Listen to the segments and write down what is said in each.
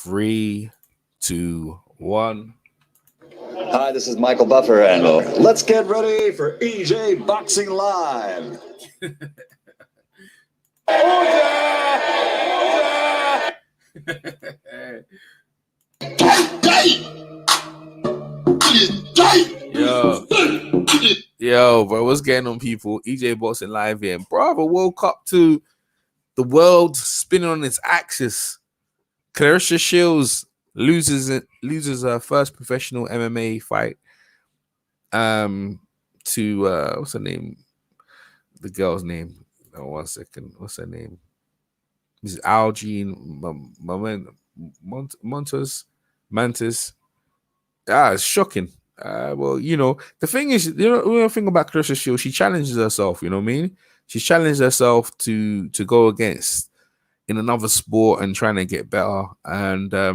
3, 2, 1. Hi, this is Michael Buffer, and let's get ready for EJ Boxing Live. Yo, bro, what's going on, people? EJ Boxing Live here. Bravo woke up to the world spinning on its axis. Claressa Shields loses her first professional MMA fight. To what's her name? The girl's name. Oh, 1 second. What's her name? This is Abigail Montes. It's shocking. Well, you know, the thing is, the thing about Claressa Shields, she challenges herself, you know what I mean? She challenged herself to go against in another sport and trying to get better. And I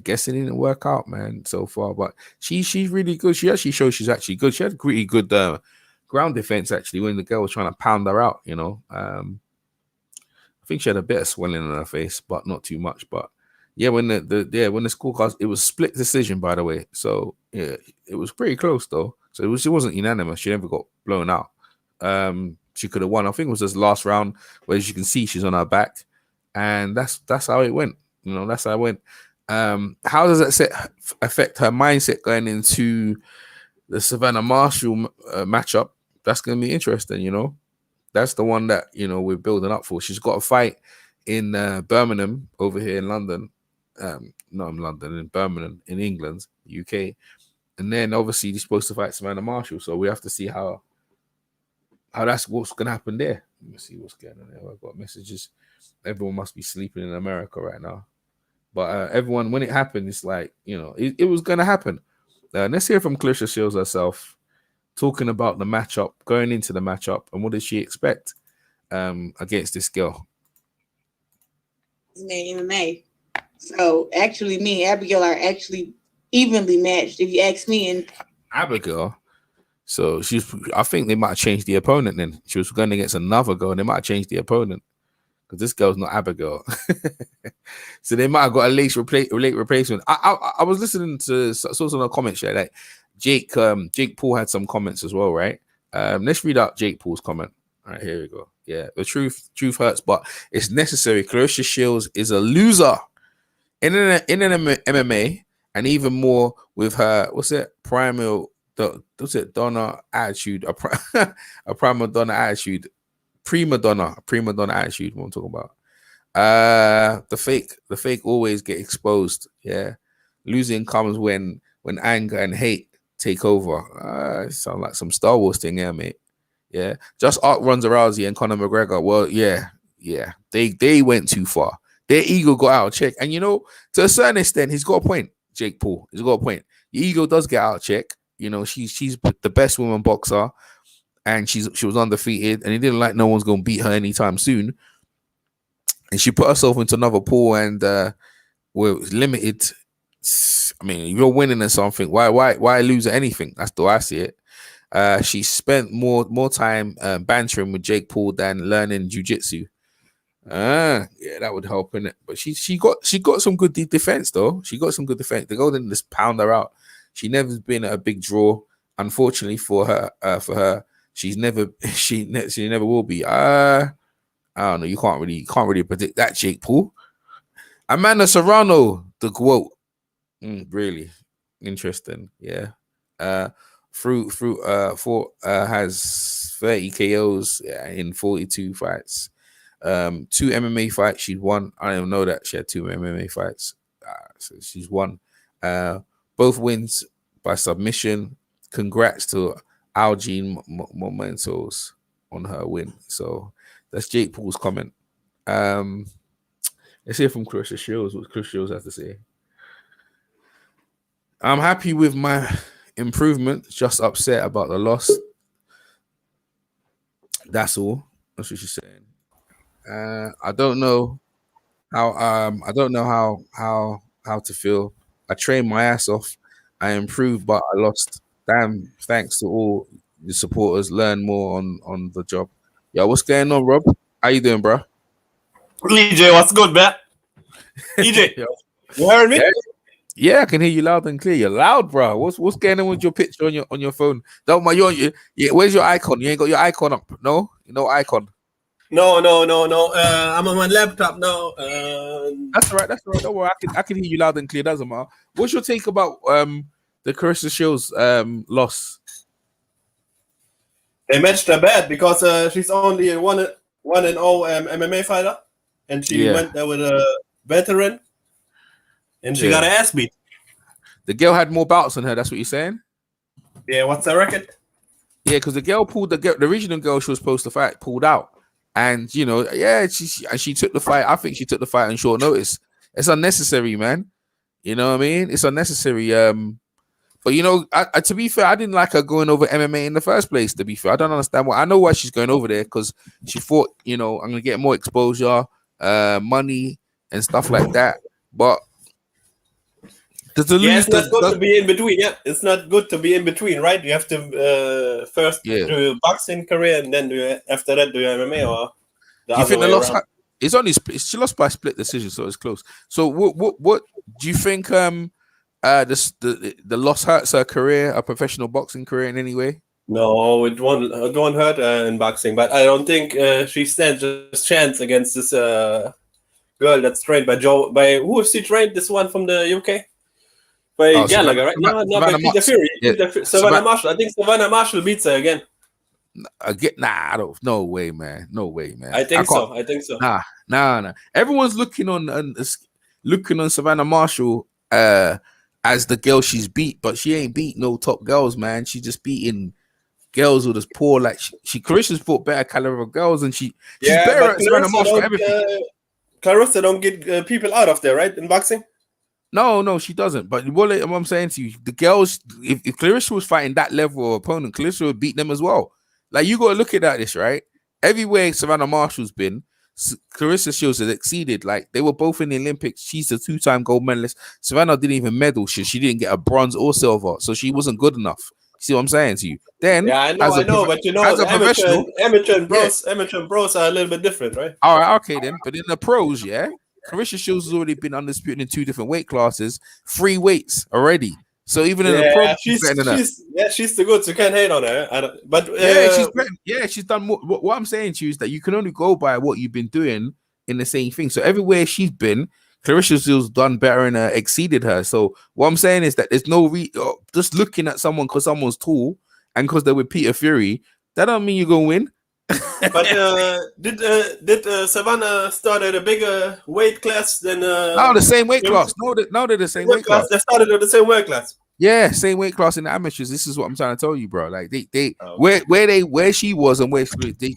guess it didn't work out, man, so far. But she's really good. She actually shows she's actually good. She had really good ground defense, actually, when the girl was trying to pound her out, you know. I think she had a bit of swelling on her face, but not too much. But yeah, when the scorecards, it was split decision, by the way. So yeah, it was pretty close though. So it wasn't unanimous. She never got blown out. She could have won. I think it was this last round where, as you can see, she's on her back, and that's how it went. You know, that's how it went. How does that affect her mindset going into the Savannah Marshall matchup? That's going to be interesting. You know, that's the one that, you know, we're building up for. She's got a fight in Birmingham over here in London. Not in London, in Birmingham, in England, UK. And then obviously you're supposed to fight Savannah Marshall. So we have to see how that's what's going to happen there. Let me see what's going on there. I've got messages. Everyone must be sleeping in America right now. But everyone, when it happened, it's like, you know, it was going to happen. Let's hear from Claressa Shields herself, talking about the matchup, going into the matchup, and what did she expect against this girl? MMA. So actually, me and Abigail are actually evenly matched, if you ask me. And Abigail, so I think they might have changed the opponent then. She was going against another girl, and they might have changed the opponent because this girl's not Abigail. So they might have got a late replacement. I was listening to saw some comments here, like Jake Paul had some comments as well, right? Let's read out Jake Paul's comment. All right, here we go. Yeah, the truth hurts, but it's necessary. Claressa Shields is a loser in an MMA, and even more with her, Donna attitude, a prima donna attitude, prima donna attitude. What I'm talking about. The fake always get exposed. Yeah, losing comes when anger and hate take over. Sound like some Star Wars thing, yeah, mate. Yeah, just Ronda Rousey and Conor McGregor. Well, yeah, they went too far. Their ego got out of check, and you know, to a certain extent, he's got a point. Jake Paul, he's got a point. Your ego does get out of check. You know, she's the best woman boxer, and she was undefeated, and he didn't like no one's gonna beat her anytime soon. And she put herself into another pool, and we're limited. I mean, if you're winning at something, why lose at anything? That's the way I see it. She spent more time bantering with Jake Paul than learning jiu-jitsu. Yeah, that would help in it. But she got some good defense though. She got some good defense. The girl didn't just pound her out. She never been a big draw. Unfortunately for her, she never will be. I don't know. You can't really predict that, Jake Paul. Amanda Serrano, the GOAT. Really interesting. Yeah. Fruit has 30 KOs in 42 fights. 2 MMA fights she's won. I don't even know that she had 2 MMA fights. So she's won. Both wins by submission. Congrats to Abigail Montes on her win. So that's Jake Paul's comment. Let's hear from Claressa Shields. What Claressa Shields has to say. I'm happy with my improvement. Just upset about the loss. That's all. That's what she's saying. I don't know how to feel. I trained my ass off. I improved, but I lost. Damn, thanks to all the supporters. Learn more on the job. Yo, what's going on, Rob? How you doing, bro? EJ, what's good, man? EJ, Yo. you heard me? Yeah, I can hear you loud and clear. You're loud, bro. What's going on with your picture on your phone? Don't mind yeah, where's your icon? You ain't got your icon up. No, no icon. No. I'm on my laptop now. That's all right. That's all right. Don't worry. I can hear you loud and clear. Doesn't matter. What's your take about the Claressa Shields loss? They matched her bad because she's only a 1-0 MMA fighter, and she went there with a veteran, and she got her ass beat. The girl had more bouts than her. That's what you're saying? Yeah. What's the record? Yeah, because the girl pulled the original girl she was supposed to fight pulled out, and she took the fight. I think she took the fight on short notice. It's unnecessary, man. You know what I mean? It's unnecessary. But to be fair, I didn't like her going over MMA in the first place. To be fair, I don't understand why. I know why she's going over there because she thought, I'm gonna get more exposure, money, and stuff like that. But it's not good to be in between. Yeah, it's not good to be in between, right? You have to first do a boxing career and then after that do MMA or the other way around. It's only she lost by split decision, so it's close. So what do you think? The loss hurts her career, her professional boxing career in any way? No, it won't hurt in boxing, but I don't think she stands a chance against this girl that's trained by who is she trained? This one from the UK? By Gallagher, right? No, by Peter Fury. Savannah Marshall. I think Savannah Marshall beats her again. I don't. No way, man. No way, man. I think so. Nah. Everyone's looking on Savannah Marshall as the girl she's beat, but she ain't beat no top girls, man. She just beating girls who just poor. Like Claressa's fought better caliber of girls, and she's better at Savannah Marshall for everything. Claressa don't get people out of there, right? In boxing. No, she doesn't. But what I'm saying to you, the girls, if Claressa was fighting that level of opponent, Claressa would beat them as well. Like, you got to look at this, right? Everywhere Savannah Marshall's been, Claressa Shields has exceeded. Like, they were both in the Olympics. She's a 2-time gold medalist. Savannah didn't even medal. She didn't get a bronze or silver, so she wasn't good enough. See what I'm saying to you? Then, I know, but amateur and pros are a little bit different, right? All right, okay then. But in the pros, Claressa Shields has already been undisputed in 2 different weight classes, 3 weights already. So even in the pro, she's the good. So you can't hate on her. She's done more. What I'm saying to you is that you can only go by what you've been doing in the same thing. So everywhere she's been, Claressa Shields done better and exceeded her. So what I'm saying is that there's no just looking at someone because someone's tall and because they're with Peter Fury, that don't mean you're gonna win. But did Savannah start at a bigger weight class than? No, the same weight class. No, they're the same weight class. They started at the same weight class. Yeah, same weight class in the amateurs. This is what I'm trying to tell you, bro. Like where she was and where she didn't.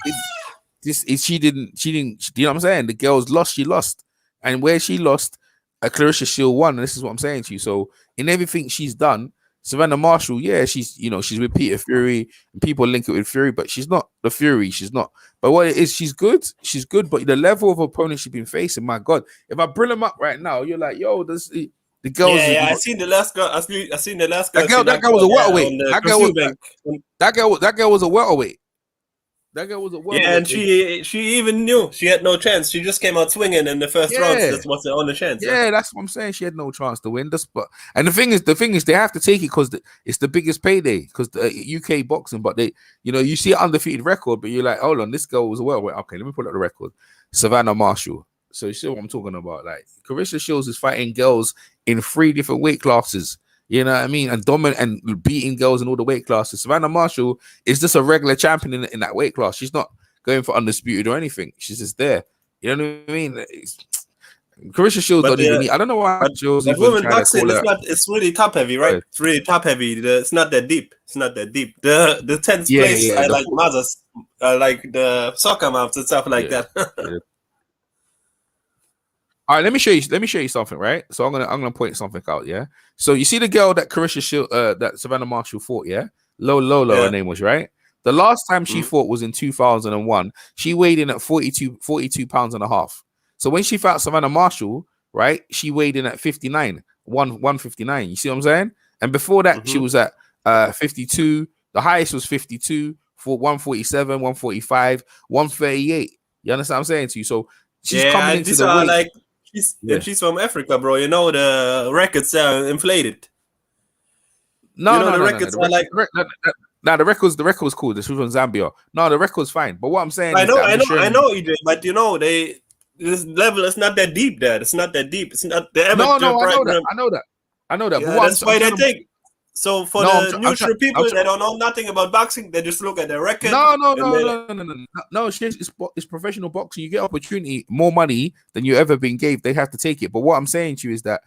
You know what I'm saying? The girls lost. She lost, and where she lost, Claressa Shields won. And this is what I'm saying to you. So in everything she's done. Savannah Marshall, she's with Peter Fury, and people link it with Fury, but she's not the Fury. She's not. But what it is, she's good. She's good, but the level of opponents she's been facing, my God, if I bring them up right now, you're like, yo, the girls. Yeah, I seen the last girl. I seen the last girl. That girl was a welterweight. That girl was a welterweight. That girl was a welterweight. Yeah, and she even knew she had no chance. She just came out swinging in the first round. That was the only chance. Yeah, that's what I'm saying. She had no chance to win this, but the thing is, they have to take it because it's the biggest payday because the UK boxing. But they, you see an undefeated record, but you're like, hold on, this girl was a welterweight. Okay, let me pull up the record. Savannah Marshall. So you see what I'm talking about? Like Claressa Shields is fighting girls in 3 different weight classes. You know what I mean? And dominant and beating girls in all the weight classes. Savannah Marshall is just a regular champion in that weight class. She's not going for undisputed or anything. She's just there. You know what I mean? Claressa Shields don't even need. I don't know why. That women boxing, it's really top heavy, right? It's really top heavy. It's not that deep. It's not that deep. The 10th place, I like mothers. I like the soccer moms and stuff like that. All right, let me show you something, right? So I'm gonna point something out, yeah. So you see the girl that Claressa Shields, that Savannah Marshall fought, yeah. Lola, her name was, right? The last time she fought was in 2001. She weighed in at 42 pounds and a half. So when she fought Savannah Marshall, right, she weighed in at 159. You see what I'm saying? And before that, she was at 52. The highest was 52 for 147, 145, 138. You understand what I'm saying to you? So she's coming into the weight. she's from Africa, bro. You know the records are inflated. No, the no. records are like. No, the record's cool. This was from Zambia. No, the record's fine. But what I'm saying I is know, that I know, EJ, but this level is not that deep. There, it's not that deep. It's not the amateur. No, I know that. Yeah, but that's why they think. So for the neutral people that don't know nothing about boxing, they just look at the record. No. It's professional boxing. You get opportunity, more money than you ever been gave. They have to take it. But what I'm saying to you is that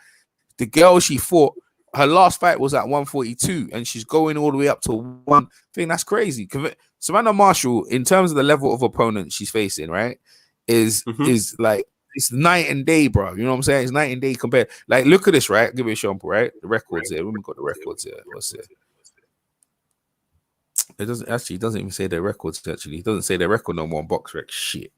the girl she fought, her last fight was at 142, and she's going all the way up to one thing. That's crazy. Savannah Marshall, in terms of the level of opponent she's facing, right, is like it's night and day, bro. You know what I'm saying? It's night and day compared. Like, look at this, right? Give me a sample, right? The records here. We've got the records here. What's it? It doesn't even say their records. Actually, it doesn't say their record no more on BoxRec. Shit.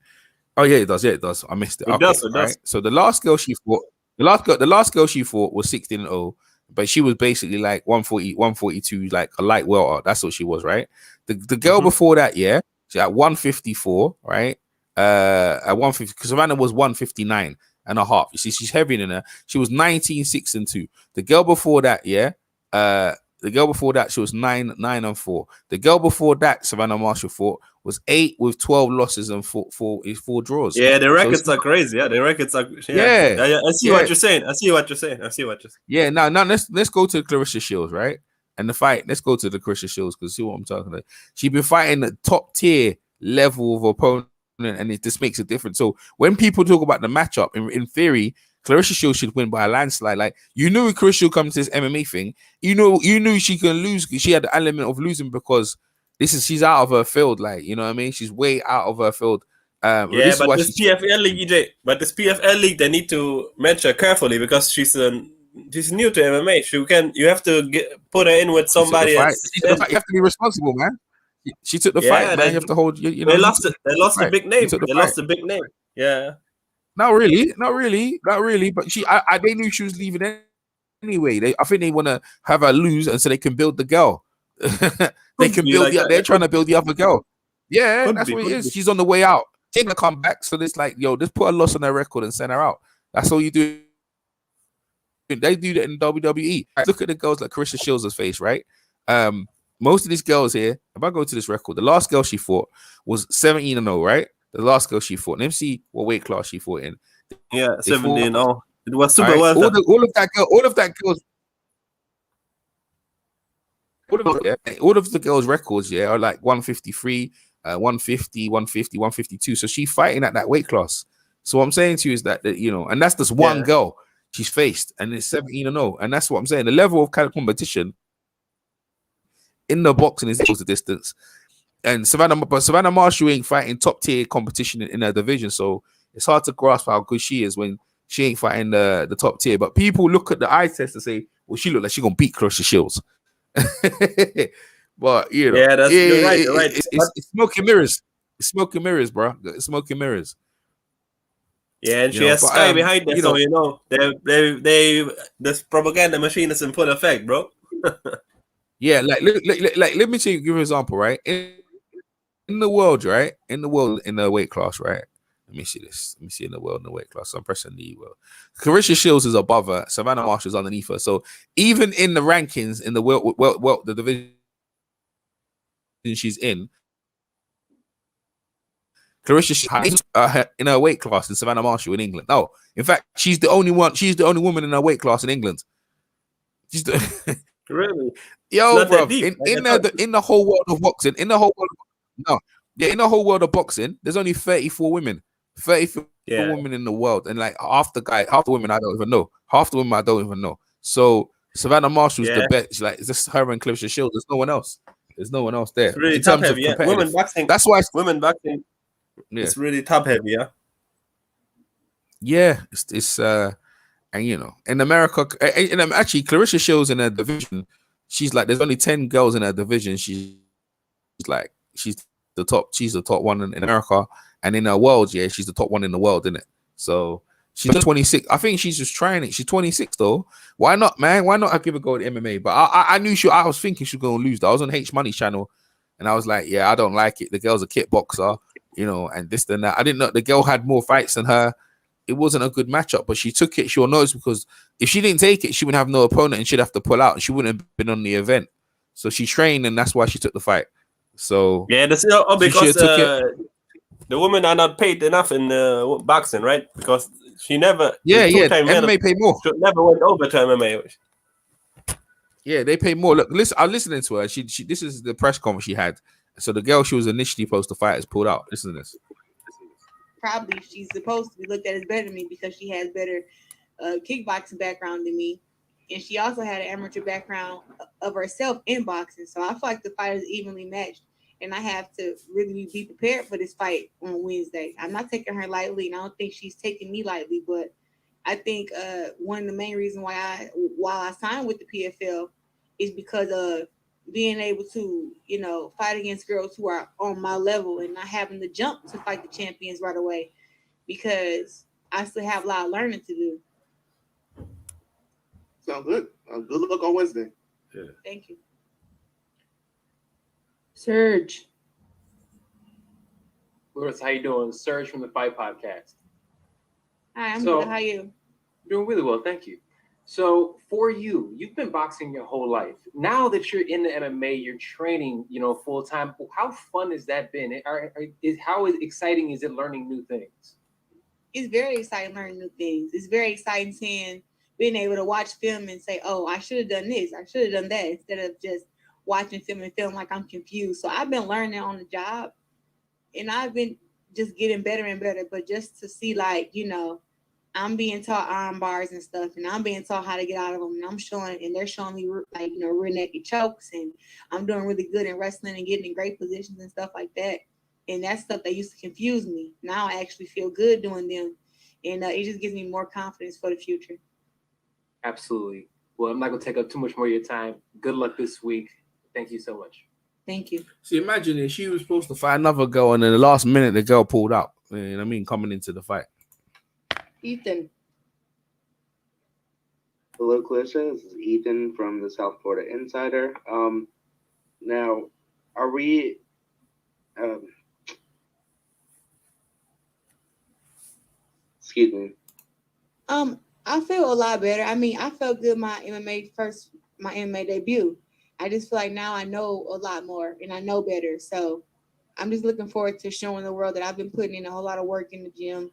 Oh yeah, it does. Yeah, it does. I missed it. It does. Right? So the last girl she fought, the last girl she fought was 16-0, but she was basically like 140, 142, like a light welter. That's what she was, right? The girl before that, yeah, she at 154, right? At 150, because Savannah was 159 and a half. You see, she's heavier than her. She was 19-6-2. The girl before that, yeah, the girl before that, she was 9-4. The girl before that, Savannah Marshall fought, was 8 with 12 losses and four draws. Yeah, the records are crazy. Yeah, the records are. Yeah. I see what you're saying. Yeah, now let's go to Claressa Shields, right? And the fight. Let's go to the Claressa Shields because see what I'm talking about. She's been fighting the top tier level of opponent, and this makes a difference. So when people talk about the matchup, in theory, Claressa Shields should win by a landslide. Like, you knew Claressa Shields comes to this MMA thing. You knew she can lose. She had the element of losing because she's out of her field. Like, you know what I mean? She's way out of her field. But this PFL league, EJ. But this PFL league, they need to match her carefully because she's new to MMA. You have to put her in with somebody else. You have to be responsible, man. She took the fight, man. You have to hold. You know, they lost the big name. They lost the big name. Yeah. Not really. But they knew she was leaving anyway. I think they want to have her lose, and so they can build the girl. They can build. They're trying to build the other girl. Yeah, that's what it is. She's on the way out. She's gonna come back. So it's like, yo, just put a loss on her record and send her out. That's all you do. They do that in WWE. Look at the girls like Claressa Shields' face, right? Most of these girls here, if I go to this record, the last girl she fought was 17-0, right? The last girl she fought. Let me see what weight class she fought in. Yeah, 17-0. It was super well. All of that girls. All of the girls' records, yeah, are like 153, 150, 150, 152. So she's fighting at that weight class. So what I'm saying to you is that you know, and that's just one girl she's faced, and it's 17-0. And that's what I'm saying. The level of kind of competition in the boxing is equal to distance. And Savannah Marshall ain't fighting top tier competition in her division, so it's hard to grasp how good she is when she ain't fighting the top tier. But people look at the eye test and say, "Well, she look like she gonna beat Claressa Shields." But you know, you're right. It's smoke and mirrors. It's smoke and mirrors, bro. It's smoke and mirrors. Yeah, and she has Sky behind her, so you know, this propaganda machine is in full effect, bro. Yeah, like let me give you an example, right? In the world, right? In the weight class, right? Let me see this. Let me see in the weight class. I'm pressing the world. Claressa Shields is above her. Savannah Marshall is underneath her. So even in the rankings in the the division she's in, Claressa Shields in her weight class in Savannah Marshall in England. No, in fact, she's the only one. She's the only woman in her weight class in England. She's the really. Yo, bro, in the whole world of boxing, in the whole world of boxing, there's only 34 women. 34 women in the world, and like half the women I don't even know. So Savannah Marshall's the best. Like, it's just her and Claressa Shields. There's no one else. There. It's really in terms heavy, of women boxing. That's why women boxing. It's really top heavy, it's and you know, in America, and actually Claressa Shields in her division, she's like, there's only 10 girls in her division. She's the top. She's the top one in America, and in her world, she's the top one in the world, isn't it? So she's 26. I think she's just trying it. She's 26 though. Why not, man? Why not? I give a go at MMA. But I knew I was thinking she was going to lose. Though. I was on H Money's channel, and I was like, yeah, I don't like it. The girl's a kickboxer, you know, and this and that. I didn't know the girl had more fights than her. it wasn't a good matchup, but she took it. She'll notice because if she didn't take it, she would have no opponent and she'd have to pull out. She wouldn't have been on the event. So she trained, and that's why she took the fight. So yeah, that's because the women are not paid enough in boxing, right? Because she never, MMA pay more. She never went over to MMA. Yeah, they pay more. Look, listen, I'm listening to her. She this is the press conference she had. So the girl she was initially supposed to fight is pulled out. Listen to this. Probably she's supposed to be looked at as better than me because she has better kickboxing background than me. And she also had an amateur background of herself in boxing. So I feel like the fight is evenly matched. And I have to really be prepared for this fight on Wednesday. I'm not taking her lightly, and I don't think she's taking me lightly. But I think one of the main reasons why I signed with the PFL is because of being able to, fight against girls who are on my level and not having to jump to fight the champions right away, because I still have a lot of learning to do. Sounds good. Good luck on Wednesday. Yeah. Thank you. Serge. Lewis, how you doing? Serge from the Fight Podcast. Hi, I'm good. How are you? Doing really well, thank you. So for you've been boxing your whole life. Now that you're in the MMA, you're training, full time. How fun has that been? How exciting is it learning new things? It's very exciting learning new things. It's very exciting being able to watch film and say, oh, I should have done this. I should have done that, instead of just watching film and feeling like I'm confused. So I've been learning on the job, and I've been just getting better and better. But just to see, I'm being taught arm bars and stuff, and I'm being taught how to get out of them, and they're showing me rear naked chokes, and I'm doing really good in wrestling and getting in great positions and stuff like that. And that's stuff that used to confuse me. Now I actually feel good doing them, and it just gives me more confidence for the future. Absolutely. Well, I'm not going to take up too much more of your time. Good luck this week. Thank you so much. Thank you. See, imagine if she was supposed to fight another girl, and in the last minute, the girl pulled out. You know what I mean? Coming into the fight. Ethan. Hello, Claressa. This is Ethan from the South Florida Insider. Now, are we... excuse me. I feel a lot better. I mean, I felt good my MMA debut. I just feel like now I know a lot more and I know better. So I'm just looking forward to showing the world that I've been putting in a whole lot of work in the gym,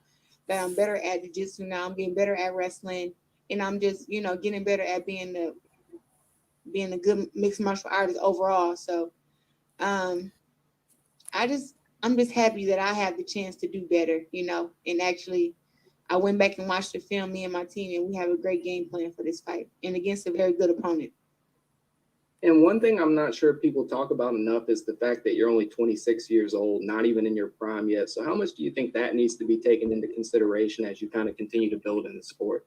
that I'm better at jiu-jitsu now. I'm getting better at wrestling, and I'm just, getting better at being a good mixed martial artist overall. So I'm just happy that I have the chance to do better, and actually I went back and watched the film, me and my team, and we have a great game plan for this fight and against a very good opponent. And one thing I'm not sure people talk about enough is the fact that you're only 26 years old, not even in your prime yet. So how much do you think that needs to be taken into consideration as you kind of continue to build in the sport?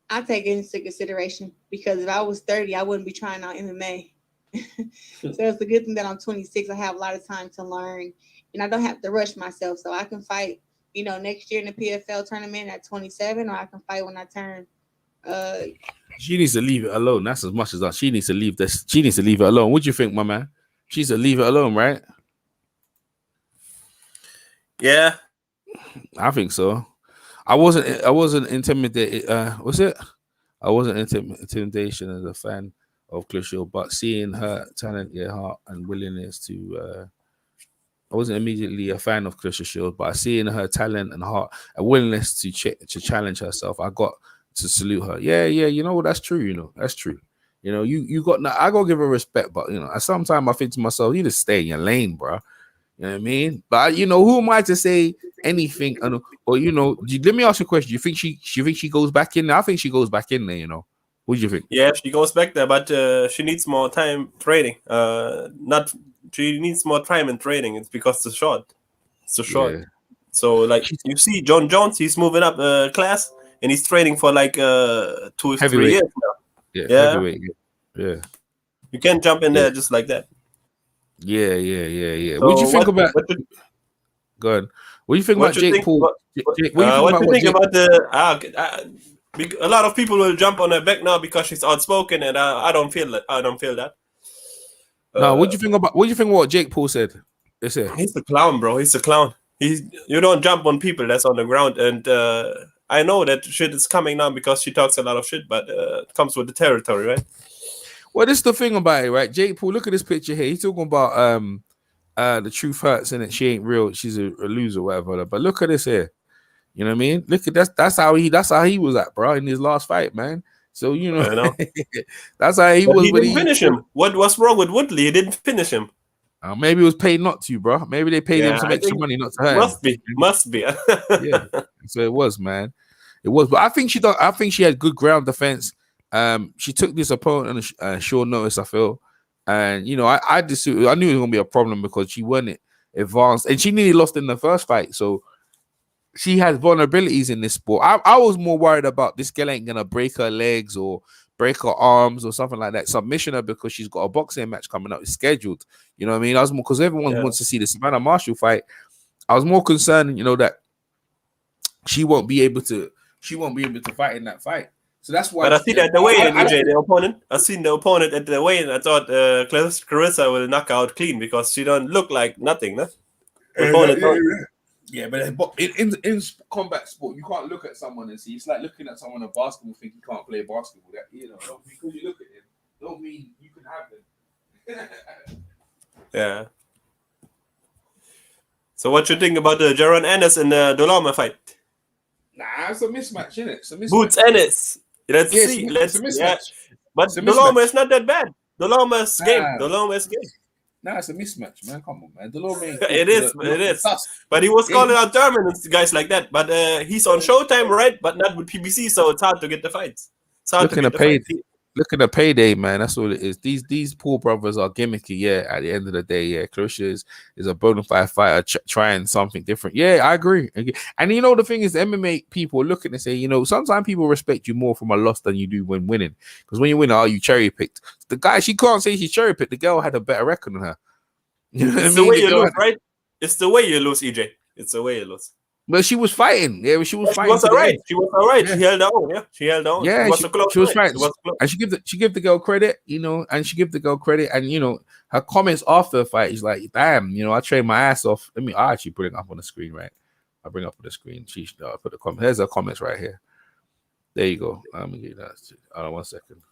I take it into consideration, because if I was 30, I wouldn't be trying out MMA. So it's a good thing that I'm 26. I have a lot of time to learn, and I don't have to rush myself. So I can fight, next year in the PFL tournament at 27, or I can fight when I turn. She needs to leave it alone. That's as much as that. She needs to leave this. She needs to leave it alone. What do you think, my man? She needs to leave it alone, right? Yeah, I think so. I wasn't intimidated. Was it? I wasn't intimidation as a fan of Claressa Shields, but seeing her talent, heart, and willingness to. I wasn't immediately a fan of Claressa Shields, but seeing her talent and heart and willingness to challenge herself, I got to salute her. Yeah, that's true. That's true. You got. I gotta give her respect, but at some time I think to myself, you just stay in your lane, bro. You know what I mean? But who am I to say anything? Or let me ask you a question. You think she goes back in there? I think she goes back in there. What do you think? Yeah, she goes back there, but she needs more time training. She needs more time in training. It's because it's short. It's so short. Yeah. So you see, John Jones, he's moving up class, and he's training for 2 or 3 years now. Yeah. Heavyweight. Yeah. You can't jump in there just like that. Yeah. So what do you think about? Go ahead. What do you think about Jake Paul? What do you think about the? A lot of people will jump on her back now because she's outspoken, and I don't feel that. No, what do you think about what Jake Paul said? He's a clown, bro. He's a clown. You don't jump on people that's on the ground, and I know that shit is coming now because she talks a lot of shit, but it comes with the territory, right? Well, this is the thing about it, right? Jake Paul, look at this picture here. He's talking about the truth hurts and she ain't real. She's a loser, whatever. But look at this here. You know what I mean? Look at that's how he was at, bro, in his last fight, man. So I know. that's how he But was. he didn't finish him. What's wrong with Woodley? He didn't finish him. Maybe it was paid not to, bro. Maybe they paid him some extra money not to hurt him. Must be. Yeah. So it was, man. It was, but I think she had good ground defense. She took this opponent on short notice, I feel, and I just knew it was gonna be a problem because she wasn't advanced, and she nearly lost in the first fight. So she has vulnerabilities in this sport. I was more worried about this girl ain't gonna break her legs or break her arms or something like that. Submission her because she's got a boxing match coming up. It's scheduled. You know what I mean? I was more because everyone wants to see the Savannah Marshall fight. I was more concerned, that she won't be able to fight in that fight. So that's why. But I see that the weigh-in, the opponent. I seen the opponent at the weigh-in. I thought Claressa will knock out clean because she don't look like nothing, no? Yeah, but in combat sport, you can't look at someone and see. It's like looking at someone in basketball, think you can't play basketball. That because you look at him, don't mean you can have them. Yeah. So what you think about the Jaron Ennis and the Dolama fight? Nah, it's a mismatch, isn't it? It's a mismatch. Boots Ennis. Let's see. It's a mismatch. Yeah. But Dolama is not that bad. Dolama's game. Dolama's game. Nah, it's a mismatch, man. Come on, man. It is. But he was calling out German and guys like that. But he's on Showtime, right? But not with PBC, so it's hard to get the fights. It's hard to get the fights. Look at the payday, man. That's all it is. These poor brothers are gimmicky. Yeah, at the end of the day, yeah, Claressa is a bona fide fighter trying something different. Yeah, I agree. And the thing is, MMA people look at and say, sometimes people respect you more from a loss than you do when winning. Because when you win, you cherry picked. The guy, she can't say she cherry picked. The girl had a better record than her. It's the way you lose, right? It's the way you lose, EJ. It's the way you lose. But she was fighting. Yeah, she was fighting. She was all right. Yeah. She held on. Yeah, she held on. Yeah, she was fighting. And she give the girl credit, and her comments after the fight is like, damn, I trained my ass off. I actually put it up on the screen, right? I'll bring up on the screen. She put the comment. There's her comments right here. There you go. Let me get that. Hold on 1 second.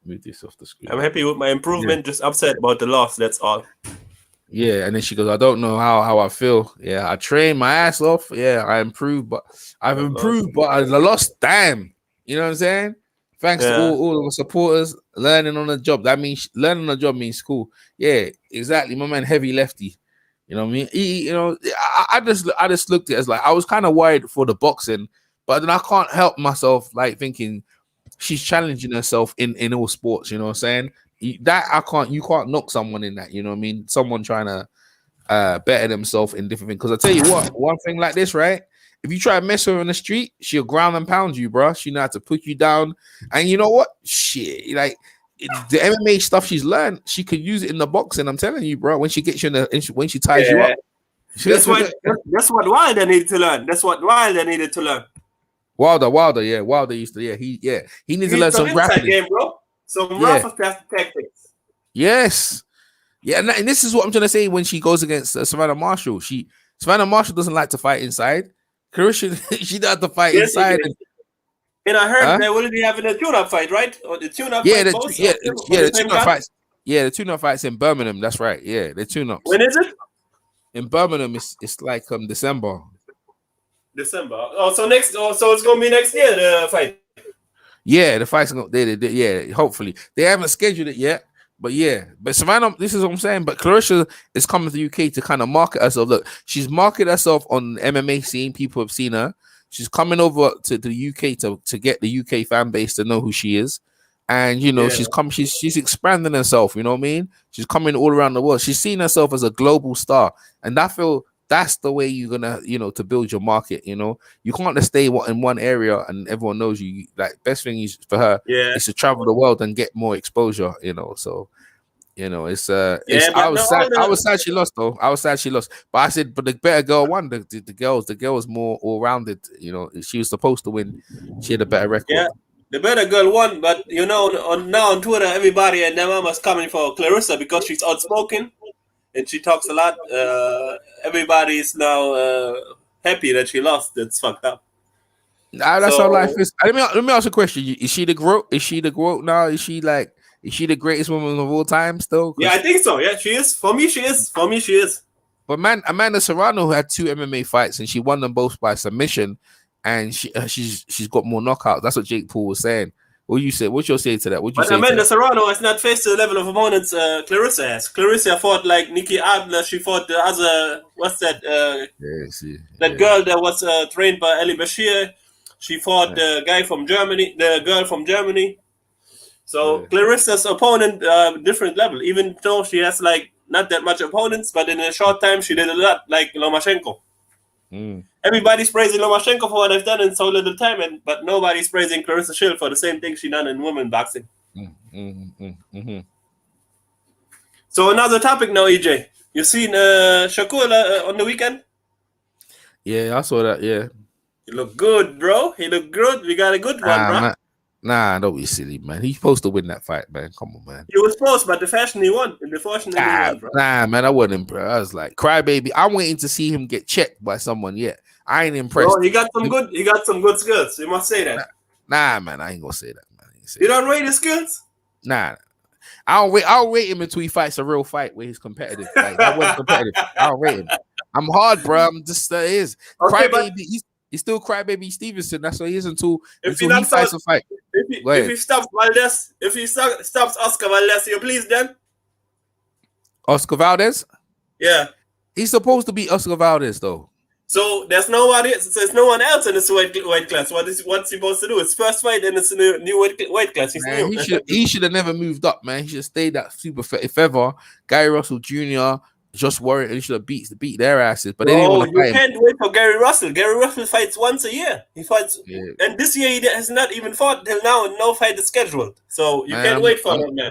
Move this off the screen. I'm happy with my improvement. Just upset about the loss. That's all. Yeah, and then she goes, I don't know how I feel. Yeah, I trained my ass off. Yeah, I improved, but I lost. Damn. You know what I'm saying? Thanks to all of the supporters, learning on the job. That means learning on the job means school. Yeah, exactly. My man, heavy lefty. You know what I mean? I just looked at it as like I was kind of worried for the boxing, but then I can't help myself like thinking she's challenging herself in all sports. You know what I'm saying? That you can't knock someone in that, you know what I mean? Someone trying to better themselves in different things. Because I tell you what, one thing like this, right? If you try to mess with her in the street, she'll ground and pound you, bro. She know how to put you down. And you know what? Shit, like the MMA stuff she's learned, she could use it in the boxing. I'm telling you, bro. When she gets you when she ties you up. That's what Wilder needed to learn. That's what Wilder needed to learn. Wilder, yeah. Wilder used to, he needs to learn some grappling. Game, bro. Some rough tactics. Yes. Yeah, and this is what I'm trying to say when she goes against Savannah Marshall. Savannah Marshall doesn't like to fight inside. Claressa, she doesn't have to fight inside. And I heard they will be having a tune-up fight, right? Or the tune-up fight. The tune-up fights. Yeah, the tune-up fights in Birmingham. That's right. Yeah, the tune-ups. When is it? In Birmingham, it's like December. Oh, so it's gonna be next year the fight. Yeah, the fight's going to, hopefully. They haven't scheduled it yet, but Savannah, this is what I'm saying, but Claressa is coming to the UK to kind of market herself. Look, she's marketed herself on the MMA scene. People have seen her. She's coming over to the UK to get the UK fan base to know who she is. And, she's expanding herself, you know what I mean? She's coming all around the world. She's seen herself as a global star. And I feel that's the way you're gonna, to build your market. You can't just stay in one area and everyone knows you. Like, best thing is for her is to travel the world and get more exposure. So, it's I was sad she lost though. But I said, but the better girl won. The girl was more all rounded. She was supposed to win. She had a better record. Yeah, the better girl won. But now on Twitter, everybody and their mama's coming for Claressa because she's outspoken. and she talks a lot. Everybody's now happy that she lost. That's fucked up. Nah, that's how life is. Let me ask you a question. Is she the GOAT? Is she the GOAT now? Is she the greatest woman of all time still? Yeah, I think so. Yeah, she is. For me, she is. But man, Amanda Serrano had 2 MMA fights and she won them both by submission, and she's got more knockouts. That's what Jake Paul was saying. What you say? What's your say to that? But Amanda Serrano has not faced the level of opponents Claressa has. Claressa fought like Nikki Adler. She fought the other. What's that? Girl that was trained by Ali Bashir. She fought the guy from Germany, the girl from Germany. So Claressa's opponent, different level. Even though she has like not that much opponents, but in a short time she did a lot, like Lomachenko. Everybody's praising Lomachenko for what I've done in so little time, but nobody's praising Claressa Shields for the same thing she done in women boxing. So another topic now, EJ. You seen Shakur on the weekend? Yeah, I saw that. Yeah. He looked good, bro. He looked good. We got a good one, bro. Nah, don't be silly, man. He's supposed to win that fight, man. Come on, man. He was supposed, but the fashion he won. In the fashion he won, bro. Nah, man, I wasn't, bro. I was like, crybaby. I'm waiting to see him get checked by someone yet. I ain't impressed. Bro, he got some good skills. You must say that. Nah, man, I ain't gonna say that, man. You don't rate his skills? Nah. I'll rate him until he fights a real fight where he's competitive. Like, that wasn't competitive. I don't rate him. I'm hard, bro. I'm just is. Okay, crybaby. He's still crybaby Stevenson. That's what he is until he fights a fight. If he stops Valdez, if he stops Oscar Valdez, you please then? Oscar Valdez? Yeah. He's supposed to be Oscar Valdez, though. So there's no one else in this weight class. What's he supposed to do? It's first fight and it's a new weight class. He should have never moved up, man. He should have stayed at super fit. If ever, Gary Russell Jr., Josh Warren, he should have beat their asses. But they didn't want to fight him. Can't wait for Gary Russell. Gary Russell fights once a year. He fights, and this year he has not even fought till now, and no fight is scheduled. So you can't wait for him, man.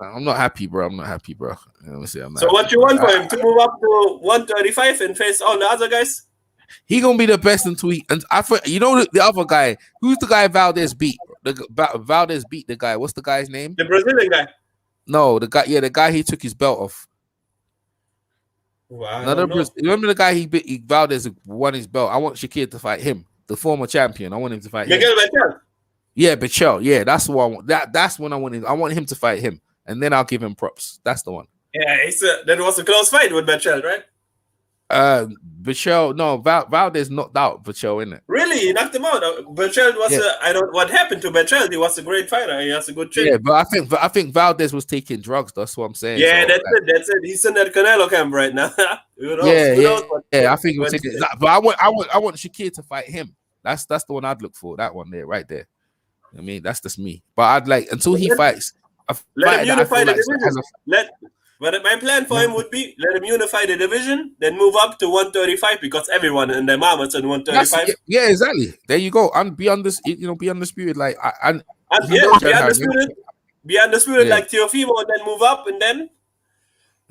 I'm not happy, bro. I'm not happy, bro. Let me see. So what you want for him to move up to 135 and face all the other guys? He gonna be the best until he. And you know the other guy. Who's the guy Valdez beat? Valdez beat the guy. What's the guy's name? The Brazilian guy. No, the guy. Yeah, the guy he took his belt off. Remember the guy he beat? Valdez won his belt. I want Shakir to fight him, the former champion. I want him to fight him. Yeah, Bechel. Yeah, that's the one. That's when I want him. I want him to fight him, and then I'll give him props. That's the one. Yeah, that was a close fight with Bechel, right? Bechel, no, Valdez knocked out Bechel, innit? Really? He knocked him out. Bechel was what happened to Bechel? He was a great fighter. He has a good chin. Yeah, but I think Valdez was taking drugs. That's what I'm saying. Yeah, so, that's it. He's in that Canelo camp right now. I think he was taking. But I want Shakir to fight him. That's the one I'd look for. That one there, right there. I mean, that's just me. But I'd like until he fights. Let him unify the division. But my plan for him would be let him unify the division, then move up to 135 because everyone in their mama's on 135. Yeah, exactly. There you go. And be undisputed. Like be undisputed like Teofimo, and then move up and then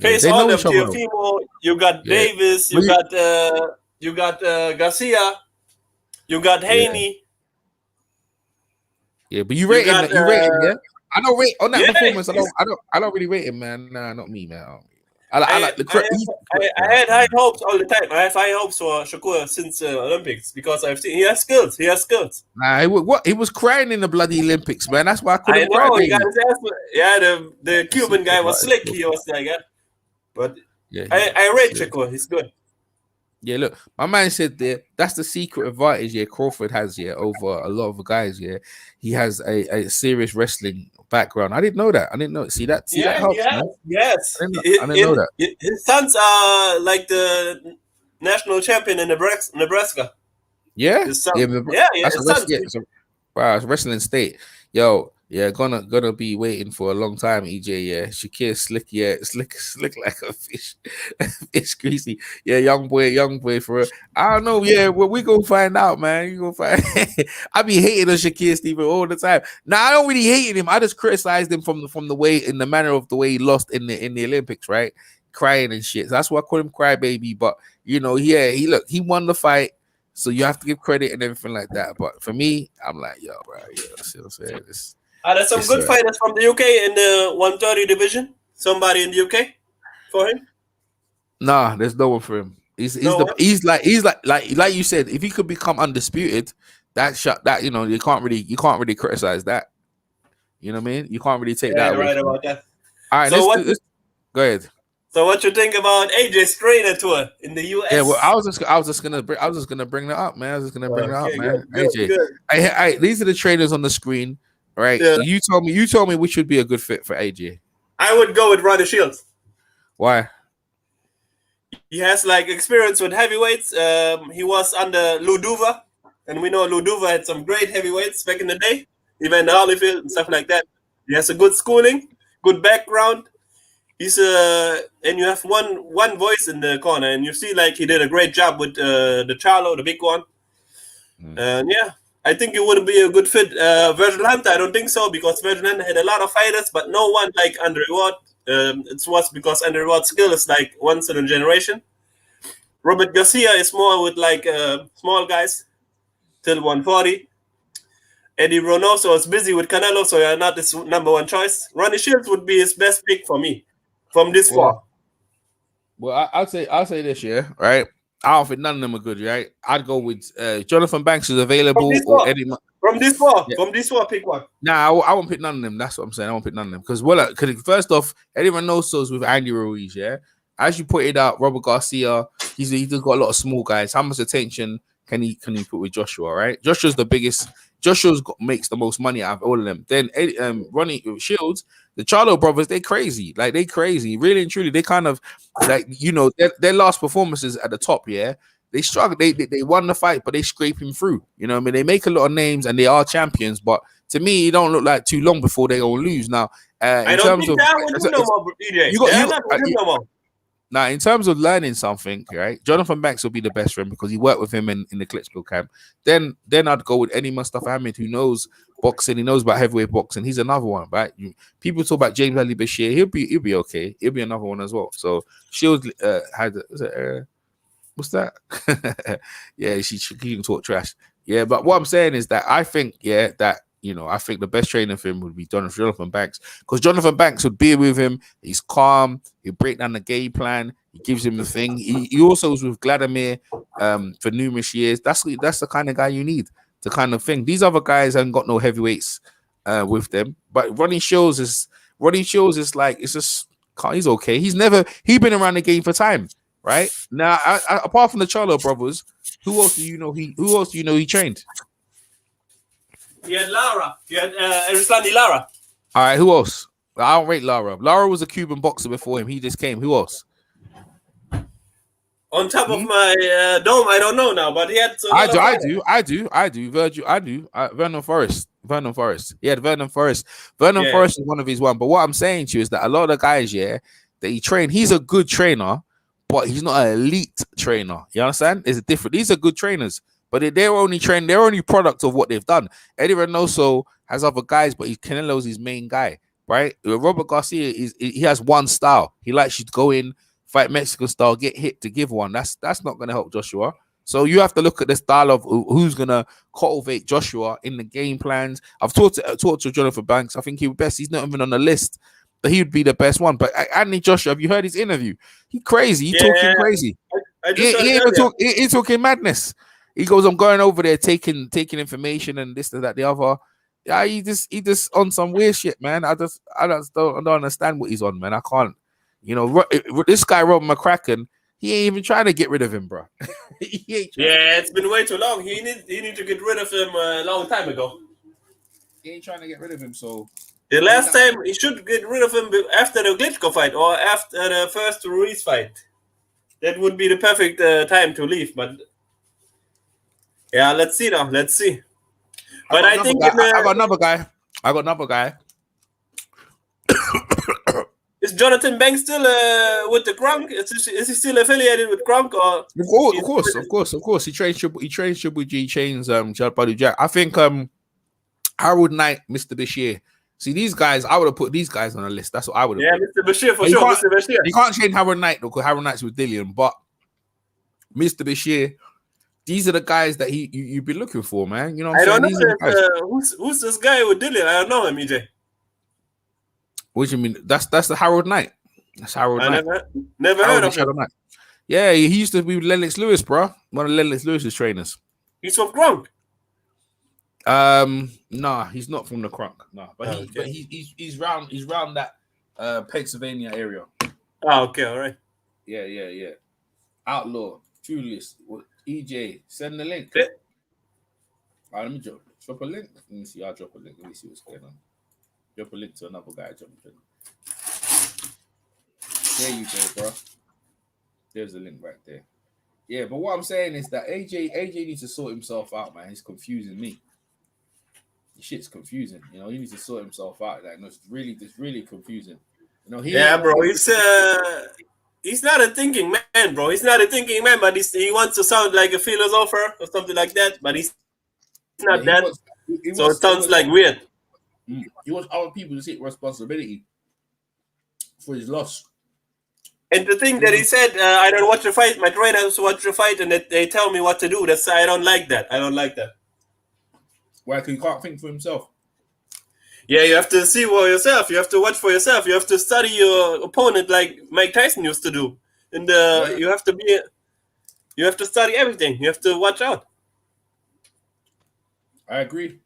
face all of them. Teofimo, you got Davis, you got Garcia, you got Haney. Yeah, but you rate him, yeah. I don't rate on that performance. I don't really rate him, man. Nah, not me, man. I like the I had high hopes all the time. I have high hopes for Shakur since Olympics because I've seen he has skills. Nah, he was crying in the bloody Olympics, man. That's why I couldn't cry. He got his ass. The Cuban guy was slick. He was like, but I rate Shakur. He's good. Yeah, look, my man said that's the secret advantage Crawford has over a lot of the guys. He has a serious wrestling background. I didn't know that. See that helps, man. Yes. I didn't know that. His sons are like the national champion in Nebraska. Yeah? His son. It's wrestling state. Yo, yeah, gonna be waiting for a long time, EJ. Yeah, Shakir slick like a fish, fish greasy. Yeah, young boy for real. I don't know. Yeah, well, we gonna find out, man. You gonna find. I be hating on Shakir Stephen all the time. Now I don't really hate him. I just criticized him from the way in the manner of the way he lost in the Olympics, right? Crying and shit. So that's why I call him crybaby. But he won the fight. So you have to give credit and everything like that. But for me, I'm like, yo, bro, see what I'm saying? There's some good fighters from the UK in the 130 division. Somebody in the UK for him? Nah, there's no one for him. He's like you said, if he could become undisputed, you know, you can't really criticize that. You know what I mean? You can't really take that away. Right from about that. All right, So let's go ahead. So what you think about AJ's trainer tour in the US? Yeah, well, I was just gonna bring that up, man. I was just gonna bring that up, man. Good, AJ, good. these are the trainers on the screen, right? Yeah. You told me which would be a good fit for AJ. I would go with Ronnie Shields. Why? He has like experience with heavyweights. He was under Lou Duva, and we know Lou Duva had some great heavyweights back in the day, even the Holyfield and stuff like that. He has a good schooling, good background. He's and you have one voice in the corner, and you see like he did a great job with the Charlo, the big one. And yeah, I think it wouldn't be a good fit. Virgil Hunter, I don't think so, because Virgil Hunter had a lot of fighters, but no one like Andre Ward. It was because Andre Ward's skill is like once in a generation. Robert Garcia is more with like small guys till 140. Eddie Reynoso is busy with Canelo, so you're not his number one choice. Ronnie Shields would be his best pick for me from this far. Well, I'll say this year, right? I don't think none of them are good, right? I'd go with Jonathan Banks is available or Eddie. From this far, pick one. Nah, I won't pick none of them. That's what I'm saying. I won't pick none of them because first off, Eddie Reynoso's with Andy Ruiz, yeah. As you pointed out, Robert Garcia, he's just got a lot of small guys. How much attention can he put with Joshua? Right? Joshua's the biggest. Makes the most money out of all of them. Then Ronnie Shields, the Charlo brothers, they crazy. Like they crazy. Really and truly, they kind of like, you know, their last performances at the top, yeah. They struggle. They won the fight, but they scraping through. You know what I mean? They make a lot of names and they are champions, but to me, it don't look like too long before they gonna lose. Now, I don't think that would do no more, DJ. Now, in terms of learning something, right? Jonathan Banks will be the best friend because he worked with him in the Klitschko camp. Then I'd go with Eddie Mustafa Hamid, who knows boxing. He knows about heavyweight boxing. He's another one, right? People talk about James Ali Bashir. He'll be okay. He'll be another one as well. So Shields had what's that? Yeah, she can talk trash. Yeah, but what I'm saying is that I think, I think the best trainer for him would be Jonathan Banks, because Jonathan Banks would be with him. He's calm. He'll break down the game plan. He gives him the thing. He also was with Vladimir for numerous years. That's the kind of guy you need to kind of thing. These other guys haven't got no heavyweights with them. But Ronnie Shields is like, it's just, he's okay. He's been around the game for time, right? Now, apart from the Charlo brothers, who else do you know he trained? You had Lara. You had Eruslani Lara. All right, who else? I don't rate Lara. Lara was a Cuban boxer before him. He just came. Who else? On top of my dome, I don't know now, but he had. I do. Virgil, I do. Vernon Forrest. Yeah, Vernon Forrest. Forrest is one of his one. But what I'm saying to you is that a lot of the guys, that he trained, he's a good trainer, but he's not an elite trainer. You understand? It's different. These are good trainers. But they're only product of what they've done. Eddie Reynoso has other guys, but Canelo's his main guy, right? Robert Garcia he has one style. He likes you to go in, fight Mexican style, get hit to give one. That's not going to help Joshua. So you have to look at the style of who's going to cultivate Joshua in the game plans. I've talked to Jonathan Banks. I think he would best. He's not even on the list, but he would be the best one. But Anthony Joshua, have you heard his interview? He crazy. He talking crazy. He talking madness. He goes, I'm going over there taking information and this and that, the other. Yeah, he just on some weird shit, man. I just don't understand what he's on, man. I can't. You know, this guy Rob McCracken, he ain't even trying to get rid of him, bro. It's been way too long. He need to get rid of him a long time ago. He ain't trying to get rid of him, so the last time he should get rid of him after the Klitschko fight or after the first Ruiz fight. That would be the perfect time to leave, but. Yeah, let's see now. Let's see. But I think I got another guy. Is Jonathan Banks still with the Gronk? Is he still affiliated with Gronk? Or of course. He trains Triple G, trains Buddy Jack. I think Harold Knight, Mr. Bashir. See, these guys, I would have put these guys on a list. That's what I would have. Yeah, Mr. Bashir for sure. Mr. Bashir. You can't change Harold Knight though, because Harold Knight's with Dillian, but Mr. Bashir. These are the guys that you've been looking for, man. You know what I'm saying? I don't know who's this guy with Dillian. I don't know him, EJ. What do you mean? That's the Harold Knight. That's Harold Knight. Never heard of him. Knight. Yeah, he used to be with Lennox Lewis, bro. One of Lennox Lewis's trainers. He's from Gronk. Nah, he's not from the Crunk. Nah, but he's round that Pennsylvania area. Oh, okay, all right. Yeah. Outlaw, Julius, EJ, send the link. Yeah. All right, let me drop a link. Let me see. I'll drop a link. Let me see what's going on. Drop a link to another guy jumping. There you go, bro. There's a link right there. Yeah, but what I'm saying is that AJ needs to sort himself out, man. He's confusing me. The shit's confusing. You know, he needs to sort himself out. Like, no, it's really confusing. You know, bro. He's not a thinking man, bro. He's not a thinking man, but he wants to sound like a philosopher or something like that. But he's not that. It sounds like weird. He wants other people to take responsibility for his loss. And the thing that he said, I don't watch the fight. My trainers watch the fight, and they tell me what to do. I don't like that. Why? He can't think for himself. Yeah, you have to see for yourself. You have to watch for yourself. You have to study your opponent like Mike Tyson used to do. And you have to study everything. You have to watch out. I agree.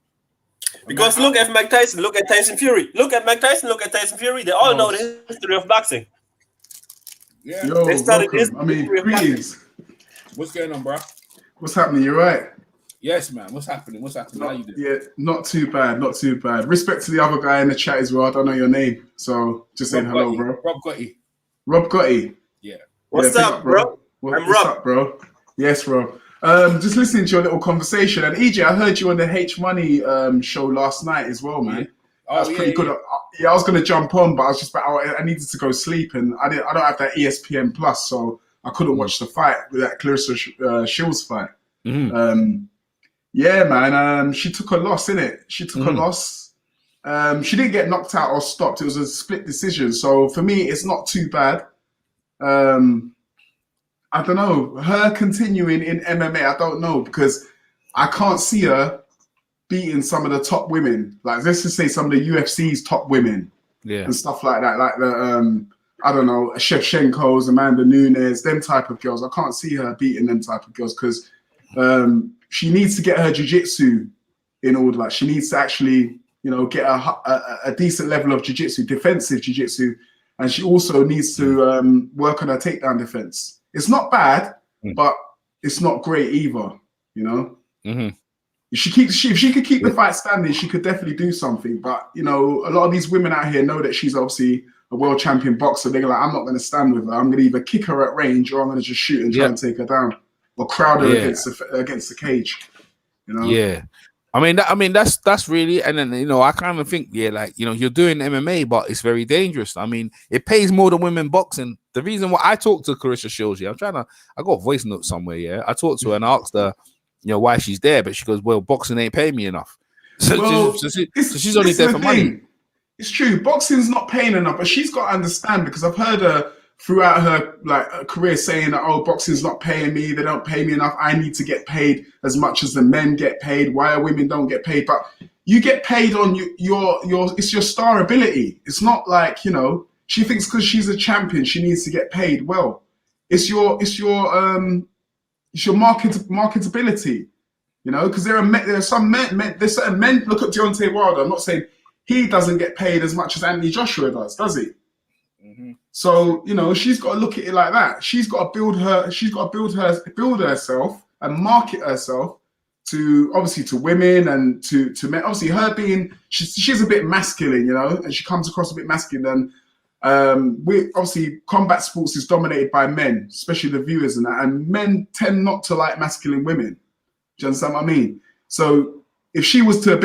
Because look at Mike Tyson. Look at Tyson Fury. Look at Mike Tyson. Look at Tyson Fury. They all know the history of boxing. Yeah. Yo, they started welcome. I mean, greetings. What's going on, bro? What's happening? You right? Yes, man. What's happening? How you doing? Yeah, not too bad. Respect to the other guy in the chat as well. I don't know your name, so just saying hello, bro. Rob Gotti. Yeah. What's up, bro? What's up, bro? Yes, bro. Just listening to your little conversation. And EJ, I heard you on the H Money show last night as well, man. Yeah. That's pretty good. Yeah, I was gonna jump on, but I was just I needed to go sleep, and I don't have that ESPN Plus, so I couldn't watch the fight with that Claressa Shields fight. Mm-hmm. Yeah, man. She took a loss, innit? She took a loss. She didn't get knocked out or stopped. It was a split decision. So for me, it's not too bad. I don't know. Her continuing in MMA, I don't know, because I can't see her beating some of the top women. Like, let's just say some of the UFC's top women. Yeah. And stuff like that. Like the, I don't know, Shevchenko's, Amanda Nunes, them type of girls. I can't see her beating them type of girls because she needs to get her jiu-jitsu in order. Like, she needs to actually, get a decent level of jiu-jitsu, defensive jiu-jitsu, and she also needs to work on her takedown defense. It's not bad, but it's not great either, Mm-hmm. If she could keep the fight standing, she could definitely do something. But, a lot of these women out here know that she's obviously a world champion boxer. They're like, I'm not going to stand with her. I'm going to either kick her at range or I'm going to just shoot and try and take her down. Or crowd her against the cage, Yeah, I mean that's really, and then I kind of think you're doing MMA, but it's very dangerous. I mean, it pays more than women boxing. The reason why I talked to Claressa Shields, I got a voice note somewhere. I talked to her and I asked her, why she's there, but she goes, well, boxing ain't paying me enough. So she's only there for money. It's true, boxing's not paying enough, but she's got to understand, because I've heard her throughout her career saying that, oh, boxing's not paying me, they don't pay me enough, I need to get paid as much as the men get paid, why are women don't get paid? But you get paid on your it's your star ability. It's not like, she thinks because she's a champion she needs to get paid. Well, it's your marketability, because there are some men, there's certain men. Look at Deontay Wilder. I'm not saying he doesn't get paid as much as Anthony Joshua does he? Mm-hmm. So, she's got to look at it like that. She's got to build herself and market herself to women and to men. Obviously, her being, she's a bit masculine, and she comes across a bit masculine. Obviously combat sports is dominated by men, especially the viewers and that, and men tend not to like masculine women. Do you understand what I mean? So if she was to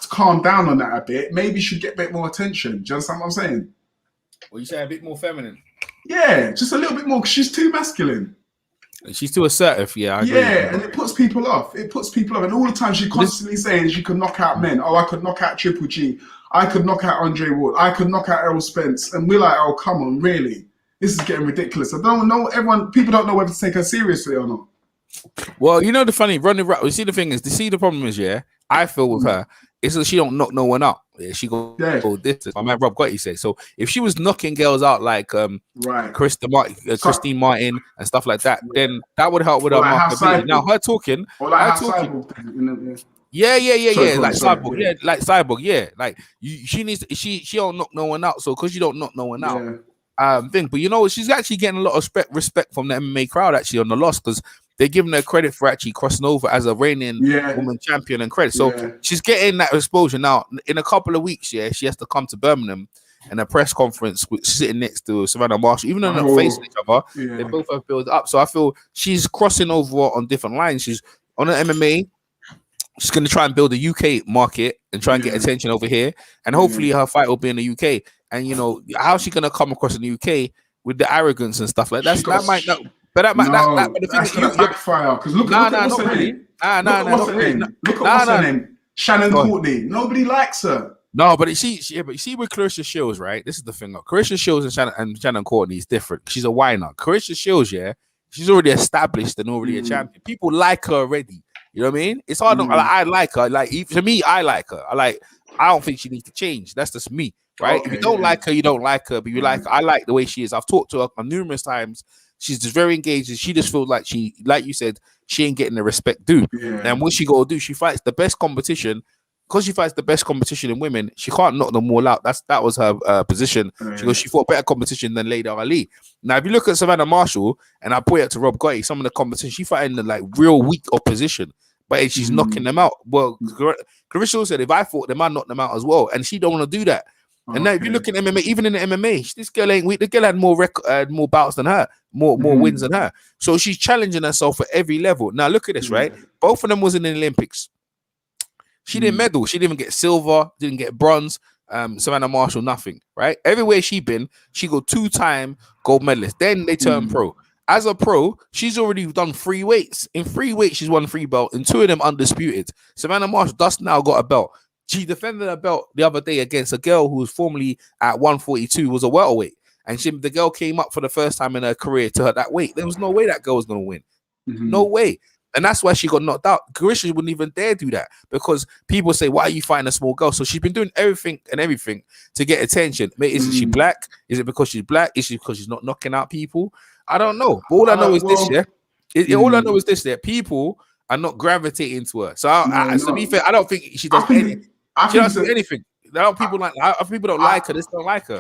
calm down on that a bit, maybe she'd get a bit more attention. Do you understand what I'm saying? Well, you say a bit more feminine. Yeah, just a little bit more, because she's too masculine. She's too assertive. Yeah, I agree. And it puts people off. And all the time she's constantly saying she could knock out men. Oh, I could knock out Triple G. I could knock out Andre Ward. I could knock out Errol Spence. And we're like, oh, come on, really? This is getting ridiculous. I don't know. People don't know whether to take her seriously or not. Well, the funny, Ronnie, you see, the thing is, the problem is, I feel with her it's that she don't knock no one out. Yeah, she go this. My man Rob Gotti said. So if she was knocking girls out like Christine Martin and stuff like that, then that would help with her marketability. Now her talking, like Cyborg, like she needs she don't knock no one out. So because you don't knock no one out, thing. But you know, she's actually getting a lot of respect from the MMA crowd actually on the loss, because they're giving her credit for actually crossing over as a reigning woman champion and credit. So she's getting that exposure now. In a couple of weeks, she has to come to Birmingham and a press conference sitting next to Savannah Marshall. Even though they're not facing each other, they both have built up. So I feel she's crossing over on different lines. She's on an MMA. She's going to try and build a UK market and try and get attention over here. And hopefully her fight will be in the UK. And, you know, how's she going to come across in the UK with the arrogance and stuff like that? That might not. But that might that's going to backfire. Because look at what's her name. Look at what's her name. Shannon Courtney. Nobody likes her.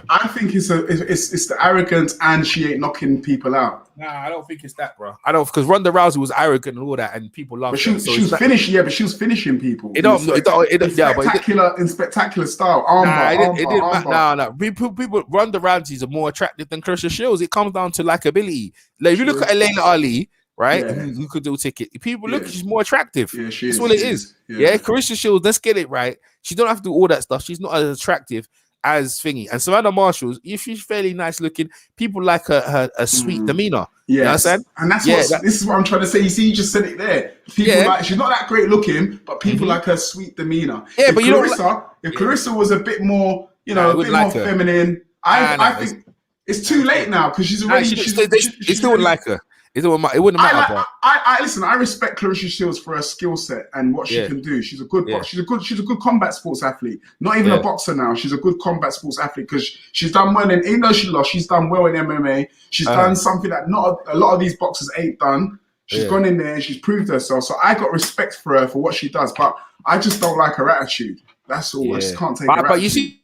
I think it's the arrogance, and she ain't knocking people out. Nah, I don't think it's that, bro. I don't, because Ronda Rousey was arrogant and all that, and people loved her. She was finishing, but she was finishing people. In spectacular style. People. Ronda Rousey's are more attractive than Claressa Shields. It comes down to likability. Like if you look at Elena Ali, right? Who could do a ticket? People look, she's more attractive. That's what it is. Claressa Shields, let's get it right. She don't have to do all that stuff. She's not as attractive as thingy. And Savannah Marshall, if she's fairly nice looking, people like her sweet demeanor. You know what I'm saying? And this is what I'm trying to say. You see, you just said it there. People like, she's not that great looking, but people like her sweet demeanor. Yeah, if but Claressa was a bit more, a bit more feminine, I think it's too late now, because she's already. They still wouldn't like her. It wouldn't matter. Listen. I respect Claressa Shields for her skill set and what she can do. She's a good she's a good combat sports athlete. Not even a boxer now. She's a good combat sports athlete, because she's done well in. Even though she lost, she's done well in MMA. She's done something that not a lot of these boxers ain't done. She's gone in there and she's proved herself. So I got respect for her for what she does, but I just don't like her attitude. That's all. I just can't take her attitude. But you see,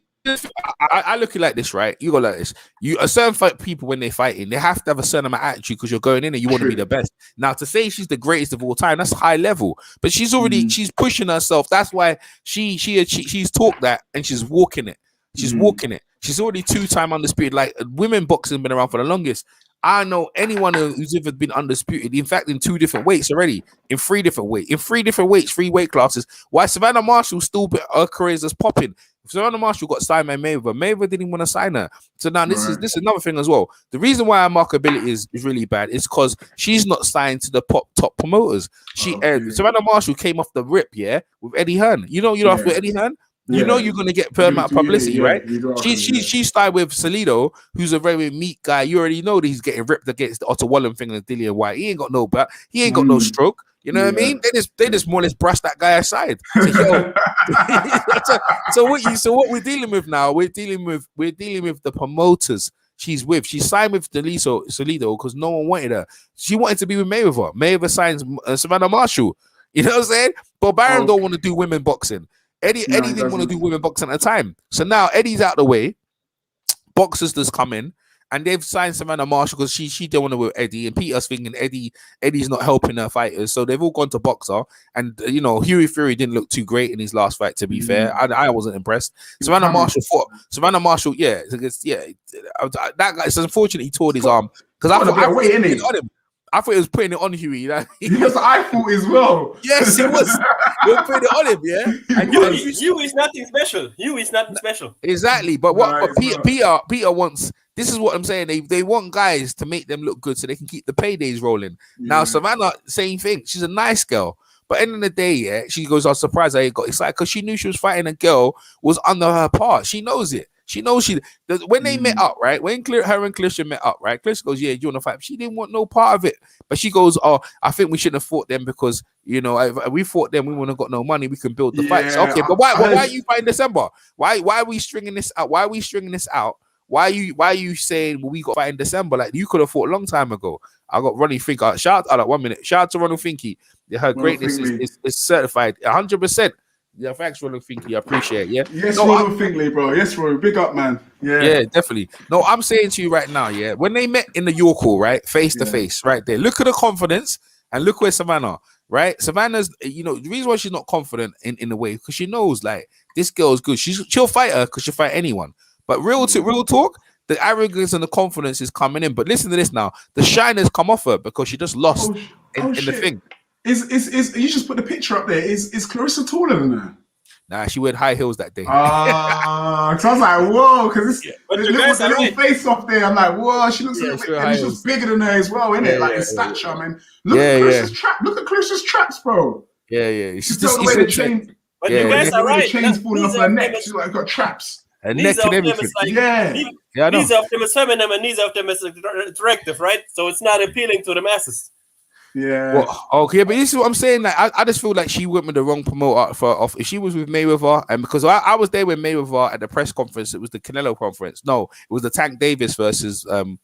I look at it like this, right? You go like this. A certain people, when they're fighting, they have to have a certain amount of attitude, because you're going in and you want to be the best. Now, to say she's the greatest of all time, that's high level. But she's already she's pushing herself. That's why she's talked that, and she's walking it. She's walking it. She's already 2-time undisputed. Like, women boxing has been around for the longest. I know anyone who's ever been undisputed. In fact, in 2 different weights already, in 3 different weights, 3 weight classes. Why Savannah Marshall still, her career is popping. Savannah Marshall got signed by Mayweather. Mayweather didn't want to sign her. So now this is another thing as well. The reason why her marketability is really bad is because she's not signed to the top promoters. Savannah Marshall came off the rip, with Eddie Hearn. You know with Eddie Hearn. You know you're gonna get per amount of publicity, right? She started with Salido, who's a very meek guy. You already know that he's getting ripped against the Otto Wallen thing and Dillian White. He ain't got no back. He ain't got no stroke. You know what I mean? They just more or less brush that guy aside. So, yo, so what we're dealing with now? We're dealing with the promoters she's with. She signed with Salido because no one wanted her. She wanted to be with Mayweather. Mayweather signs Savannah Marshall. You know what I'm saying? But Baron don't want to do women boxing. Eddie didn't want to do women boxing at the time. So now Eddie's out the way. Boxers just come in. And they've signed Savannah Marshall because she don't want to with Eddie, and Peter's thinking Eddie's not helping her fighters, so they've all gone to boxer. And Hughie Fury didn't look too great in his last fight. To be fair, I wasn't impressed. Savannah Marshall fought. Savannah Marshall, that guy. It's unfortunate he tore his arm because I thought it was putting it on Hughie. Yes, I thought as well. Yes, it was. He was putting it on him, yeah. And Hughie is nothing special. Hughie is nothing special. Exactly, but Peter wants. This is what I'm saying. They want guys to make them look good so they can keep the paydays rolling. Now, Savannah, same thing. She's a nice girl. But at the end of the day, yeah, she goes, I was surprised I got excited because she knew she was fighting a girl was under her part. She knows it. She knows when they met up, right? When her and Claressa met up, right? Claressa goes, yeah, do you want to fight? She didn't want no part of it. But she goes, oh, I think we shouldn't have fought them because, if we fought them, we wouldn't have got no money. We can build the fights. Okay, but why are you fighting December? Why are we stringing this out? Why are we stringing this out? Why are you saying we got to fight in December? Like you could have fought a long time ago. I got Ronnie Finke. Shout out 1 minute. Shout out to Ronald Finke. Her greatness is certified 100%. Yeah, thanks, Ronald Finke. I appreciate it. Yeah. Yes, Ronald Finkley, bro. Yes, Ronald. Big up, man. Yeah, definitely. No, I'm saying to you right now, yeah, when they met in the York Hall, right, face to face, right there. Look at the confidence and look where Savannah, right? Savannah's, the reason why she's not confident in a way because she knows like this girl is good. She'll fight her because she'll fight anyone. But real talk, the arrogance and the confidence is coming in. But listen to this now. The shine has come off her because she just lost in the thing. Is you just put the picture up there? Is Claressa taller than her? Nah, she weared high heels that day. So I was like, whoa, because the little face off there. I'm like, whoa, she looks a little bit, and she's bigger than her as well, isn't it? Like in stature, man. Look at Claressa's trap. Look at Claressa's traps, bro. Yeah. She's just the way the chain. But you guys are right. The chain's falling off her neck. She's like got traps. And neck and everything. Neither of them is feminine and neither of them is attractive, right? So it's not appealing to the masses. Yeah. Well, okay, but this is what I'm saying. Like, I just feel like she went with the wrong promoter if she was with Mayweather, and because I was there with Mayweather at the press conference. It was the Canelo conference. No, it was the Tank Davis versus one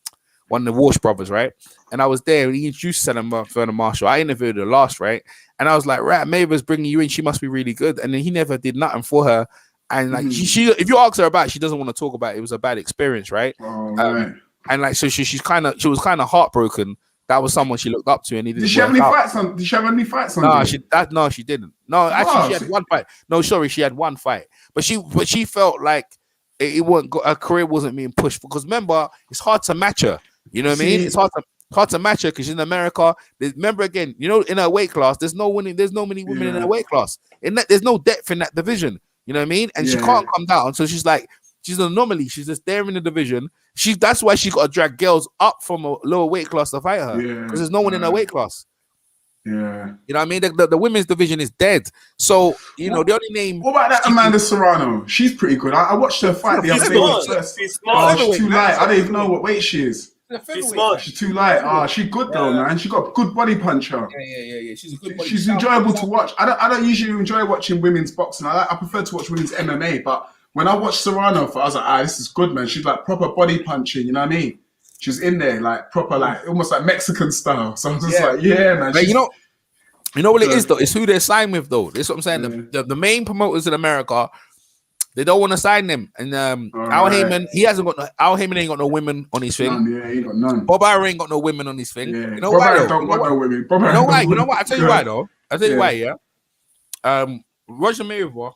of the Walsh brothers, right? And I was there, and he introduced Savannah Marshall. I interviewed her last, right? And I was like, right, Mayweather's bringing you in. She must be really good. And then he never did nothing for her. And like she if you ask her about it, she doesn't want to talk about it. It was a bad experience, right? Right. And like so she was kind of heartbroken. That was someone she looked up to, and he didn't. Did she have any fights on? Did she have any fights on? No, she didn't. No, actually, she had one fight. No, sorry, she had one fight. But she felt like it wasn't. Her career wasn't being pushed because remember, it's hard to match her. You know what I mean? It's hard to match her because in America, remember again, in her weight class, there's no many women in her weight class. There's no depth in that division. You know what I mean? And she can't come down. So she's like, she's an anomaly. She's just there in the division. That's why she got to drag girls up from a lower weight class to fight her. Because there's no one in her weight class. Yeah. You know what I mean? The women's division is dead. So, the only name. What about that Amanda Serrano? She's pretty good. I watched her fight the other day. She's small. She's too light. I don't even know what weight she is. She's small. She's too light. She's good though, man. She got good body puncher. Yeah. She's a good body. She's enjoyable to watch. I don't usually enjoy watching women's boxing. I prefer to watch women's MMA. But when I watched Serrano, I was like, this is good, man. She's like proper body punching. You know what I mean? She's in there like proper, like almost like Mexican style. So I'm just like, yeah, man. But you know what it is though? It's who they're signed with though. That's what I'm saying. The main promoters in America. They don't want to sign them, and Al Heyman, Al Heyman ain't got no women on his thing. He ain't got none. Bob Iron ain't got no women on his thing. Yeah. You know why? Don't got no women. You know why? You know what? I tell you why though. I tell you why. Yeah. Roger Mayweather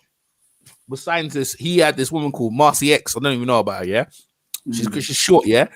was signed to this. He had this woman called Marcy X. I don't even know about her. Yeah. She's short. Yeah.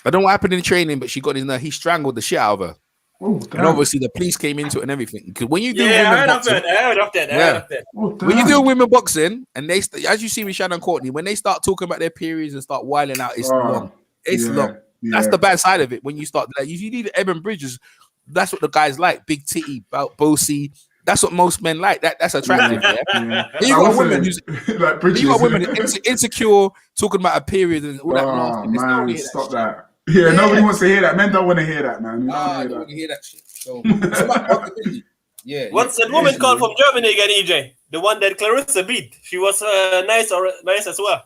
I don't know what happened in training, but she got in there. He strangled the shit out of her. Oh, and obviously the police came into it and everything. Because when you do I heard of that. When you do women boxing, and they as you see with Shannon Courtney, when they start talking about their periods and start whiling out, it's long. It's long. That's the bad side of it. When you start like you need Evan Bridges, that's what the guys like. Big titty, bossy. That's what most men like. That's attractive. Yeah. You got women who's like Bridges. You got women insecure, talking about a period and all that. Man, stop that. Yeah, nobody wants to hear that. Men don't want to hear that, man. I don't want to hear that shit. So it's about possibility. Yeah. What's that woman called from Germany again, EJ? The one that Claressa beat. She was nice as well.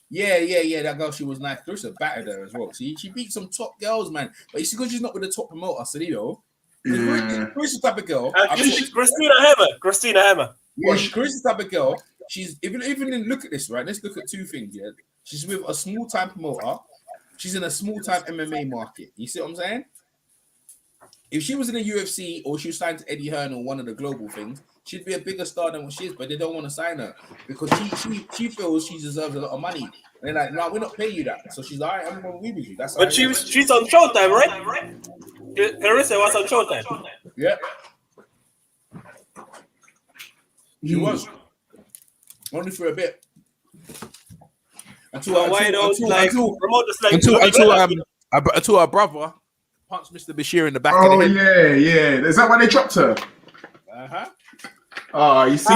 Yeah. That girl, she was nice. Claressa battered her as well. She beat some top girls, man. But it's because she's not with the top promoter, so you know. Clarissa's type of girl. Christina Hammer. Yeah, Clarissa's type of girl. She's even look at this, right? Let's look at two things. Yeah, she's with a small time promoter. She's in a small time MMA market. You see what I'm saying? If she was in the UFC or she was signed to Eddie Hearn or one of the global things, she'd be a bigger star than what she is. But they don't want to sign her because she feels she deserves a lot of money. And they're like, no, we're not paying you that. So she's all right. I'm going to be with you. That's but she's on Showtime, right? Claressa was on Showtime. Yeah. She was. Only for a bit. Until our brother punched Mr. Bashir in the back of the head. Yeah. Is that why they chopped her? Oh, you see,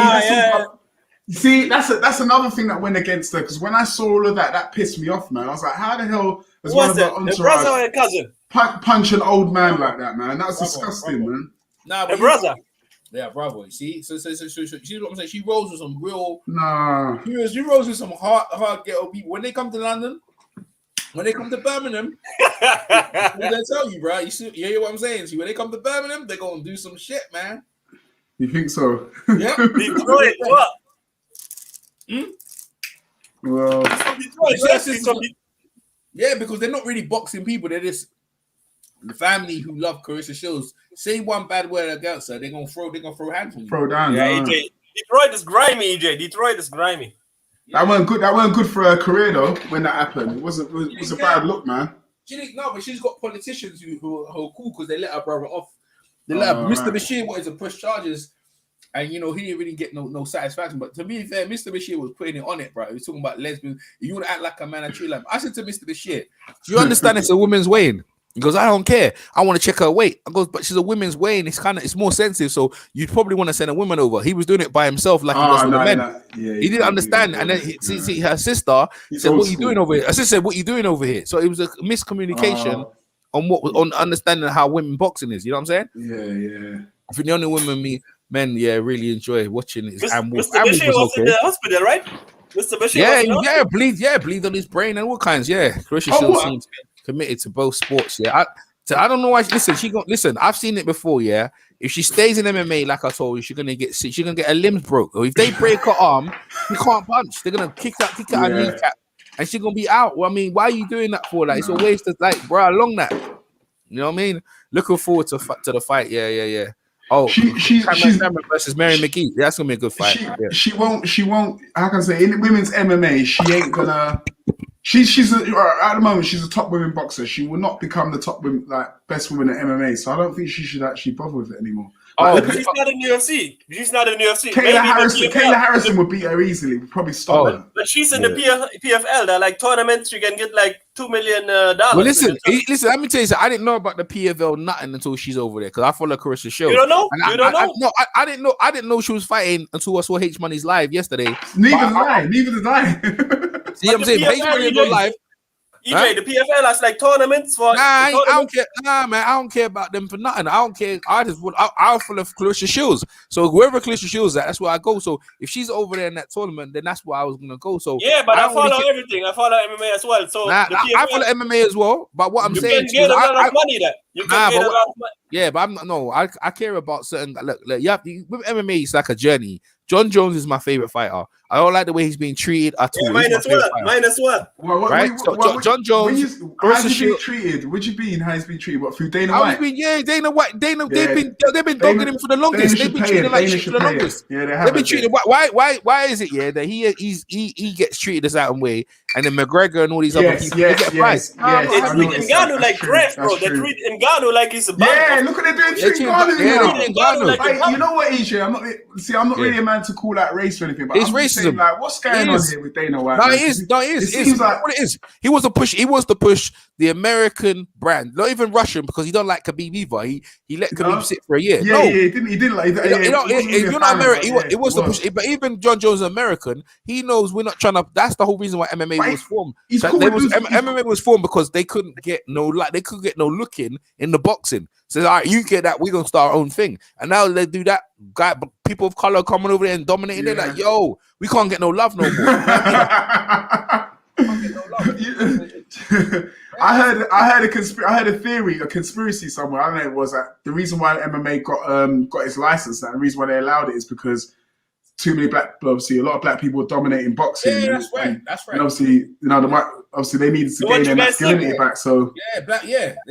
you see, that's another thing that went against her. Because when I saw all of that, that pissed me off, man. I was like, how the hell is one of the brother or cousin punch an old man like that, man? That was disgusting, man. Nah, but brother. Yeah, bravo. You see, so see what I'm saying. She rolls with some real. Nah. She rolls with some hard ghetto people. When they come to London, when they come to Birmingham, they tell you, bro. You hear what I'm saying? See, when they come to Birmingham, they're gonna do some shit, man. You think so? Yeah. Detroit, what? Well. Yeah, because they're not really boxing people. They're just the family who love Claressa Shields. Say one bad word against her, they're gonna throw hands on you. Throw down. Yeah, EJ. Detroit is grimy, EJ. Detroit is grimy. That weren't good. That weren't good for her career though. When that happened, it was a bad look, man. She didn't know, but she's got politicians who are cool because they let her brother off. They let her. Mr. Bashir wanted to push charges, and he didn't really get no satisfaction. But to be fair, Mr. Bashir was putting it on it, bro. He was talking about lesbians. You want to act like a man and treat like. I said to Mr. Bashir, do you understand it's a woman's weighing? He goes, I don't care. I want to check her weight. I goes, but she's a women's weighing. It's more sensitive. So you'd probably want to send a woman over. He was doing it by himself, like he does with the men. He didn't understand. And then see her sister said, "What are you doing over here?" Her sister said, "What are you doing over here?" So it was a miscommunication on understanding how women boxing is. You know what I'm saying? Yeah. I think the only men really enjoy watching is Mr. Bashir was in the hospital, right? Mr. Bashir bleed on his brain and all kinds. Yeah, Claressa Shields seems committed to both sports. Yeah, I don't know why. Listen. I've seen it before. Yeah, if she stays in MMA, like I told you, she's gonna get sick. She's gonna get her limbs broke. Or if they break her arm, she can't punch. They're gonna kick her kneecap, and she's gonna be out. Well, I mean, why are you doing that for? Like, it's a waste of bro, along that. You know what I mean? Looking forward to the fight. Yeah. Oh, she's versus Mary McGee. That's gonna be a good fight. She won't. How can I say in women's MMA? She ain't gonna. She's at the moment she's a top women boxer. She will not become the top women, best woman at MMA. So I don't think she should actually bother with it anymore. She's not in the UFC. Kayla Harrison would beat her easily. Would probably stop her. But she's in the PFL. They're tournaments. You can get $2 million. Well, listen. Let me tell you something. I didn't know about the PFL nothing until she's over there because I follow Claressa Shields. You don't know? I didn't know. I didn't know she was fighting until I saw H Money's live yesterday. Neither did I. See what I'm saying? H Money go live. EJ, the PFL has tournaments for. I don't care. Nah, man, I don't care about them for nothing. I don't care. I'll follow Claressa Shields. So wherever Claressa Shields at, that's where I go. So if she's over there in that tournament, then that's where I was gonna go. So yeah, but I follow everything. I follow MMA as well. So I follow MMA as well. But what I'm saying, you can get a lot of money there. You can get a lot of money. Yeah, but I care about certain. Look, with MMA, it's like a journey. John Jones is my favorite fighter. I don't like the way he's being treated at all. Mine as well. John Jones. How's he been treated? What do you mean? How he's been treated? What, through Dana White? Dana White. They've been dogging him for the longest. They've been treating like shit for the longest. Yeah, they've been treated. Why is it that he gets treated a certain way, and then McGregor and all these other people they get priced? They treat Ngannou like trash, bro. They treat Ngannou like he's a bad. Yeah, look what they're doing to Ngannou. You know what, EJ? I'm not really a man to call that race or anything, but it's racism. What's going on here with Dana White? No, it is. It seems like what it is. He wants to push the American brand, not even Russian, because he don't like Khabib either. He let Khabib sit for a year. He didn't like that. If you're not American, he wants to push it. But even John Jones is American. He knows we're not trying to. That's the whole reason why MMA MMA was formed. He's That cool they with was, losing. MMA was formed because they couldn't get no look in the boxing. So all right, you get that, we're gonna start our own thing. And now they do that. People of color coming over there and dominating. They're like, yo, we can't get no love no more. I heard a theory, a conspiracy somewhere. I don't know. It was that the reason why MMA got its license, and the reason why they allowed it is because too many obviously a lot of black people were dominating boxing. Yeah, that's right. That's right. And obviously, obviously they needed to gain their masculinity back. So they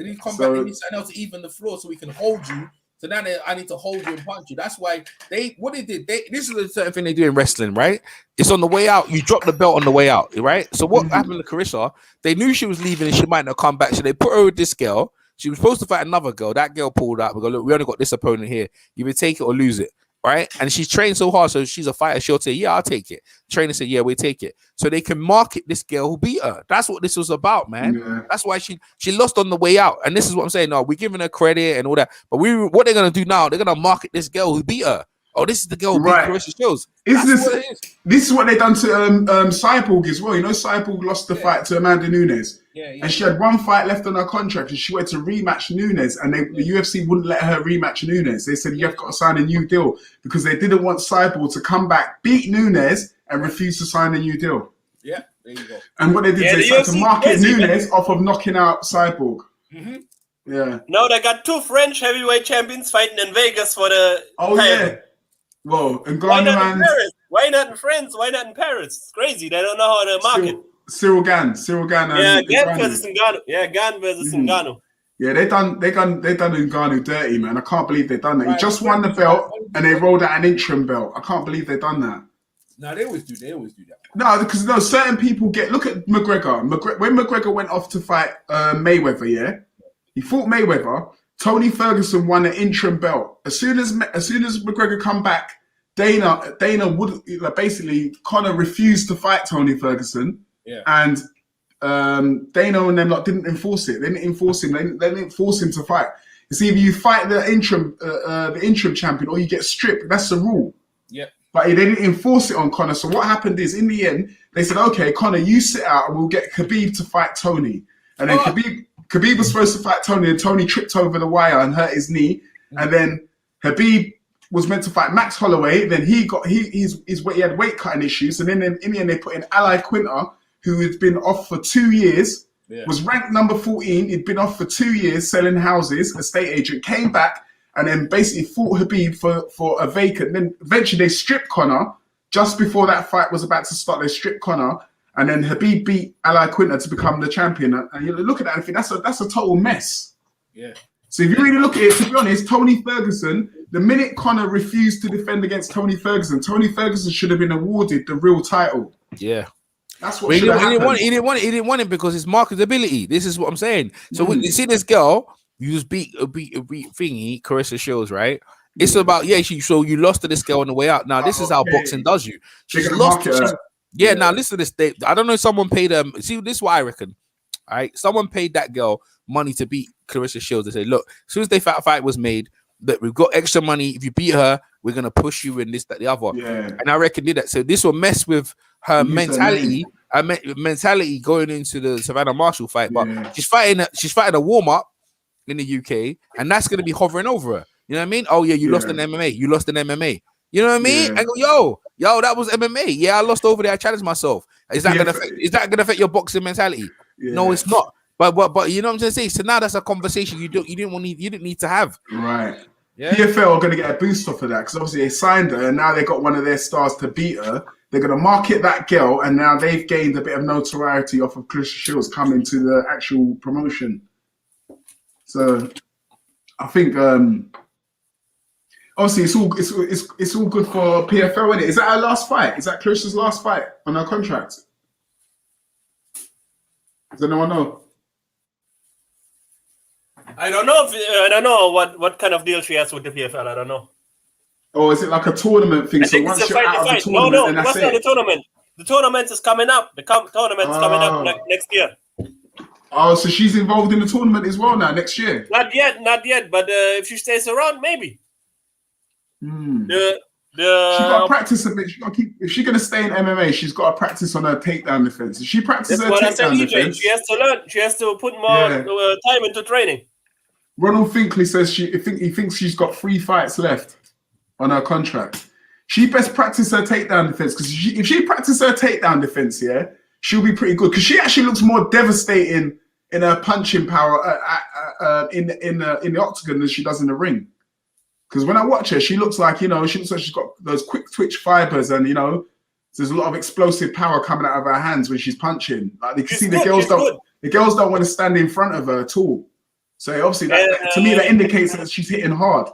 need to come back. They need something else to even the floor so we can hold you. So now I need to hold you and punch you. That's why this is a certain thing they do in wrestling, right? It's on the way out. You drop the belt on the way out, right? So what happened to Claressa? They knew she was leaving and she might not come back. So they put her with this girl. She was supposed to fight another girl. That girl pulled out. We go, look, we only got this opponent here. You either take it or lose it, right? And she's trained so hard, so she's a fighter. She'll say, yeah, I'll take it. Trainer said, yeah, we take it. So they can market this girl who beat her. That's what this was about, man. Yeah. That's why she lost on the way out. And this is what I'm saying. No, we're giving her credit and all that. But what they're gonna do now? They're gonna market this girl who beat her. Oh, this is the girl who beat Claressa Shields. This is what they done to Cyborg as well. You know, Cyborg lost the fight to Amanda Nunes. And she had one fight left on her contract and she went to rematch Nunes, and the UFC wouldn't let her rematch Nunes. They said, you've got to sign a new deal, because they didn't want Cyborg to come back, beat Nunes, and refuse to sign a new deal. Yeah, there you go. And what they did, they started to market Nunes off of knocking out Cyborg. Yeah. Now they got two French heavyweight champions fighting in Vegas for the title. Yeah. Whoa, and Why not in Paris? Why not in France? Why not in Paris? It's crazy. They don't know how to market. Cyril Gane. Gane versus Ngannou. Yeah, Gane versus Ngannou. Yeah, they done Ngannou dirty, man. I can't believe they done that. He just won the belt and they rolled out an interim belt. I can't believe they done that. No, they always do that. No, because certain people look at McGregor. When McGregor went off to fight Mayweather, yeah, he fought Mayweather. Tony Ferguson won an interim belt. As soon as McGregor come back, Dana would basically Conor refused to fight Tony Ferguson. Yeah. And Dana and them didn't enforce it. They didn't enforce him. They didn't force him to fight. It's either you fight the interim champion or you get stripped. That's the rule. Yeah. But they didn't enforce it on Conor. So what happened is, in the end, they said, okay, Conor, you sit out and we'll get Khabib to fight Tony. And then Khabib was supposed to fight Tony, and Tony tripped over the wire and hurt his knee. And then Khabib was meant to fight Max Holloway. Then he had weight cutting issues. And then in the end, they put in Ali Quinter, who had been off for 2 years, was ranked number 14. He'd been off for 2 years selling houses, estate agent, came back and then basically fought Khabib for a vacant. Then eventually they stripped Conor just before that fight was about to start. They stripped Conor. And then Khabib beat Ali Quinter to become the champion. And you look at that and think that's a total mess. Yeah. So if you really look at it, to be honest, Tony Ferguson, the minute Conor refused to defend against Tony Ferguson should have been awarded the real title. Yeah. That's what should have happened. He didn't want it because it's marketability. This is what I'm saying. So when you see this girl, you just beat thingy, Claressa Shields, right? It's about, so you lost to this girl on the way out. Now, this is how boxing does you. She's lost. Now listen to this. I don't know if someone paid them. See, this is what I reckon. All right. Someone paid that girl money to beat Claressa Shields. They say, look, as soon as the fight was made, that we've got extra money. If you beat her, we're going to push you in this, that, the other. Yeah. And I reckon did that. So this will mess with her mentality. Mentality going into the Savannah Marshall fight. But she's fighting a warm-up in the UK, and that's going to be hovering over her. You know what I mean? Oh, yeah, you lost in MMA. You lost in MMA. You know what I mean? I go, yo, that was MMA. Yeah, I lost over there. I challenged myself. Is that gonna affect your boxing mentality? Yeah. No, it's not. But you know what I'm trying to say? So now that's a conversation you didn't need to have. Right. Yeah. PFL are gonna get a boost off of that because obviously they signed her and now they got one of their stars to beat her. They're gonna market that girl and now they've gained a bit of notoriety off of Claressa Shields coming to the actual promotion. So I think obviously it's all good for PFL, isn't it? Is that her last fight? Is that Claressa's last fight on her contract? Does anyone know? I don't know I don't know what kind of deal she has with the PFL. I don't know. Or is it like a tournament thing? So once you're out of the tournament, and that's it. The tournament. The tournament is coming up. The tournament is coming up next year. Oh, so she's involved in the tournament as well now next year? Not yet. But if she stays around, maybe. The She's got to practice a bit. She got to keep. If she's gonna stay in MMA, she's got to practice on her takedown defense. If she practices That's her what I said, takedown EJ. defense, She has to learn. She has to put more time into training. Ronald Finkley says he thinks she's got 3 fights left on her contract. She best practice her takedown defense because if she practices her takedown defense, yeah, she'll be pretty good. Because she actually looks more devastating in her punching power in the octagon than she does in the ring. Because when I watch her, she looks like, she looks like she's got those quick twitch fibers, and there's a lot of explosive power coming out of her hands when she's punching. Like you can see the girls don't want to stand in front of her at all. So obviously, to me, that indicates that she's hitting hard.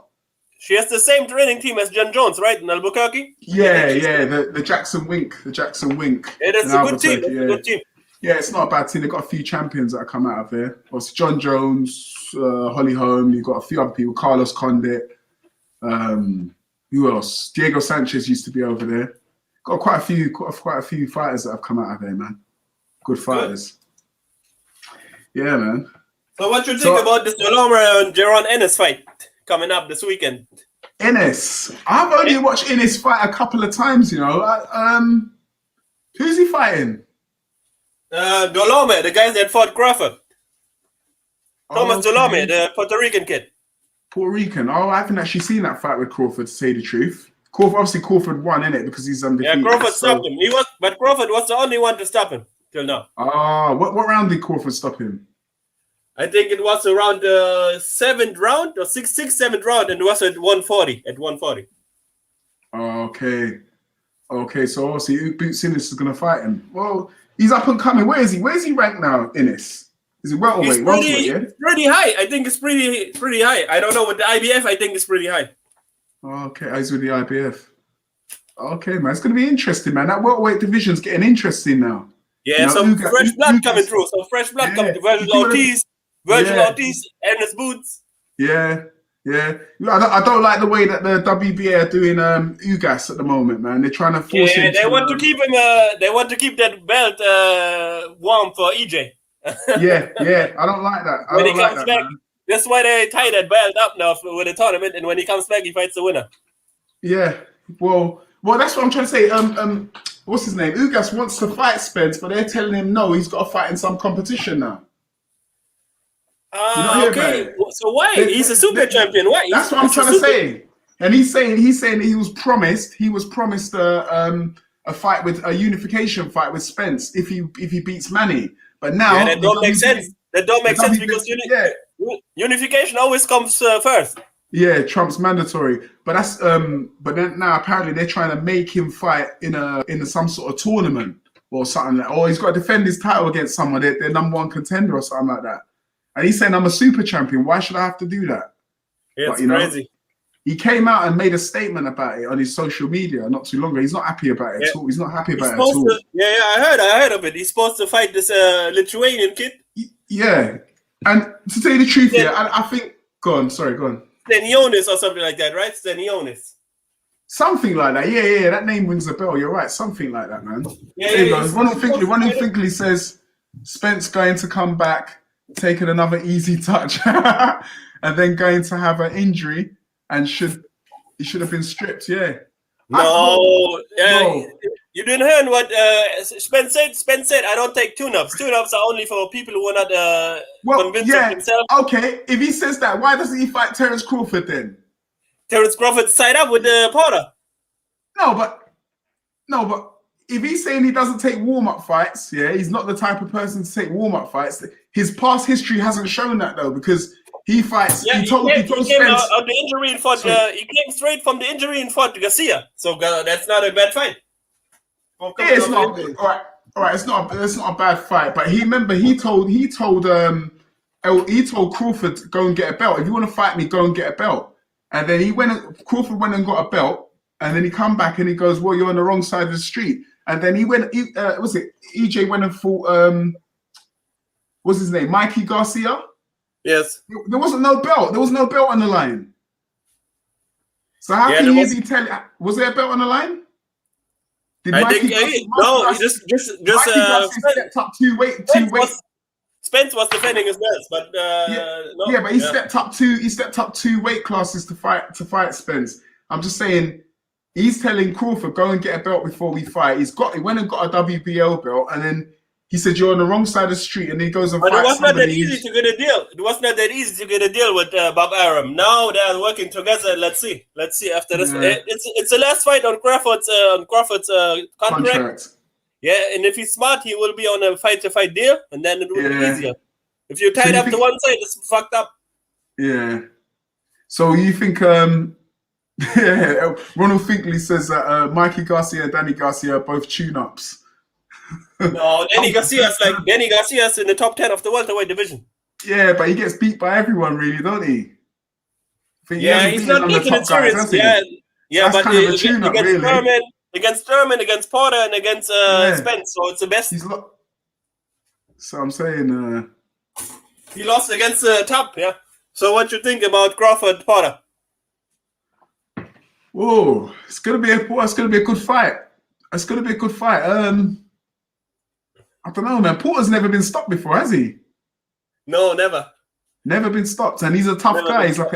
She has the same training team as John Jones, right, in Albuquerque? Yeah, the Jackson Wink, Yeah, that's a good team. That's a good team. Yeah, it's not a bad team. They've got a few champions that have come out of there. Obviously, John Jones, Holly Holm. You've got a few other people. Carlos Condit. Who else? Diego Sanchez used to be over there. Got quite a few fighters that have come out of there, man. Good fighters. Good. Yeah, man. So what you think about this Dolomar and Jaron Ennis fight coming up this weekend? Ennis. I've only watched Ennis fight a couple of times, Who's he fighting? Dolomar, the guys that fought Crawford. Thomas Dolomar, the Puerto Rican kid. Puerto Rican. Oh, I haven't actually seen that fight with Crawford, to say the truth. Crawford won, innit? Because he's undefeated. Yeah, Crawford stopped him. But Crawford was the only one to stop him till now. Oh, what round did Crawford stop him? I think it was around the 7th round or 7th round, and it was at 140. Okay, so obviously Boots Ennis is going to fight him. Well, he's up and coming. Where is he? Where's he ranked now, Ennis? Is it welterweight? It's pretty high. I think it's pretty high. I don't know. With the IBF, I think it's pretty high. Okay, he's with the IBF. Okay, man. It's going to be interesting, man. That welterweight division's getting interesting now. Yeah, some fresh blood coming through. Some fresh blood coming through. Virgil Ortiz, Ernest Boots. Yeah. I don't like the way that the WBA are doing Ugas at the moment, man. They're trying to force him. They want to keep him. They want to keep that belt warm for EJ. yeah, I don't like that. When he comes back, that's why they tie that belt up now with the tournament. And when he comes back, he fights the winner. Yeah, well, that's what I'm trying to say. What's his name? Ugas wants to fight Spence, but they're telling him no. He's got to fight in some competition now. Okay. So why? He's a super champion. Why? That's what I'm trying to say. And he's saying he was promised a fight with a unification fight with Spence if he beats Manny. But now that don't make sense. That don't make sense because unification always comes first. Yeah, Trump's mandatory. But that's but then now apparently they're trying to make him fight in some sort of tournament or something or he's got to defend his title against someone, their number one contender or something like that. And he's saying I'm a super champion. Why should I have to do that? Yeah, it's crazy. He came out and made a statement about it on his social media not too long ago. He's not happy about it at all. He's not happy about it at all. I heard of it. He's supposed to fight this Lithuanian kid. Yeah. And to tell you the truth, I think... Go on. Stenionis or something like that, right? Stenionis. Something like that. Yeah. That name rings a bell. You're right. Something like that, man. There you go. Ronald Finkley says Spence going to come back, taking another easy touch, and then going to have an injury, and he should have been stripped. Yeah. No. You didn't hear what Spence said. Spence said, "I don't take tune-ups. Tune-ups are only for people who are not convinced of themselves." Okay, if he says that, why doesn't he fight Terence Crawford then? Terence Crawford side up with Porter. No, but if he's saying he doesn't take warm-up fights, he's not the type of person to take warm-up fights. His past history hasn't shown that though, because he fights. Yeah, he came out of the injury and fought. He came straight from the injury and fought Garcia. So that's not a bad fight. It's not all right. It's not a bad fight, but he told Crawford go and get a belt. If you want to fight me, go and get a belt. And then Crawford went and got a belt, and then he come back and he goes, "Well, you're on the wrong side of the street." And then EJ went and fought what's his name, Mikey Garcia. Yes. There wasn't no belt. There was no belt on the line. So how can you be telling? Was there a belt on the line? Stepped up two weight. Spence was defending his belts, but but he stepped up two weight classes to fight Spence. I'm just saying, he's telling Crawford, go and get a belt before we fight. He went and got a WBL belt, and then he said, you're on the wrong side of the street, and he goes and But it fights was not that somebody. easy to get a deal. It was not that easy to get a deal with Bob Arum. Now they are working together. Let's see after this. Yeah. It's the last fight on Crawford's contract. Yeah, and if he's smart, he will be on a fight-to-fight deal, and then it will be easier. If you're tied up to one side, it's fucked up. Yeah. So you think Ronald Finkley says that Mikey Garcia and Danny Garcia are both tune-ups. No, Danny Garcia's in the top 10 of the welterweight division. Yeah, but he gets beat by everyone, really, don't he? He's not taking it serious. Yeah, but kind of a tune-up, against really. Against Thurman, against Porter, and against Spence, so it's the best. So I'm saying he lost against Top, yeah. So what you think about Crawford Porter? Whoa, it's gonna be a good fight. It's gonna be a good fight. I don't know, man. Porter's never been stopped before, has he? No, never. Never been stopped, and he's a tough guy. He's like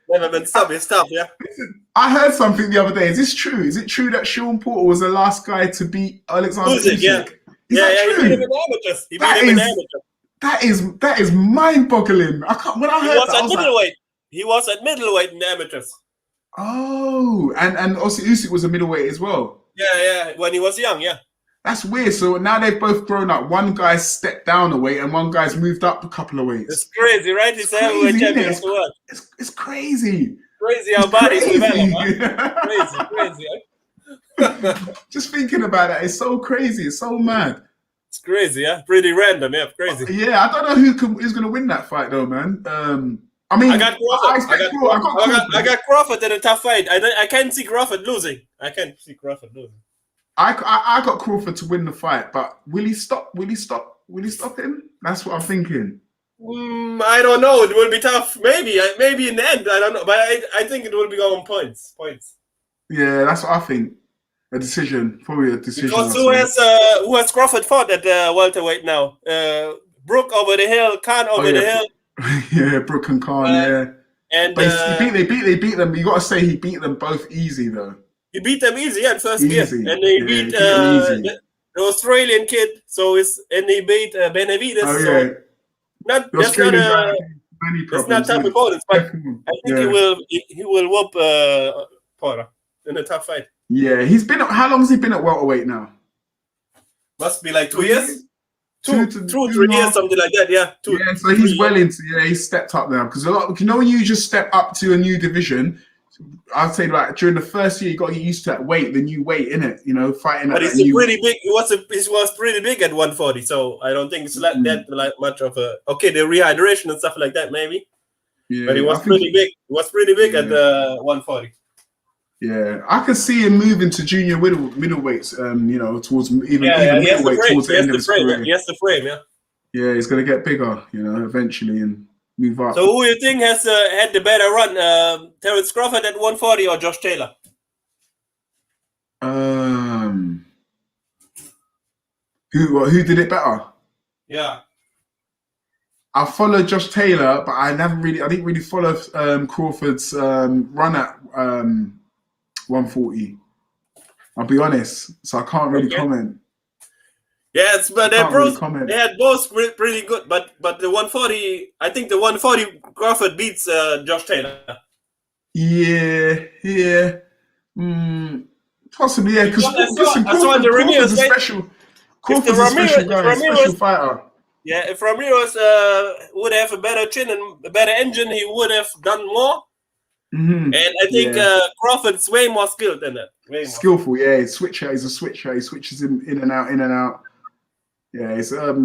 never been stopped. He's tough, yeah. I heard something the other day. Is this true? Is it true that Sean Porter was the last guy to beat Alexander Usyk? Yeah. He beat him in amateurs. That is mind-boggling. When I heard that, middleweight. He was at middleweight in the amateurs. Oh, and also Usyk was a middleweight as well. Yeah, when he was young, yeah. That's weird. So now they've both grown up. One guy's stepped down a weight and one guy's moved up a couple of weights. It's crazy, right? He's the heavyweight champion of the world. It's crazy. Crazy how bodies develop, huh? Crazy. Just thinking about it, it's so crazy. It's so mad. It's crazy, yeah? Pretty random, yeah. Crazy. Yeah, I don't know who's going to win that fight, though, man. I got Crawford in a tough fight. I can't see Crawford losing. I got Crawford to win the fight, but will he stop him? That's what I'm thinking. I don't know. It will be tough. Maybe in the end. I don't know, but I think it will be going points. Yeah, that's what I think. Probably a decision. Because who has Crawford fought at welterweight now? Brook over the hill, Khan over the hill. Yeah, Brook and Khan. Yeah, and but they beat them. You got to say he beat them both easy though. He beat them easy in first gear, and he beat the Australian kid. And he beat Benavides. Oh yeah. That's not tough opponents, but I think he will whoop Porter in a tough fight. Yeah, how long has he been at welterweight now? Must be like 2 years. 3 years, something like that. Yeah. So he's he's stepped up now because a lot. When you just step up to a new division, I'd say like during the first year you got to get used to that weight, the new weight in it. Fighting. But he's pretty big. He was pretty big at 140, so I don't think it's that much of a the rehydration and stuff like that maybe. Yeah, but he was pretty big. He was pretty big at 140. Yeah, I could see him moving to junior middleweights. Towards even middleweight towards the end of his career. He has the frame, yeah. Yeah, he's gonna get bigger, eventually and move up. So who you think has had the better run? Terence Crawford at 140 or Josh Taylor? Who did it better? Yeah. I followed Josh Taylor, but I didn't really follow Crawford's run at 140. I'll be honest, so I can't really comment. Yes, but they had both pretty good, but the 140, I think the 140 Crawford beats Josh Taylor. Yeah. Possibly, yeah. Because Crawford's a special fighter. Yeah, if Ramirez would have a better chin and a better engine, he would have done more. Mm-hmm. And I think Crawford's way more skilled than that. Skillful, yeah. He's a switcher. He switches in and out. Yeah,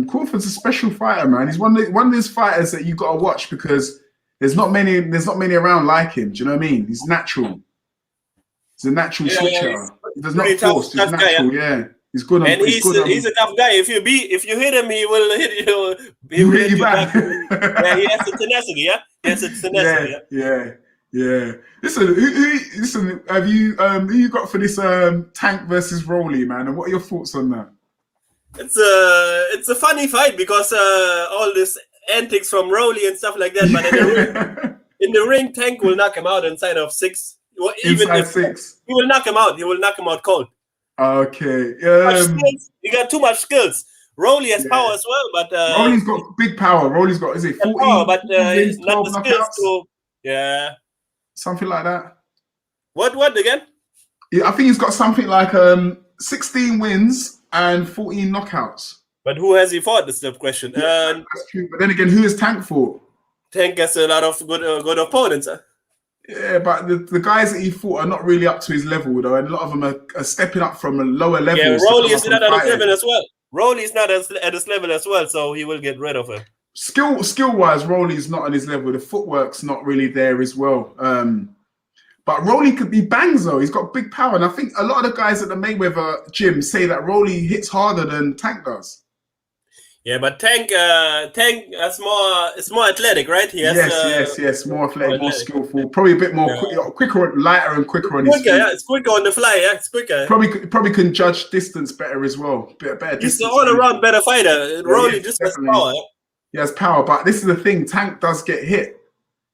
Crawford's a special fighter, man. He's one of those fighters that you got to watch because there's not many around like him. Do you know what I mean? He's natural. He's a natural switcher. He does not force. He's natural. Yeah. He's good. He's a tough guy. If you hit him, he will hit you. He will hit you back. Yeah, he has the tenacity. Yeah, he has the tenacity. Yeah. Listen, have you who you got for this Tank versus Rowley, man? And what are your thoughts on that? It's a funny fight because all this antics from Rowley and stuff like that. But in the ring, Tank will knock him out inside of 6. Even inside if 6. he will knock him out. He will knock him out cold. Okay. He got too much skills. Rowley has power as well, but Rowley's got big power. Rowley's got 14, power, but 14 wins, not 12 the skills knockouts. to Something like that. What again? Yeah, I think he's got something like 16 wins and 14 knockouts. But who has he fought? That's the question. Yeah, that's true. But then again, who has Tank fought? Tank has a lot of good opponents. Yeah, but the guys that he fought are not really up to his level, though, and a lot of them are stepping up from a lower level. Yeah, Rowley is not at his level as well. Rowley is not at his level as well, so he will get rid of him. Skill-wise, Rowley's not on his level. The footwork's not really there as well. But Rowley could be bangs, though. He's got big power. And I think a lot of the guys at the Mayweather gym say that Rowley hits harder than Tank does. Yeah, but Tank is more athletic, right? Yes. More athletic, more skillful. Probably a bit more quicker, lighter and quicker on his feet. Yeah, it's quicker on the fly, yeah. It's quicker. Probably can judge distance better as well. Better He's distance. an all-around better fighter. Rowley just has power. He has power, but this is the thing. Tank does get hit.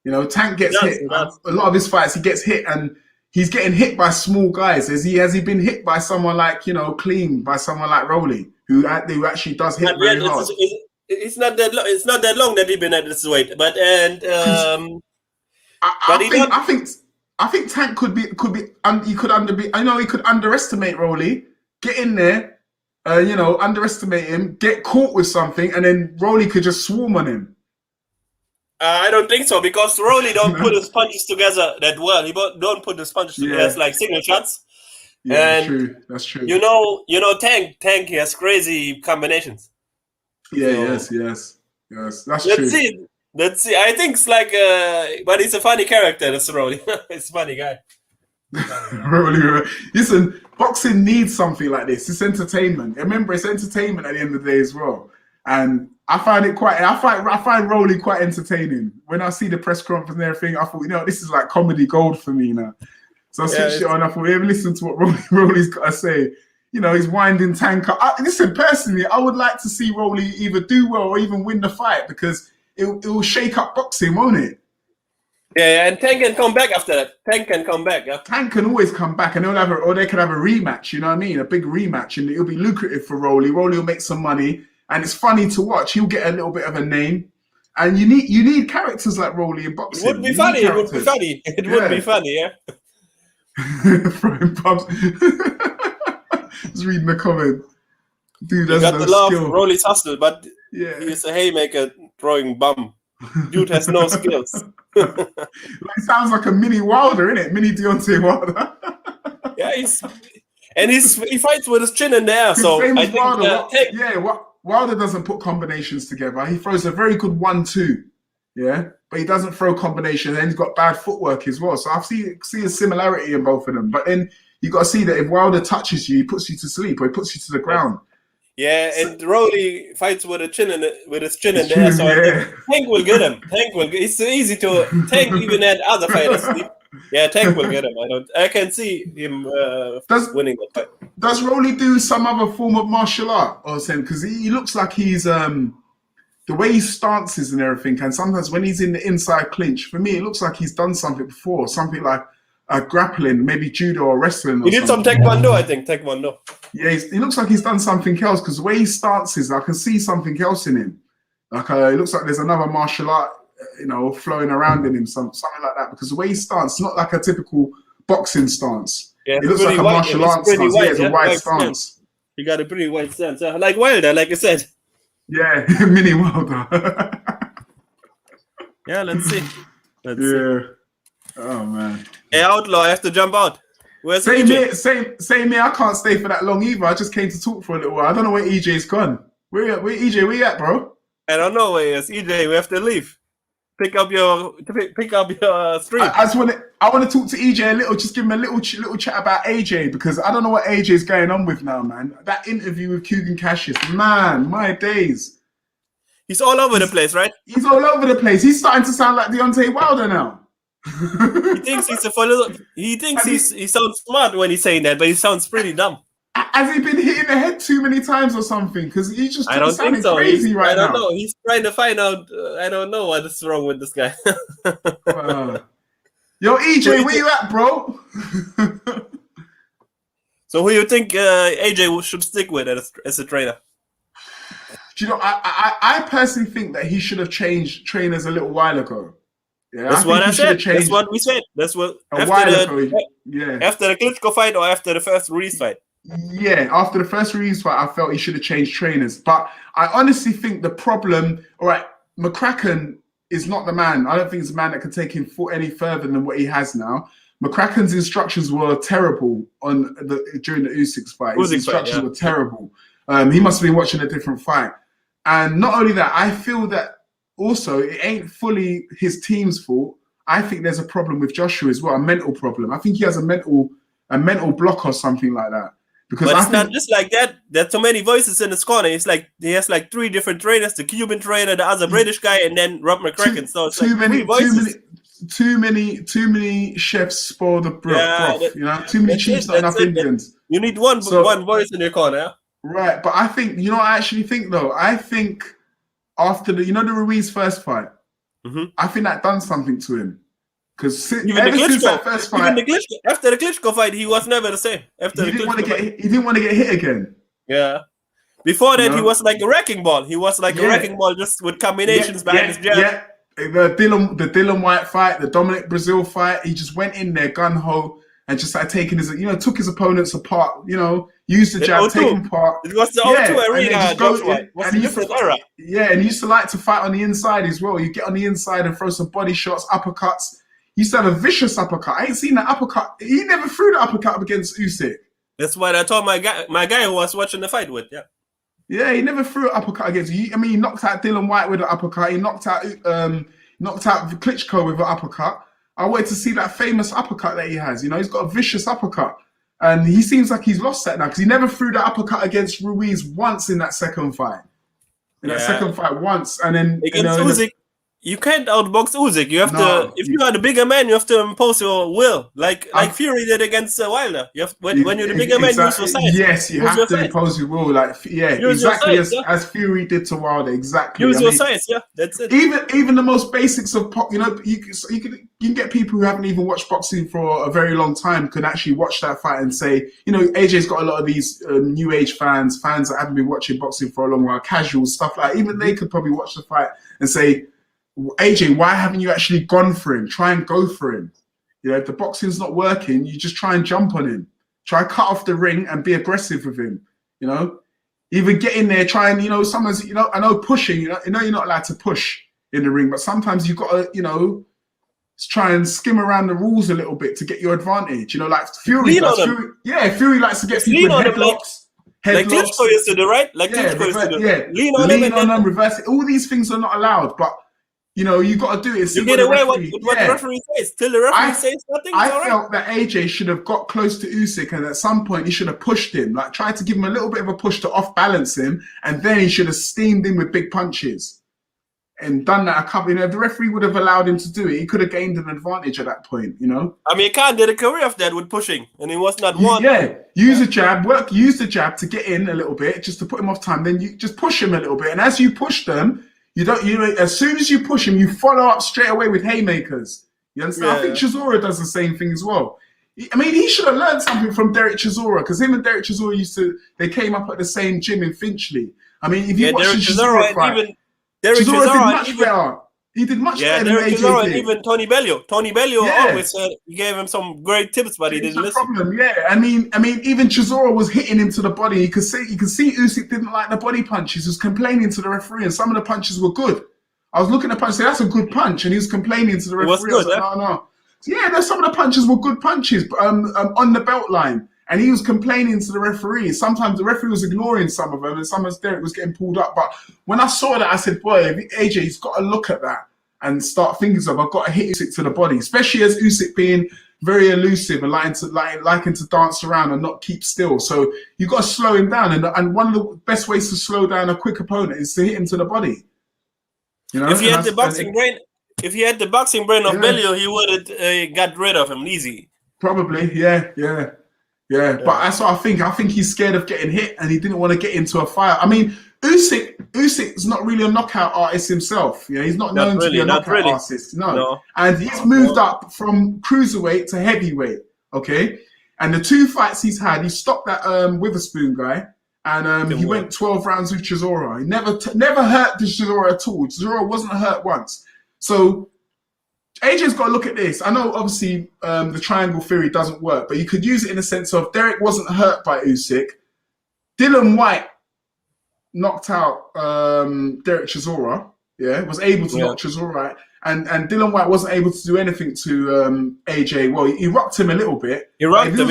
You know, Tank gets hit. A lot of his fights, he gets hit, and he's getting hit by small guys. Has he been hit by someone like, clean, by someone like Rowley, who actually does hit very hard? It's not that long. It's not that long that he's been at this weight. But I think Tank he could underestimate Rowley, get in there, underestimate him, get caught with something, and then Rowley could just swarm on him. I don't think so, because Rowley don't put his punches together that well. He don't put his punches together as like single shots. Yeah, that's true. You know, Tank he has crazy combinations. Yeah, so, yes. That's true. Let's see. I think it's like, but he's a funny character. That's Rowley. He's a funny guy. Rowley. Listen, boxing needs something like this. It's entertainment. Remember, it's entertainment at the end of the day as well. And I find Rowley quite entertaining. When I see the press conference and everything, I thought, this is like comedy gold for me now. So I switched it on. I thought, listen to what Rowley's got to say. He's winding Tank up. Listen, personally, I would like to see Rowley either do well or even win the fight, because it will shake up boxing, won't it? Yeah, and Tank can come back after that. Tank can come back. Yeah. Tank can always come back, and they could have a rematch. You know what I mean? A big rematch, and it'll be lucrative for Rowley. Rowley will make some money, and it's funny to watch. He'll get a little bit of a name, and you need characters like Rowley in boxing. It would be funny. It would be funny. It would be funny. Yeah. Throwing bumps. Just reading the comment. Dude, that's got no the love skill. Rowley's hustle, but he's a haymaker throwing bum. Dude has no skills. It sounds like a mini Wilder, innit? Mini Deontay Wilder. Yeah, he fights with his chin in the air. So I think Wilder doesn't put combinations together. He throws a very good 1-2. Yeah, but he doesn't throw combinations, and he's got bad footwork as well. So I see a similarity in both of them. But then you got to see that if Wilder touches you, he puts you to sleep or he puts you to the ground. Yeah, and Rowley fights with his chin in the air, so I think Tank will get him. It's so easy to Tank even had other fighters. Yeah, Tank will get him. I can see him winning the fight. Does Rowley do some other form of martial art or something? Because he looks like he's the way he stances and everything, and sometimes when he's in the inside clinch, for me, it looks like he's done something before, something like grappling, maybe judo or wrestling. He did some taekwondo, I think. Taekwondo. Yeah, he looks like he's done something else, because the way he stances, I can see something else in him. Like it looks like there's another martial art, flowing around in him, something like that. Because the way he stances, not like a typical boxing stance. Yeah, it looks like a martial arts stance. Yeah, it's a wide stance. He got a pretty wide stance, like Wilder, like I said. Yeah, mini Wilder. Yeah, let's see. Let's see. Oh man. Hey, Outlaw, I have to jump out. Where's same EJ? Same here. I can't stay for that long either. I just came to talk for a little while. I don't know where EJ's gone. Where EJ? Where you at, bro? I don't know where he is. EJ, we have to leave. Pick up your stream. I want to talk to EJ a little. Just give him a little chat about AJ, because I don't know what AJ's going on with now, man. That interview with Kugan Cassius, man, my days. He's all over the place, right? He's all over the place. He's starting to sound like Deontay Wilder now. He thinks he sounds smart when he's saying that, but he sounds pretty dumb. Has he been hitting the head too many times or something? Because he's just sounding so. Crazy right now. I don't know. He's trying to find out. I don't know what is wrong with this guy. Yo, EJ, where you at, bro? So who you think AJ should stick with as a trainer? Do you know, I personally think that he should have changed trainers a little while ago. Yeah, That's what I said. That's what we said. That's what a while ago. Yeah. After the Klitschko fight or after the first Ruiz fight? Yeah, after the first Ruiz fight, I felt he should have changed trainers. But I honestly think the problem, all right, McCracken is not the man. I don't think it's a man that can take him any further than what he has now. McCracken's instructions were terrible during the Usyk's fight. His instructions were terrible. He must have been watching a different fight. And not only that, I feel that also it ain't fully his team's fault. I think there's a problem with Joshua as well, a mental problem. I think he has a mental block or something like that. Because but it's not just like that. There's so many voices in his corner. It's like he has like 3 different trainers: the Cuban trainer, the other British guy, and then Rob McCracken. So it's too many chefs spoil the broth. You know, too many chiefs, not enough Indians. You need one voice in your corner. Yeah? Right, but I think I actually think though. I think after the Ruiz first fight, I think that done something to him. Because since that first fight, after the Klitschko fight, he was never the same. He didn't want to get hit again. Yeah. Before that, he was like a wrecking ball. He was like a wrecking ball, just with combinations behind his jab. Yeah. The Dylan White fight, the Dominic Brazil fight, he just went in there gun ho and just started taking took his opponents apart. Used the jab, take him apart. It was the O2 arena. And he used to like to fight on the inside as well. You get on the inside and throw some body shots, uppercuts. He used to have a vicious uppercut. I ain't seen that uppercut. He never threw the uppercut up against Usyk. That's what I told my guy who was watching the fight with. Yeah. Yeah, he never threw an uppercut against you. I mean, he knocked out Dylan White with an uppercut. He knocked out Klitschko with an uppercut. I wanted to see that famous uppercut that he has. He's got a vicious uppercut. And he seems like he's lost that now because he never threw that uppercut against Ruiz once in that second fight. That second fight once. And then against Usyk, you can't outbox Usyk. You have to, if you are the bigger man, you have to impose your will, like Fury did against Wilder. You have when you're the bigger man, use your size. Yes, you have to impose your will, exactly as Fury did to Wilder. Exactly. Use your size. Yeah, that's it. Even the most basics of you can get people who haven't even watched boxing for a very long time could actually watch that fight and say, AJ's got a lot of these new age fans that haven't been watching boxing for a long while, casual stuff like. Even they could probably watch the fight and say, AJ, why haven't you actually gone for him? Try and go for him. If the boxing's not working, you just try and jump on him. Try cut off the ring and be aggressive with him. Even get in there, try and, sometimes, I know pushing, you're not allowed to push in the ring, but sometimes you've got to, try and skim around the rules a little bit to get your advantage. Like Fury likes to get people in headlocks. Like Klitschko used to do, right? Like Klitschko used to do. Lean on them, reverse it. All these things are not allowed, but you got to do it. You get away with what the referee says. Till the referee says nothing, I felt that AJ should have got close to Usyk, and at some point he should have pushed him, like tried to give him a little bit of a push to off-balance him, and then he should have steamed in with big punches and done that a couple. If the referee would have allowed him to do it, he could have gained an advantage at that point. I mean, Khan did a career of that with pushing, and he was not one. Yeah, use a jab, use the jab to get in a little bit, just to put him off time. Then you just push him a little bit, and as you push them. As soon as you push him, you follow up straight away with haymakers. You understand? Yeah. I think Chisora does the same thing as well. I mean, he should have learned something from Derek Chisora because him and Derek Chisora they came up at the same gym in Finchley. I mean, if you watch the Chisora fight, Chisora did much better. He did much better than AJ did. And even Tony Bellew. Tony Bellew always said he gave him some great tips, but he didn't listen. Problem. Yeah, I mean, even Chisora was hitting him to the body. You could see Usyk didn't like the body punches. He was complaining to the referee, and some of the punches were good. I was looking at the punch, saying that's a good punch, and he was complaining to the referee. It was good, no. So, some of the punches were good punches, on the belt line. And he was complaining to the referee. Sometimes the referee was ignoring some of them, and sometimes Derek was getting pulled up. But when I saw that, I said, boy, AJ's got to look at that and start thinking of, I've got to hit Usyk to the body, especially as Usyk being very elusive and liking to dance around and not keep still. So you've got to slow him down. And one of the best ways to slow down a quick opponent is to hit him to the body. If he had the boxing brain of Bellew, he would have got rid of him easy. Probably, yeah. But that's what I think. I think he's scared of getting hit, and he didn't want to get into a fight. I mean, Usyk's not really a knockout artist himself. Yeah, he's not known to be a knockout artist. No. And he's moved up from cruiserweight to heavyweight. Okay, and the 2 fights he's had, he stopped that Witherspoon guy, and he went 12 rounds with Chisora. He never hurt the Chisora at all. Chisora wasn't hurt once. So AJ's got to look at this. I know, obviously, the triangle theory doesn't work, but you could use it in the sense of Derek wasn't hurt by Usyk. Dylan White knocked out Derek Chisora. Yeah, was able to knock Chisora out. And Dylan White wasn't able to do anything to AJ. Well, he rocked him a little bit. He rocked him,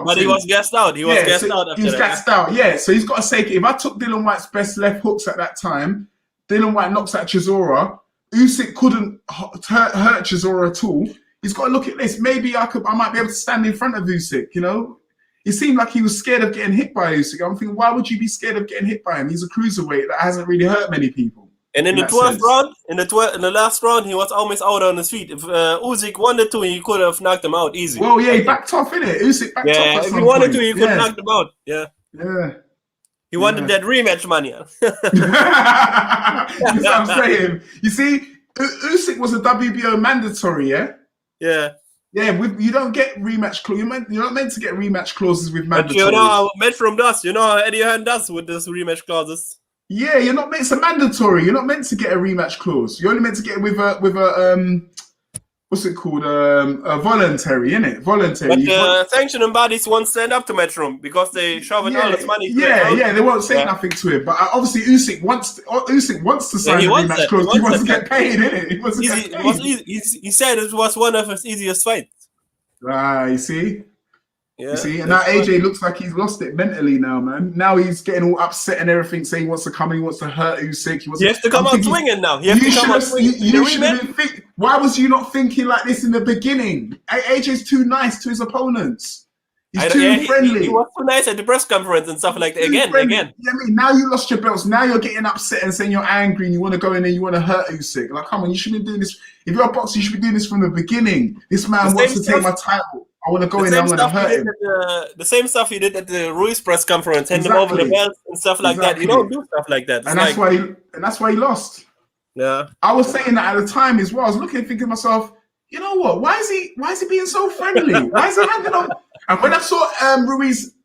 but he was gassed out. He was gassed out. Yeah, so he's got to say, if I took Dylan White's best left hooks at that time, Dylan White knocks out Chisora. Usyk couldn't hurt Chisora at all. He's got to look at this. Maybe I might be able to stand in front of Usyk, you know? It seemed like he was scared of getting hit by Usyk. I'm thinking, why would you be scared of getting hit by him? He's a cruiserweight that hasn't really hurt many people. And in the 12th round, in the last round, he was almost out on his feet. If Usyk wanted to, he could have knocked him out easy. Well, yeah, he backed off, innit? Usyk backed off. Yeah, if he wanted to, he could have knocked him out. Yeah. Yeah. He wanted that rematch money. That's what I'm saying. You see, Usyk was a WBO mandatory, yeah? Yeah. Yeah, you don't get rematch clauses. You're not meant to get rematch clauses with mandatory. But you know how Matchroom does. You know how Eddie Hearn does with this rematch clauses. Yeah, you're not meant. It's a mandatory. You're not meant to get a rematch clause. You're only meant to get it with a what's it called? A voluntary, innit? Voluntary. But sanctioning bodies won't stand up to Matchroom because they shove all this money. Yeah, they won't say nothing to him. But obviously, Usyk wants to sign a rematch clause. He wants to get paid, innit? He wants to get paid. He said it was one of his easiest fights. You see. Yeah, you see, and now AJ looks like he's lost it mentally now, man. Now he's getting all upset and everything, saying he wants to come in, he wants to hurt Usyk. He has to come out swinging now. Why was you not thinking like this in the beginning? AJ's too nice to his opponents. He's too friendly. He was too nice at the press conference and stuff like that. Again. Yeah, I mean, now you lost your belts. Now you're getting upset and saying you're angry and you want to go in there, you want to hurt Usyk. Like, come on, you shouldn't be doing this. If you're a boxer, you should be doing this from the beginning. This man wants to take my title. I want to go in there, I'm going to hurt him. The same stuff he did at the Ruiz press conference, hand him over the belt and stuff like that. You don't do stuff like that. And that's why he lost. Yeah. I was saying that at the time as well. I was looking and thinking to myself, you know what? Why is he being so friendly? Why is he handing on? And when I saw Ruiz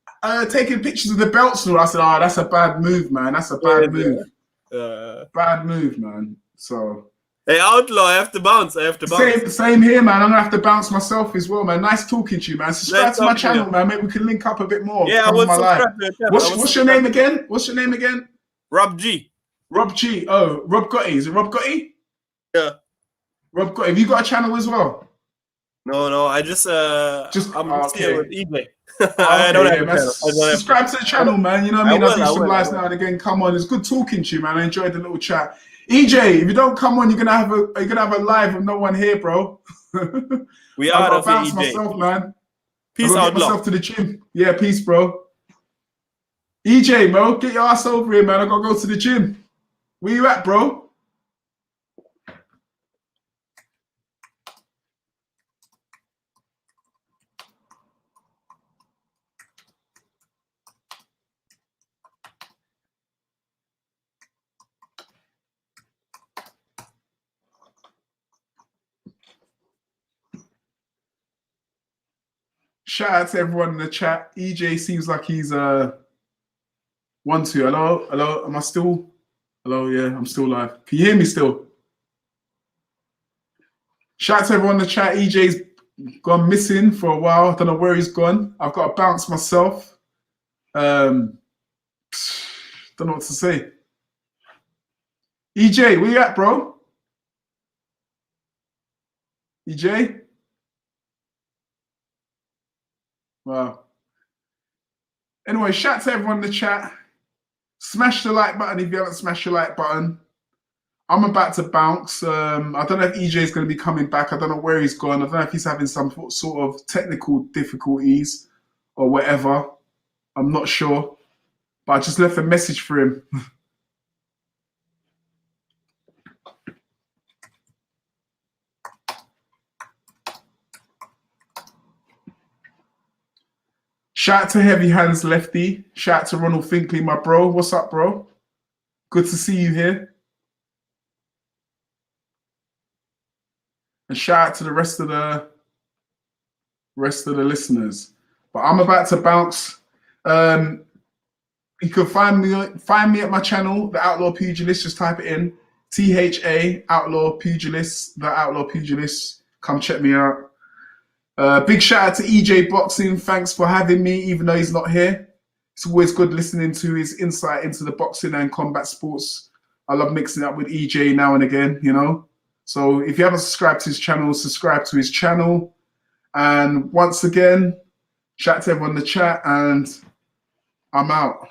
taking pictures of the belts, I said, "Oh, that's a bad move, man. That's a bad move. Bad move, man." So. Hey, Outlaw, I have to bounce. Same here, man. I'm going to have to bounce myself as well, man. Nice talking to you, man. Subscribe to my channel, man. Maybe we can link up a bit more. Yeah, I will subscribe to your channel. What's your name again? What's your name again? Rob G. Rob G. Oh, Rob Gotti. Is it Rob Gotti? Yeah. Rob Gotti. Have you got a channel as well? No. I'm still with eBay. I don't have a channel. Subscribe to the channel, man. You know what I mean? I do some lives now and again. Come on. It's good talking to you, man. I enjoyed the little chat. EJ, if you don't come on, you're gonna have a live with no one here, bro. We are of bounce EJ. Myself, man. Peace out, myself to the gym. Yeah, peace, bro. EJ, bro, get your ass over here, man. I gotta go to the gym. Where you at, bro? Shout out to everyone in the chat. EJ seems like he's 1-2. Hello. Am I still? Hello. Yeah, I'm still live. Can you hear me still? Shout out to everyone in the chat. EJ's gone missing for a while. I don't know where he's gone. I've got to bounce myself. Don't know what to say. EJ, where you at, bro? EJ? Wow. Anyway, shout out to everyone in the chat. Smash the like button if you haven't smashed the like button. I'm about to bounce. I don't know if EJ is going to be coming back. I don't know where he's gone. I don't know if he's having some sort of technical difficulties or whatever. I'm not sure. But I just left a message for him. Shout out to Heavy Hands Lefty. Shout out to Ronald Finkley, my bro. What's up, bro? Good to see you here. And shout out to the rest of the listeners. But I'm about to bounce. You can find me at my channel, The Outlaw Pugilist. Just type it in. THA Outlaw Pugilist, The Outlaw Pugilist. Come check me out. Big shout out to EJ Boxing. Thanks for having me, even though he's not here. It's always good listening to his insight into the boxing and combat sports. I love mixing it up with EJ now and again, you know. So if you haven't subscribed to his channel, subscribe to his channel. And once again, shout out to everyone in the chat, and I'm out.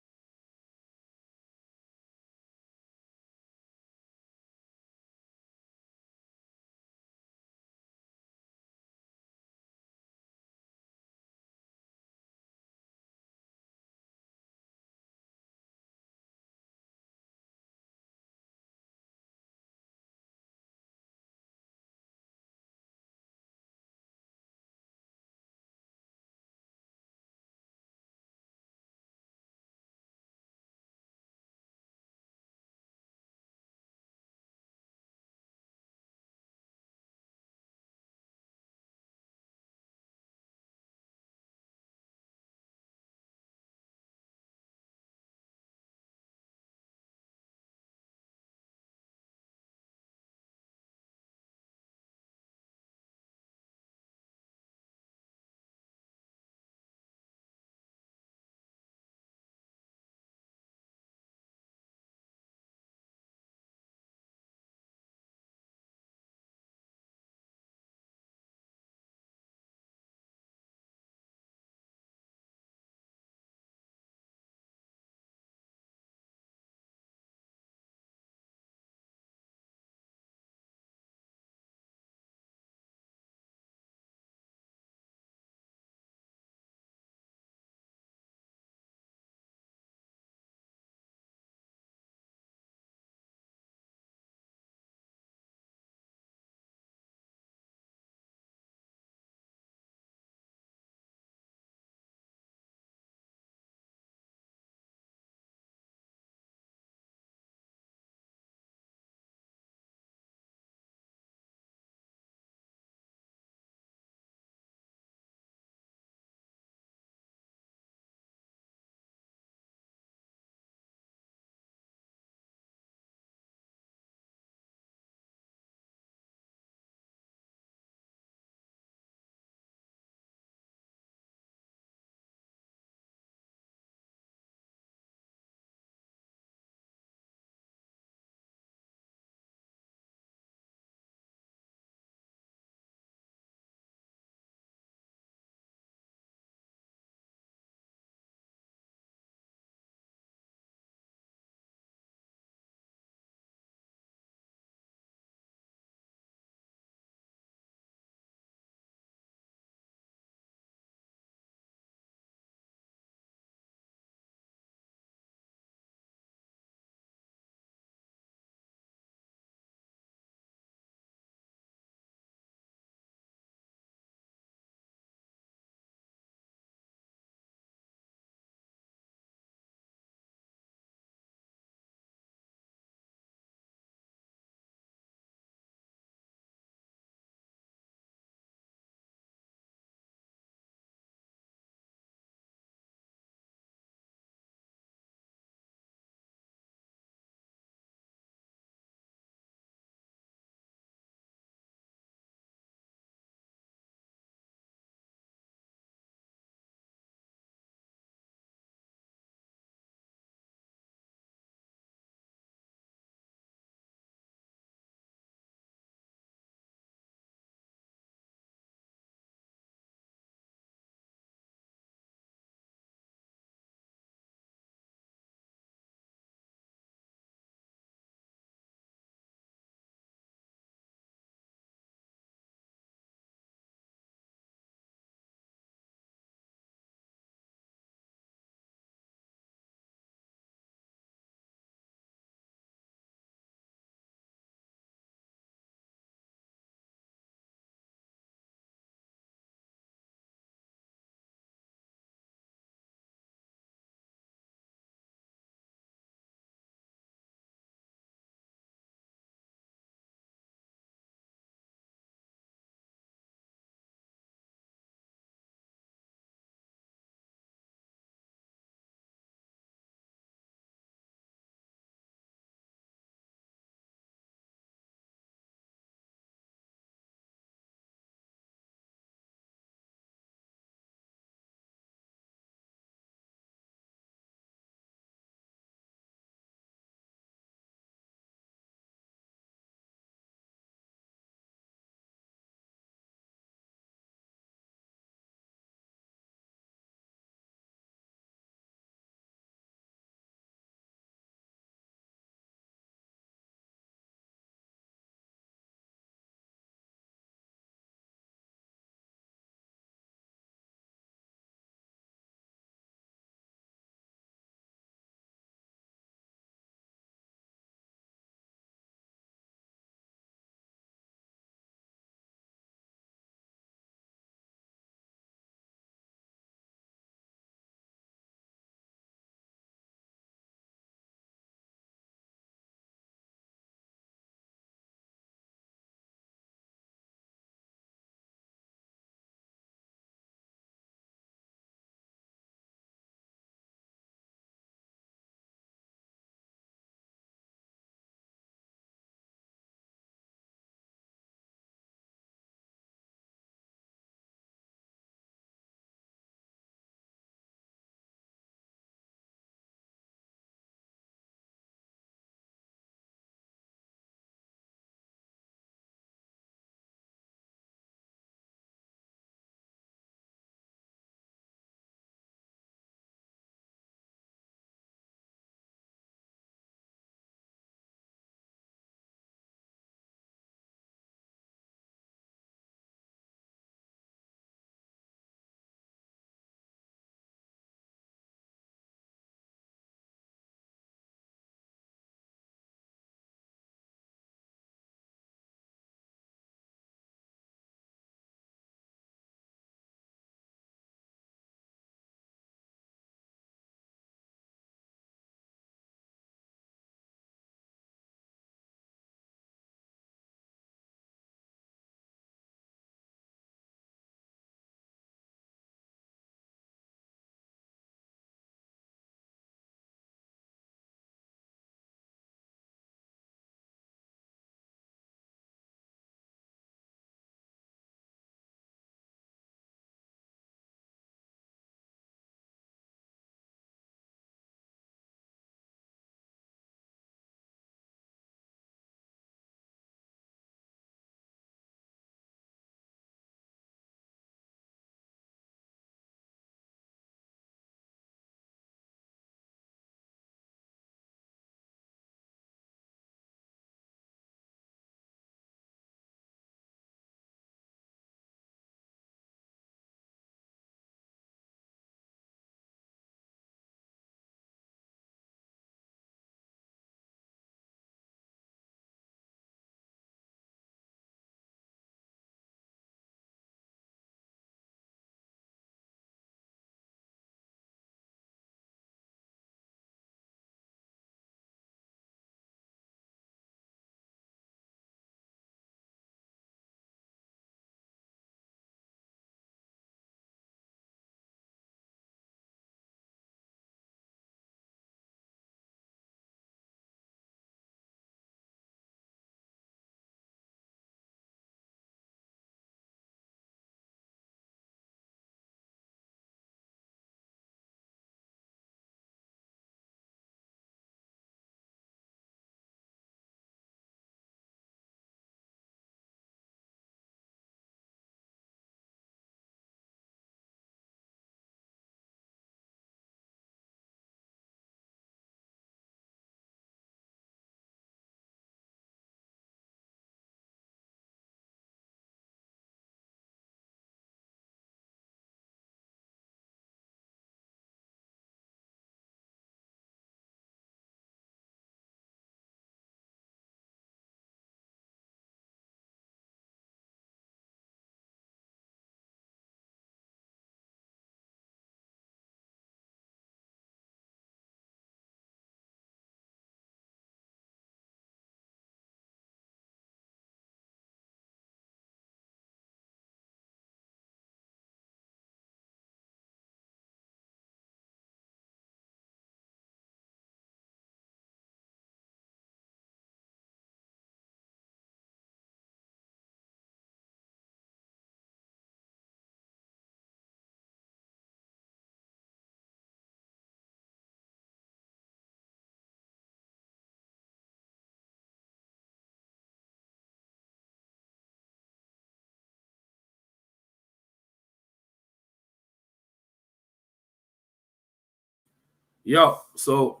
Yo, so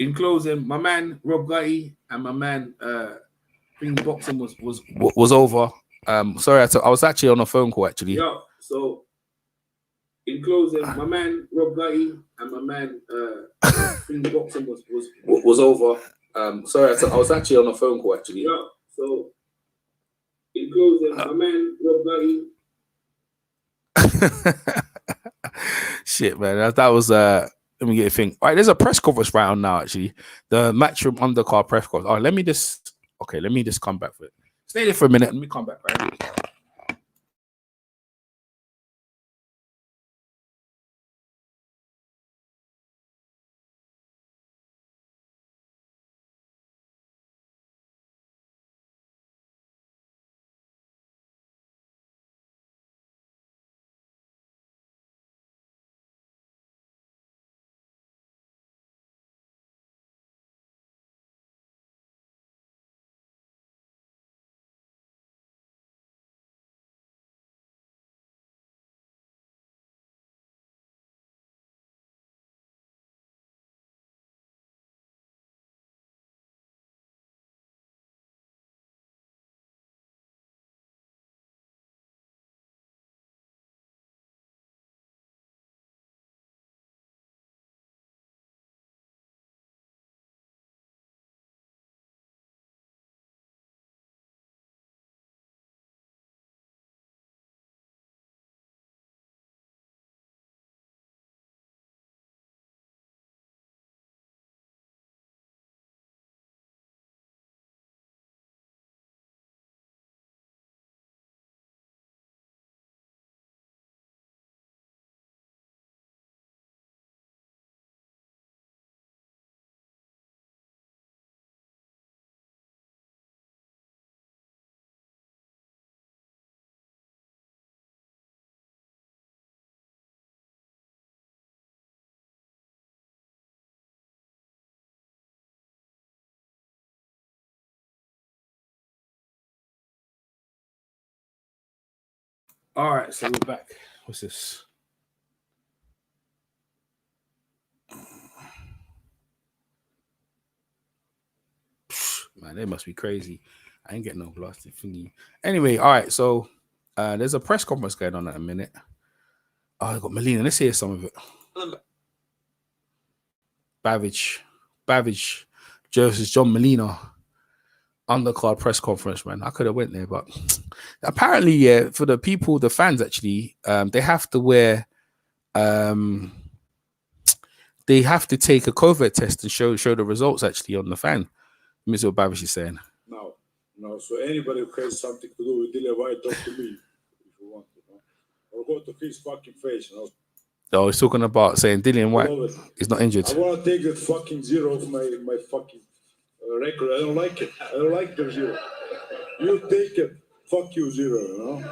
in closing, my man Rob Gutty and my man boxing was over. Sorry, I was actually on a phone call actually. Yo, so in closing, my man Rob Gutty and my man boxing was over. Sorry, I was actually on a phone call actually. Yo, so in closing, my man Rob Gutty. Shit, man, that was let me get a thing. All right, there's a press conference right on now. Actually, the Matchroom undercard press conference. All right, let me just come back for it. Stay there for a minute. Let me come back. Right. All right, so we're back. What's this? Man, they must be crazy. I ain't getting no blasted thingy. Anyway, all right, so there's a press conference going on at a minute. Oh, I got Melina. Let's hear some of it. Babbage versus John Molina undercard press conference, man. I could have went there, but apparently, yeah, for the people, the fans actually, they have to wear, they have to take a COVID test and show the results actually on the fan. Let me see what Babbage is saying. No. So anybody who has something to do with Dillian Whyte, talk to me if you want to, or go to his fucking face. Oh, he's talking about saying Dillian Whyte is not injured. I want to take that fucking zero off my fucking record. I don't like it. I don't like the zero. You take it. Fuck you, zero.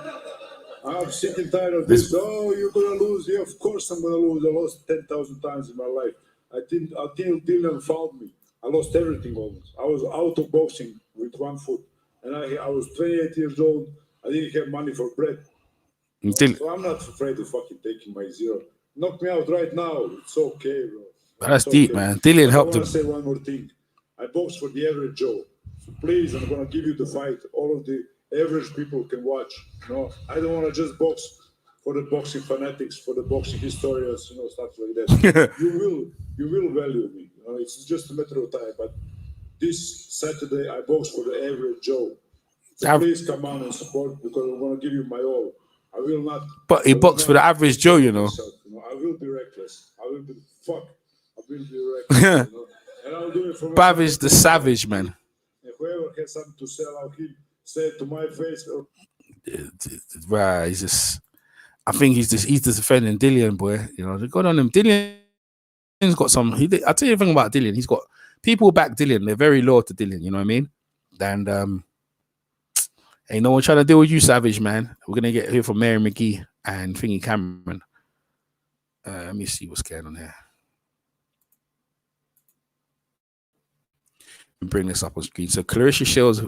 I'm sick and tired of this. Oh, you're gonna lose. Yeah, of course I'm gonna lose. I lost 10,000 times in my life. Until Dillian found me. I lost everything almost. I was out of boxing with 1 foot, and I was 28 years old. I didn't have money for bread. So I'm not afraid of fucking taking my zero. Knock me out right now. It's okay, bro. That's deep, man. Dillian helped him. I want to say one more thing. I box for the average Joe. So please, I'm going to give you the fight. All of the average people can watch. I don't want to just box for the boxing fanatics, for the boxing historians, stuff like that. You will value me. It's just a matter of time. But this Saturday, I box for the average Joe. So please come on and support, because I'm going to give you my all. I will not. But he boxed for the average Joe, myself, I will be reckless. I will be reckless. And I'll do it for Babbage the savage, man. And whoever has something to sell out, he say it to my face. Right, I think he's just defending Dillian, boy. They got on him. Dillian's got some. I'll tell you a thing about Dillian. He's got people back Dillian. They're very loyal to Dillian. You know what I mean? And ain't no one trying to deal with you, savage, man. We're gonna get here from Mary McGee and Thingy Cameron. Let me see what's going on here. Bring this up on screen. So Claressa Shields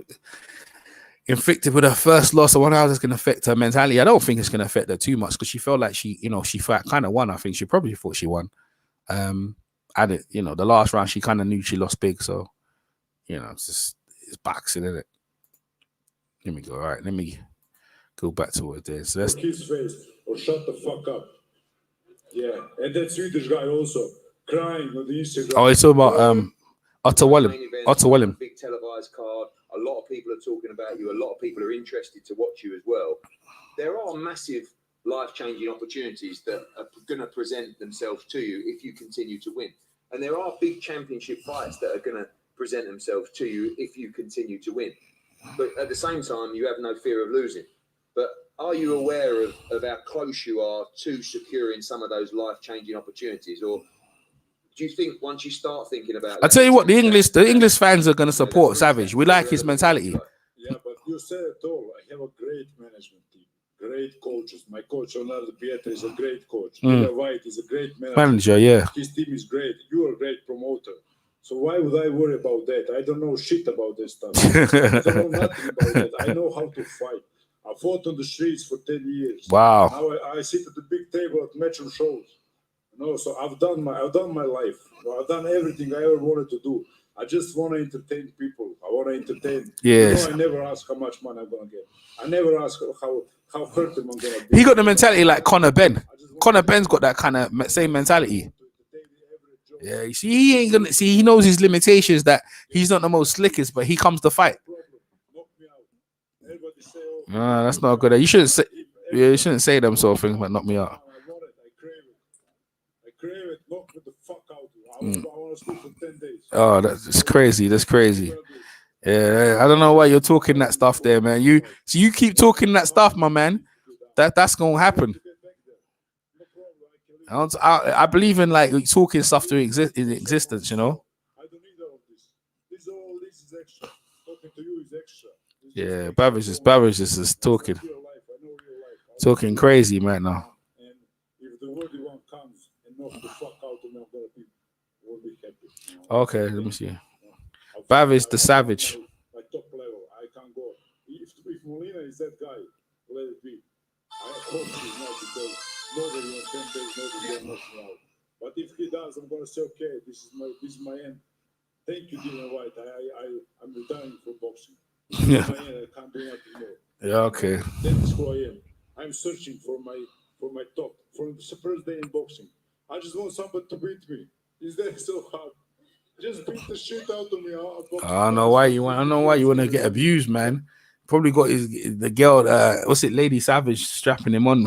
inflicted with her first loss. I wonder how that's going to affect her mentality. I don't think it's going to affect her too much, because she felt like she fought kind of won. I think she probably thought she won. At it, the last round she kind of knew she lost big, so it's boxing, isn't it? Let me go. All right, let me go back to what it is. So that's his face or shut the fuck up. Yeah, and that Swedish guy also crying on the Instagram. Oh, it's all about Otto Wellem. Big televised card. A lot of people are talking about you. A lot of people are interested to watch you as well. There are massive life-changing opportunities that are going to present themselves to you if you continue to win. And there are big championship fights that are going to present themselves to you if you continue to win. But at the same time, you have no fear of losing. But are you aware of how close you are to securing some of those life-changing opportunities? Or do you think once you start thinking about... I tell you what, the English fans are going to support Savage. We like his mentality. Yeah, but you said it all. I have a great management team. Great coaches. My coach, Leonardo Pietra, is a great coach. Peter White is a great manager. Yeah. His team is great. You are a great promoter. So why would I worry about that? I don't know shit about this stuff. I don't know nothing about that. I know how to fight. I fought on the streets for 10 years. Wow. Now I sit at the big table at metro shows. So I've done my life. I've done everything I ever wanted to do. I just want to entertain people. I want to entertain. Yes. I never ask how much money I'm gonna get. I never ask how hurt them I'm gonna be. He got the mentality like Conor Ben. Conor Ben's got that kind of same mentality. Yeah, you see, he ain't gonna see. He knows his limitations. That he's not the most slickest, but he comes to fight. No, that's not good. You shouldn't say. Yeah, you shouldn't say them sort of things, but knock me out. I crave it. Knock me the fuck out. I want to sleep for 10 days. Oh, that's crazy. That's crazy. Yeah, I don't know why you're talking that stuff there, man. You keep talking that stuff, my man. That's gonna happen. I believe in like talking stuff to in existence, I don't need all of this. This is extra. Talking to you is extra. Yeah, Babbage is just talking crazy right now. And if the worthy one comes and knocks the fuck out of me, we'll be happy. Okay, let me see. Babbage the Savage. My top level, I can't go. If Molina is that guy, let it be. I hope he's not, because nobody on 10 days, nobody will knock me out. But if he does, I'm gonna say, okay, this is my end. Thank you, Dylan White. I'm retiring from boxing. Yeah. I can't do nothing more. Yeah, okay. That is who I am. I'm searching for my top from the first day in boxing. I just want somebody to beat me. Is that so hard? Just beat the shit out of me. I don't know why you want to get abused, man. Probably got the girl, what's it, Lady Savage strapping him on.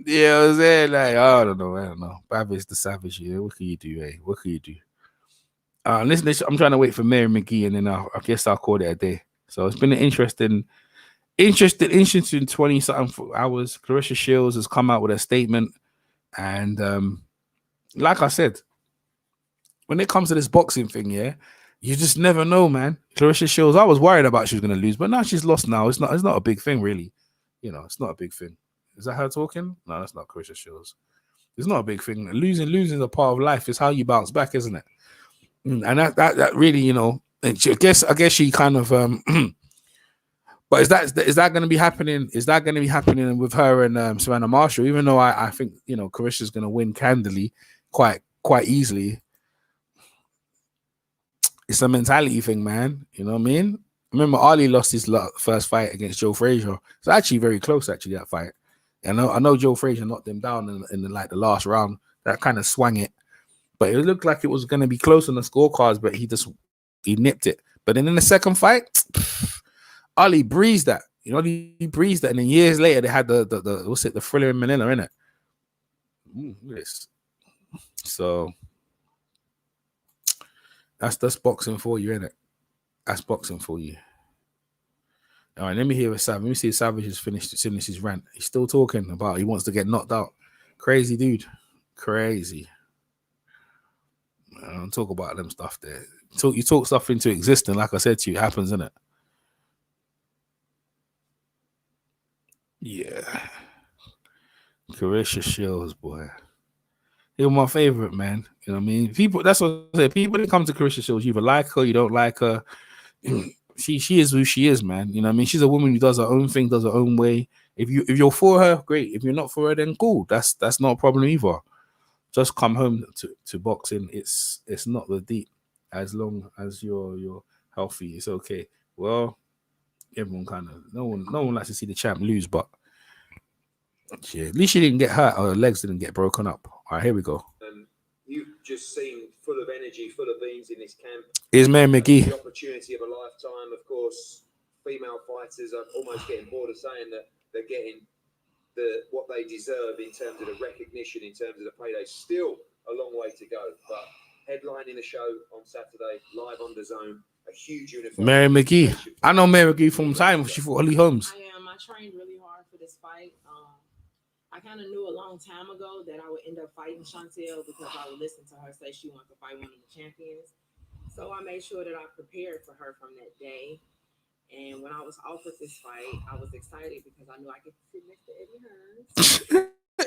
Yeah, I was there like, I don't know. Babbage the Savage, yeah. What can you do, eh? What can you do? Listen, I'm trying to wait for Mary McGee, and then I guess I'll call it a day. So it's been an interesting 20-something hours. Claressa Shields has come out with a statement, and like I said, when it comes to this boxing thing, yeah, you just never know, man. Claressa Shields, I was worried about she was going to lose, but now she's lost. Now it's not a big thing, really. It's not a big thing. Is that her talking? No, that's not Claressa Shields. It's not a big thing. Losing is a part of life. It's how you bounce back, isn't it? And that really, I guess she kind of but is that going to be happening? Is that going to be happening with her and Savannah Marshall? Even though I think Claressa's going to win candidly, quite easily. It's a mentality thing, man. You know what I mean? Remember, Ali lost his first fight against Joe Frazier. It's actually very close, actually, that fight. I know Joe Frazier knocked him down in the last round. That kind of swung it. But it looked like it was going to be close on the scorecards, but he nipped it. But then in the second fight, Ali breezed that. He breezed that. And then years later, they had the Thriller in Manila, innit? Look at this. So that's boxing for you, innit? That's boxing for you. All right, let me hear Savage. Let me see if Savage has finished his rant. He's still talking about he wants to get knocked out. Crazy dude. Crazy. I don't talk about them stuff there. You talk stuff into existence, like I said to you, it happens, innit? Yeah. Claressa Shields, boy. He was my favorite, man. You know what I mean? People, that's what I say. People that come to Claressa Shields, you either like her, you don't like her. She is who she is, man. You know what I mean? She's a woman who does her own thing, does her own way. If you're for her, great. If you're not for her, then cool. That's not a problem either. just come home to boxing. It's not the deep. As long as you're healthy, it's okay. Well, everyone kind of no one likes to see the champ lose, but yeah, at least she didn't get hurt or her legs didn't get broken up. All right, here we go. You've just seemed full of energy, full of beans in this camp. Here's Mary McGee. The opportunity of a lifetime, of course. Female fighters are almost getting bored of saying that they're getting what they deserve in terms of the recognition, in terms of the payday. Still a long way to go, but headlining the show on Saturday, live on the Zone, a huge uniform. Mary McGee. I know Mary McGee from time she fought Holly Holmes. I am. I trained really hard for this fight. I kind of knew a long time ago that I would end up fighting Chantel because I would listen to her say she wanted to fight one of the champions. So I made sure that I prepared for her from that day. And when I was offered this fight, I was excited because I knew I could sit next to Eddie Hearns.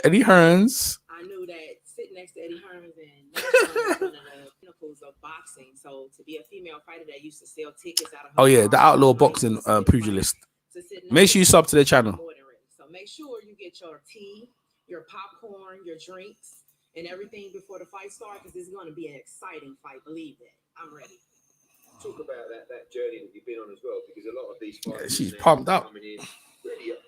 Eddie Hearns. I knew that sitting next to Eddie Hearns and was one of the pinnacles of boxing. So to be a female fighter that used to sell tickets out of Oh yeah, the outlaw boxing pugilist. Make sure you sub to the channel. So make sure you get your tea, your popcorn, your drinks, and everything before the fight starts because this is going to be an exciting fight. Believe that. I'm ready. Talk about that journey that you've been on as well, because a lot of these fighters she's pumped up. Coming in, really, I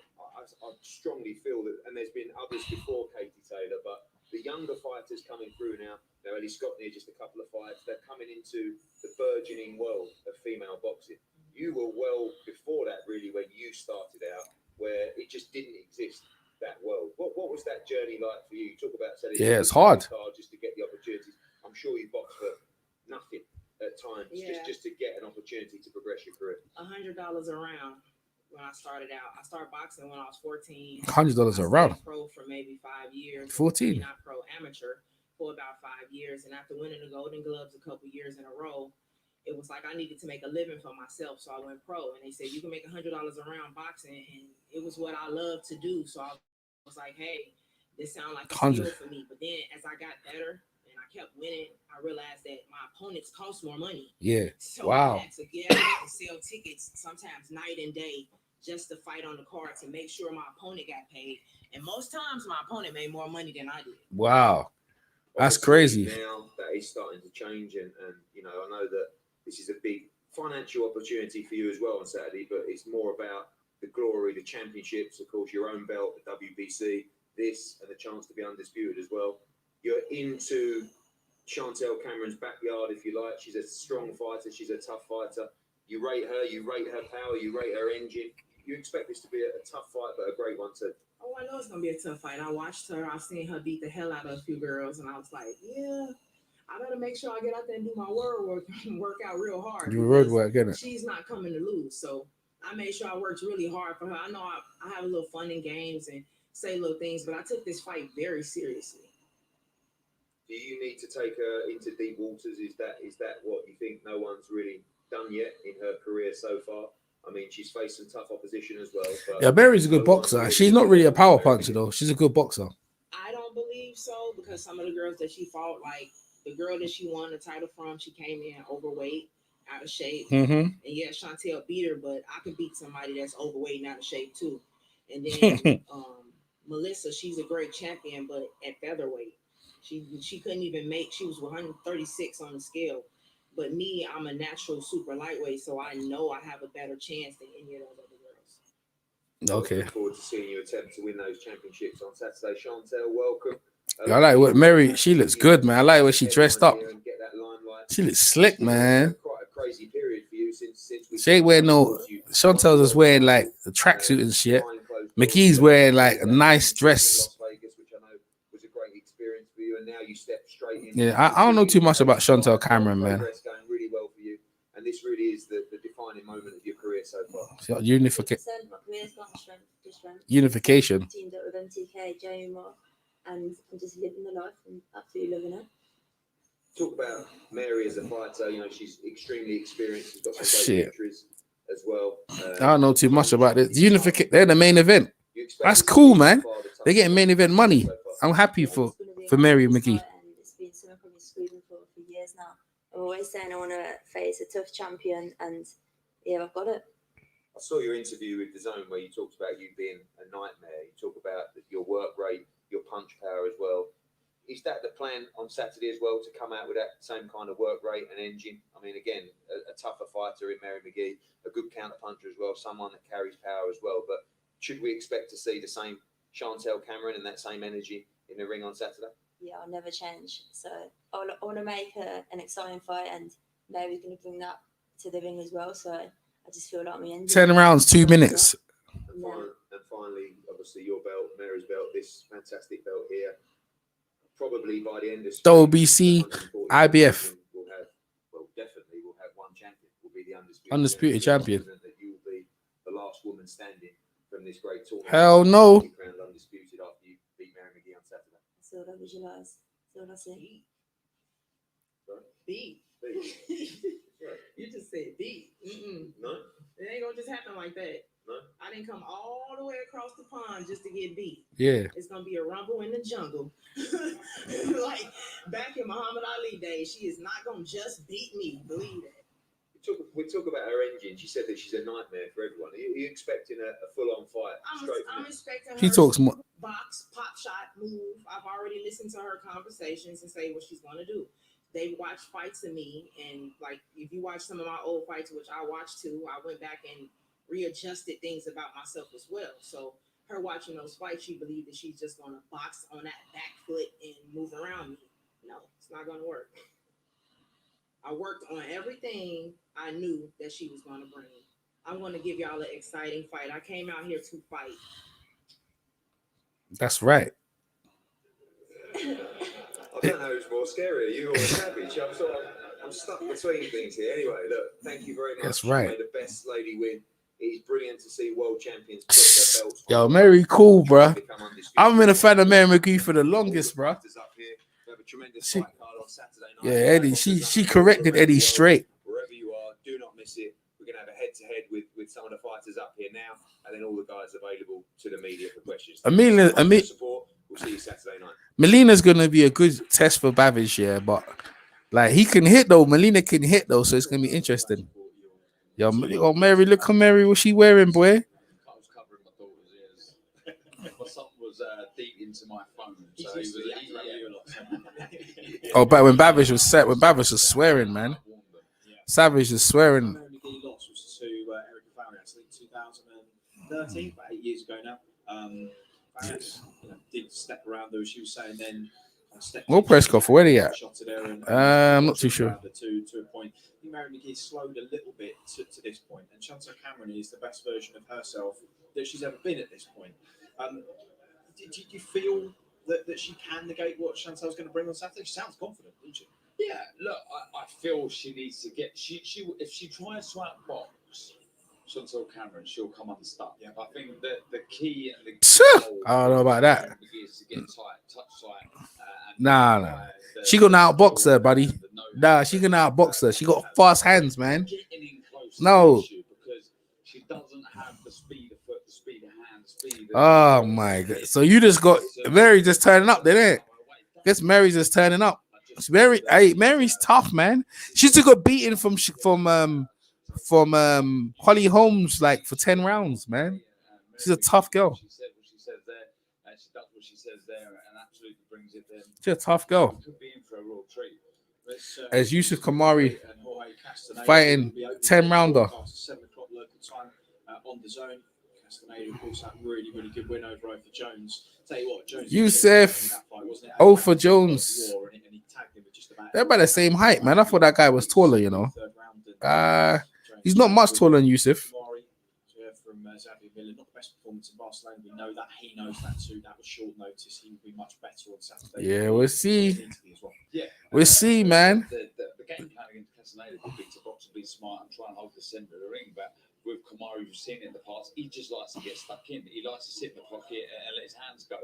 strongly feel that, and there's been others before Katie Taylor, but the younger fighters coming through now, Ellie Scott near just a couple of fights, they're coming into the burgeoning world of female boxing. You were well before that, really, when you started out, where it just didn't exist, that world. What was that journey like for you? You talk about selling it's hard just to get the opportunities. I'm sure you boxed for nothing at times, just to get an opportunity to progress your career. $100 a round when I started out. I started boxing when I was 14. $100 a round. Pro for maybe 5 years. 14. Not pro, amateur for about 5 years. And after winning the Golden Gloves a couple years in a row, it was like I needed to make a living for myself. So I went pro. And they said, you can make $100 a round boxing. And it was what I love to do. So I was like, hey, this sounds like a skill for me. But then as I got better, kept winning, I realized that my opponents cost more money. Yeah. So wow. I had to get out and sell tickets sometimes night and day just to fight on the card to make sure my opponent got paid. And most times my opponent made more money than I did. Wow. That's crazy. Now that is starting to change, and you know, I know that this is a big financial opportunity for you as well on Saturday, but it's more about the glory, the championships, of course, your own belt, the WBC, this, and the chance to be undisputed as well. You're into Chantel Cameron's backyard, if you like. She's a strong fighter. She's a tough fighter. You rate her power, you rate her engine. You expect this to be a tough fight, but a great one too. Oh, I know it's going to be a tough fight. I watched her. I've seen her beat the hell out of a few girls, and I was like, yeah, I better make sure I get out there and do my word work and work out real hard. Do road work, get it? She's not coming to lose. So I made sure I worked really hard for her. I know I have a little fun in games and say little things, but I took this fight very seriously. Do you need to take her into deep waters? Is that what you think no one's really done yet in her career so far? I mean, she's faced some tough opposition as well. But yeah, Mary's a good boxer. She's not really a power puncher, though. She's a good boxer. I don't believe so, because some of the girls that she fought, like the girl that she won the title from, she came in overweight, out of shape. Mm-hmm. And yeah, Chantel beat her, but I could beat somebody that's overweight and out of shape too. And then Melissa, she's a great champion, but at featherweight. She couldn't even make, she was 136 on the scale. But me, I'm a natural super lightweight, so I know I have a better chance than any of those other girls. Okay. Looking forward to seeing you attempt to win those championships on Saturday. Chantel, welcome. I like what Mary, she looks good, man. I like what she dressed up. She looks slick, man. Quite a crazy period for you since she ain't wearing no, Chantel's just wearing like a tracksuit and shit. McKee's wearing like a nice dress. And now you step straight in. Yeah, I don't know too much about Chantel Cameron, man. Going really well for you, and this really is the defining moment of your career so far. Unification. Teamed up with MTK, Jamie Moore, and I'm just living the life and absolutely loving it. Talk about Mary as a fighter. You know, she's extremely experienced. She's got some great victories as well. I don't know too much about it. Unification. They're the main event. That's cool, man. They're getting main event money. I'm happy for Mary McGee. It's been something I've been screaming for years now. I'm always saying I want to face a tough champion, and yeah, I've got it. I saw your interview with The Zone where you talked about you being a nightmare. You talk about your work rate, your punch power as well. Is that the plan on Saturday as well to come out with that same kind of work rate and engine? I mean, again, a tougher fighter in Mary McGee, a good counterpuncher as well, someone that carries power as well. But should we expect to see the same Chantel Cameron and that same energy in the ring on Saturday? Yeah, I'll never change. So I want to make an exciting fight, and Mary's going to bring that to the ring as well. So I just feel like my end. 10 rounds, 2 minutes. And finally, obviously, your belt, Mary's belt, this fantastic belt here. Probably by the end of WBC, IBF. We'll have one champion. Will be the Undisputed champion. That you will be the last woman standing from this great tournament. Hell no. Undisputed after you beat Mary McGee on Saturday. That's all I visualize. That's all I see. Beat. You just said beat. No. It ain't gonna just happen like that. No. I didn't come all the way across the pond just to get beat. Yeah. It's gonna be a rumble in the jungle. Like back in Muhammad Ali days, she is not gonna just beat me. Believe that. We talk about her engine. She said that she's a nightmare for everyone. Are you expecting a full-on fight? I'm expecting her He talks more. box, pop shot, move. I've already listened to her conversations and say what she's gonna do. They watch fights of me, and like if you watch some of my old fights, which I watched too, I went back and readjusted things about myself as well. So her watching those fights, she believed that she's just gonna box on that back foot and move around me. No, it's not gonna work. I worked on everything I knew that she was gonna bring. I'm gonna give y'all an exciting fight. I came out here to fight. That's right. I don't know who's more scary, you or Savage. I'm stuck between things here. Anyway, look, thank you very much. That's right. May the best lady win. It's brilliant to see world champions put their belts on. Yo, Mary cool, bruh. I've been a fan of Mary McGee for the longest, bruh. Yeah, Eddie, she corrected Eddie straight. Wherever you are, do not miss it. We're going to have a head-to-head with some of the fighters up here now, and then all the guys available to the media for questions. We'll see you Saturday night. Melina's going to be a good test for Bavish, yeah, but like he can hit though. Melina can hit though, so it's going to be interesting. Yo, Mary, look at Mary. What's she wearing, boy? I was covering my daughter's ears. My son was deep into my phone, so he was Oh, but when Bavish was swearing, man. Savage is swearing. Mary McGee lost was to Erica Farias, I think 2013, about 8 years ago now. Farias did step around though. She was saying then. What press conference? Where are they at? I'm not too sure. To a point. I think Mary McGee slowed a little bit to this point, and Chantel Cameron is the best version of herself that she's ever been at this point. Did you feel that she can negate what Chantel's going to bring on Saturday? She sounds confident, doesn't she? Yeah, look, I feel she needs to get she if she tries to outbox Chantel Cameron, she'll come unstuck. Yeah, I think that the key and the I don't know about that. is to get touch tight. Nah. She gonna outbox her, buddy. Nah, she gonna outbox her. She got fast hands, man. No. Because she doesn't have the speed of foot, the speed of hand, the speed. Oh my god! So you just got Mary just turning up, didn't it? Guess Mary's just turning up. Mary's tough, man. She took a beating from Holly Holmes like for 10 rounds, man. She's a tough girl. She said what she says there, and she does what she says there, and absolutely brings it there. She's a tough girl. Could be in for a real treat. As Yusuf Kamari fighting 10 rounder. 7 o'clock local time on the zone. Castaneda, of course, that really good win over Ofer Jones. Tell you what, Jones. Yusuf, Ofer Jones. They're about the same height, man. I thought that guy was taller, you know. He's not much taller than Yusuf. From Xavier Miller, not the best performance in Barcelona. We know that. He knows that too. That was short notice. He will be much better on Saturday. Yeah, we'll see. Yeah, we'll see, man. The game plan against Castaneda would be to box and be smart and try and hold the centre of the ring. But with Kamari, we've seen it in the past, he just likes to get stuck in. He likes to sit in the pocket and let his hands go.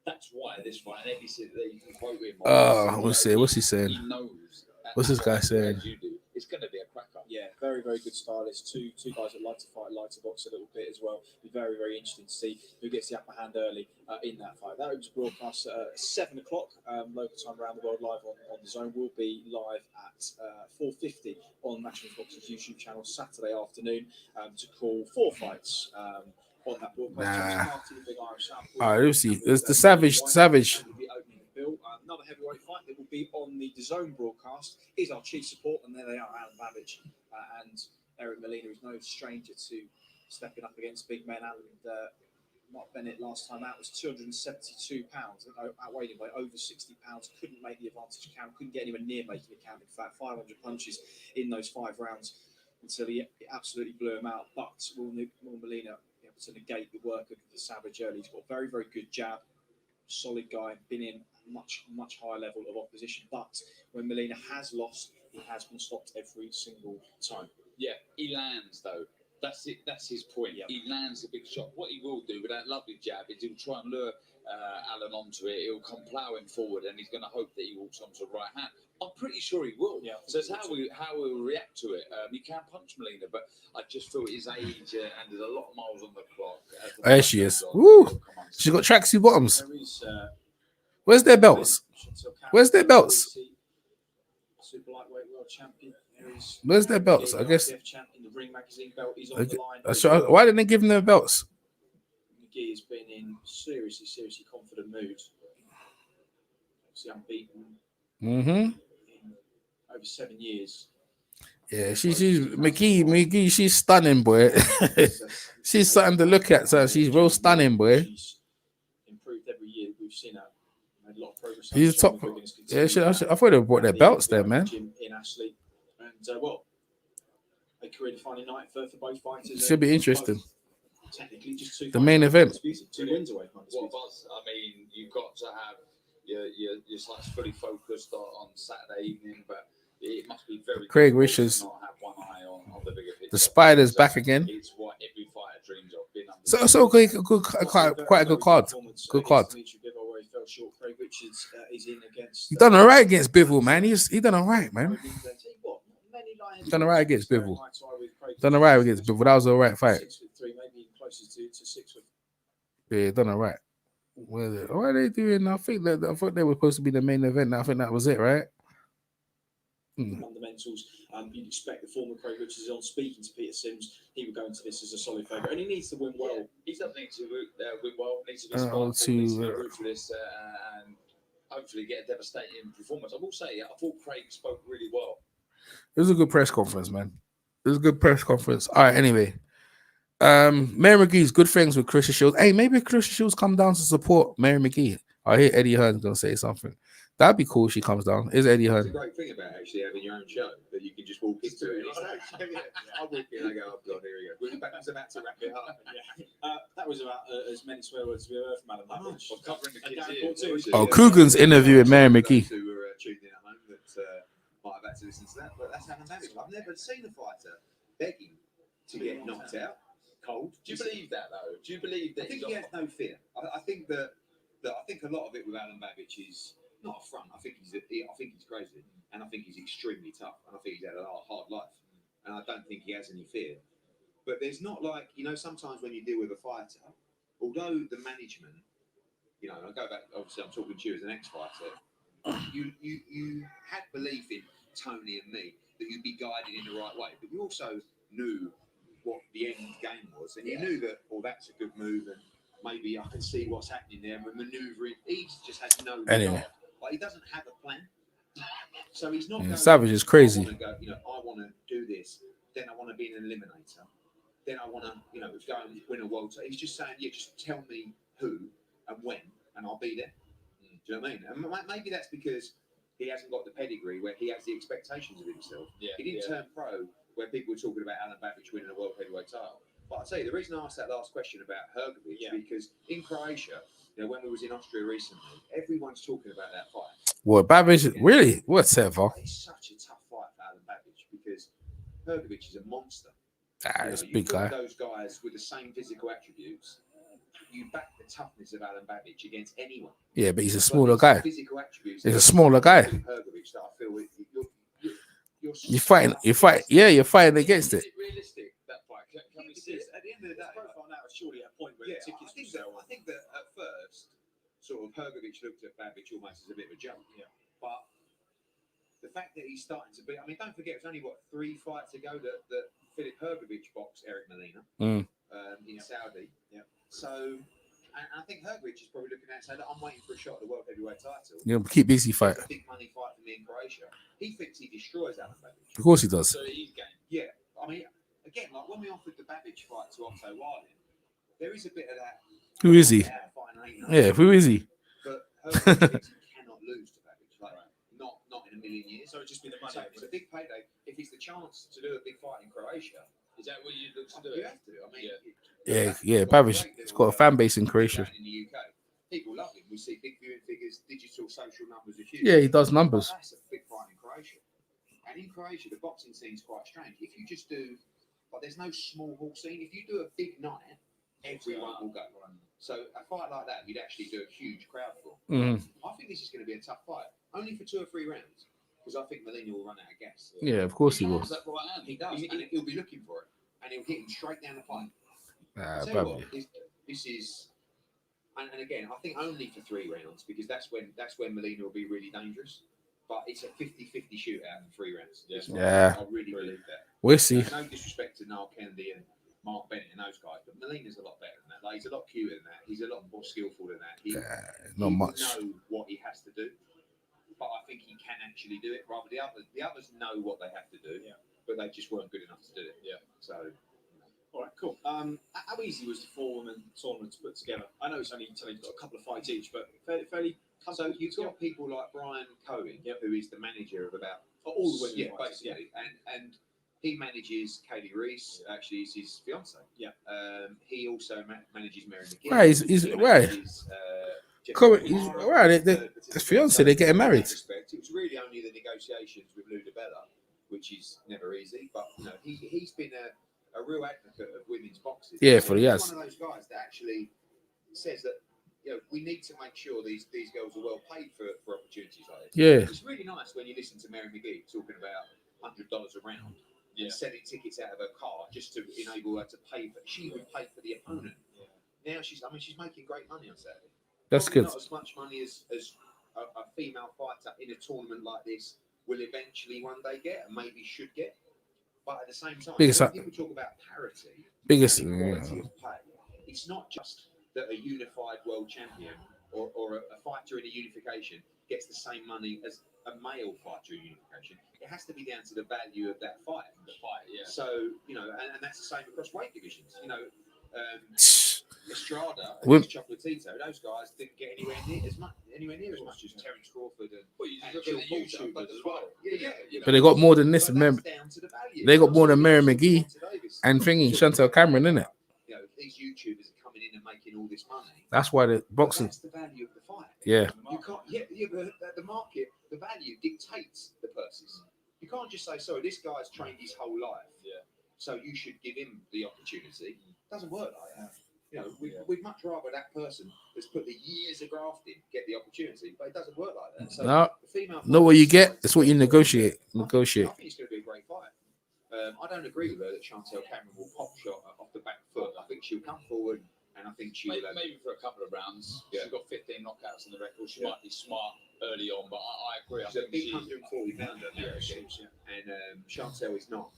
That's why this fight, and Eddie said that you can quote him. What's he saying? He knows. What's this guy saying? It's going to be a cracker. Yeah, very good stylist. Two guys that like to fight, like to box a little bit as well. Be very interesting to see who gets the upper hand early in that fight. That was broadcast at 7 o'clock local time around the world live on the zone. Will be live at 4:50 on National Boxing's YouTube channel Saturday afternoon to call 4 fights on that broadcast. All right, let's see. There's the Savage. Another heavyweight fight. won't be on the DAZN broadcast is our chief support, and there they are, Alan Babbage and Eric Molina, who's no stranger to stepping up against big men. And Mark Bennett last time out was 272 pounds, outweighed him by over 60 pounds. Couldn't make the advantage count, couldn't get anywhere near making it count. In fact, 500 punches in those 5 rounds until he absolutely blew him out. But will Molina able to negate the work of the Savage early? He's got a very, very good jab, solid guy, been in much higher level of opposition. But when Molina has lost, he has been stopped every single time. Yeah, he lands though. That's it. That's his point. Yep. He lands a big shot. What he will do with that lovely jab is he'll try and lure Alan onto it. He'll come ploughing forward, and he's going to hope that he walks onto the right hand. I'm pretty sure he will. Yeah. So it's how we'll react to it. He can punch Molina, but I just feel his age and there's a lot of miles on the clock. There she is. Woo! She's got tracksuit bottoms. Where's their belts? Where's their belts? Super lightweight world champion. Where's their belts? I guess. Champion, the Ring Magazine belt is on the line. Why didn't they give them their belts? McGee has been in seriously confident mood. Obviously unbeaten. In over 7 years. Yeah, she's McGee. She's stunning, boy. She's something to look at. So she's real stunning, boy. She's improved every year. We've seen her. Made a lot of progress. He's top. Yeah, I thought they brought their belts there, man. In Ashley. And well, a career-defining night for both fighters. Should be interesting. Technically, just two. The main event. 2 wins away. What buzz? I mean, you've got to have your sights fully focused on Saturday evening, but it must be very. Craig Richards. Not have one eye on the bigger picture. The Spider's back again. It's what every fighter dreams of. Quite a good card. Good card. Craig Richards is in against. He done all right against Bivol, man. He done all right, man. He done all right against Bivol. Done all right against Bivol. That was all right fight. 6'3", maybe closer to 6 foot. Yeah, done all right. What are they doing? I thought they were supposed to be the main event. I think that was it, right? Fundamentals. You'd expect the former Craig Richards on speaking to Peter Sims. He would go into this as a solid favourite, and he needs to win well. Yeah, he doesn't need to win well. Needs to be smart. Needs to be ruthless and hopefully get a devastating performance. I will say, I thought Craig spoke really well. It was a good press conference, man. It was a good press conference. All right, anyway. Mary McGee's good friends with Claressa Shields. Hey, maybe Claressa Shields come down to support Mary McGee. I hear Eddie Hearn's going to say something. That'd be cool if she comes down. Is Eddie Hearn? It's a great thing about actually having your own show that you can just walk into it. I walk in and I go, oh God, here we go. We're about to wrap it up. That was about as many swear words as we heard from Alan Babbage. Covering the kids here. Oh, Coogan's interviewing Mary McGee. Who were tuning in at home that might have had to listen to that, but that's Alan Babbage. I've never seen a fighter begging to get knocked out cold. Do you believe that though? Do you believe that? I think he has no fear. I think that I think a lot of it with Alan Babbage is not a front. I think he's crazy, and I think he's extremely tough, and I think he's had a hard life, and I don't think he has any fear. But there's not like, sometimes when you deal with a fighter, although the management, I go back. Obviously, I'm talking to you as an ex-fighter. You had belief in Tony and me that you'd be guided in the right way, but you also knew what the end game was, and you knew that, that's a good move, and maybe I can see what's happening there. We're manoeuvring. He just has no. Anyway. Like, he doesn't have a plan, so he's not. Savage is crazy. I want to do this. Then I want to be an eliminator. Then I want to, go and win a world title. He's just saying, just tell me who and when, and I'll be there. Do you know what I mean? And maybe that's because he hasn't got the pedigree where he has the expectations of himself. Yeah, he didn't turn pro where people were talking about Alan Babbage winning a world heavyweight title. But I'll tell you, the reason I asked that last question about Hrgović is because in Croatia, when we was in Austria recently, everyone's talking about that fight. What, Babbage? Really? Whatever. It's such a tough fight for Alan Babbage because Hrgović is a monster. It's a big guy. Those guys with the same physical attributes, you back the toughness of Alan Babbage against anyone. Yeah, but he's a smaller guy. Physical attributes. He's a smaller guy. Hrgović that I feel You're fighting. Yeah, you're fighting against it. Is it realistic, that fight? Can we see it? At the end of the day, profile now is surely at a point where the tickets will sell. I think that at first, sort of Hrgović looked at Babbage almost as a bit of a joke. Yeah. But the fact that he's starting to be, don't forget, it's only 3 fights ago that Philip Hrgović boxed Eric Molina in Saudi. Yeah. So And I think Hergovich is probably looking at it and saying, I'm waiting for a shot at the World Heavyweight title. Yeah, keep busy fight. It's a big money fight for me in Croatia. He thinks he destroys Alan Babic. Of course he does. So he's game. Yeah. I mean, again, like when we offered the Babic fight to Otto Wilding, there is a bit of that. Who is he? Yeah, who is he? But Hergovich thinks he cannot lose to Babic. Like, not in a million years. So it'd just be the money. So it's a big payday. If it's the chance to do a big fight in Croatia, is that what you look to do? You have to. I mean, Yeah, Babic. He's got a fan base in Croatia. In the UK, people love him. We see big viewing figures, digital social numbers are huge. Yeah, he does numbers. That's a big fight in Croatia. And in Croatia, the boxing scene's quite strange. If you just do, like, there's no small hall scene. If you do a big night, everyone will go. So a fight like that, you'd actually do a huge crowd for. I think this is going to be a tough fight, only for 2 or 3 rounds, because I think Molina will run out of gas. Yeah, of course he will. He does, and he'll be looking for it, and he'll hit him straight down the pipe. This is, and again, I think only for 3 rounds, because that's when Molina will be really dangerous. But it's a 50-50 shootout in 3 rounds. Yeah. I really believe that. We'll see. No disrespect to Noel Kennedy and Mark Bennett and those guys, but Molina's a lot better than that. Like, he's a lot cuter than that. He's a lot more skillful than that. He much. know what he has to do, but I think he can actually do it. Rather, the others know what they have to do, but they just weren't good enough to do it. Yeah. So. All right, cool. How easy was the 4-woman tournament to put together? I know it's only got a couple of fights each, but fairly. So you've got people like Brian Cohen, who is the manager of about all the women, basically, and he manages Kaylee Reese. Actually, is his fiance. Yeah. He also manages Mary McGee. Right, he's right. Right. The fiance, they're getting married. It was really only the negotiations with Luda Bella, which is never easy. But you know, he's been a real advocate of women's boxing. Yeah, He's one of those guys that actually says that, you know, we need to make sure these girls are well paid for opportunities like this. Yeah. It's really nice when you listen to Mary McGee talking about $100 a round and selling tickets out of her car just to enable her to pay for. She would pay for the opponent. Now she's making great money on Saturday. That's Probably good. Not as much money as a female fighter in a tournament like this will eventually one day get, and maybe should get. But at the same time, when people talk about parity, equality of pay, it's not just that a unified world champion or a fighter in a unification gets the same money as a male fighter in unification. It has to be down to the value of that fight. So, you know, and that's the same across weight divisions. You know, Estrada and Chocolatito, those guys didn't get anywhere near as much as Terence Crawford and Jill Porter as well. But they got more than this. Remember, they got more than Mary McGee and thingy Chantel Cameron, innit? You know, these YouTubers are coming in and making all this money. That's why the boxing. That's the value of the fight. Yeah. You can't. But the market, the value dictates the purses. You can't just say, "Sorry, this guy's trained his whole life, so you should give him the opportunity." It doesn't work like that. You know, we'd much rather that person that's put the years of grafting get the opportunity, but it doesn't work like that. So No, the female know what you get. It's what you negotiate. I think it's going to be a great fight. I don't agree with her that Chantel Cameron will pop shot off the back foot. I think she'll come forward, and I think she will. Maybe for a couple of rounds. She's got 15 knockouts on the record. She might be smart early on, but I agree. She's a big 140 pounder. And Chantel is not.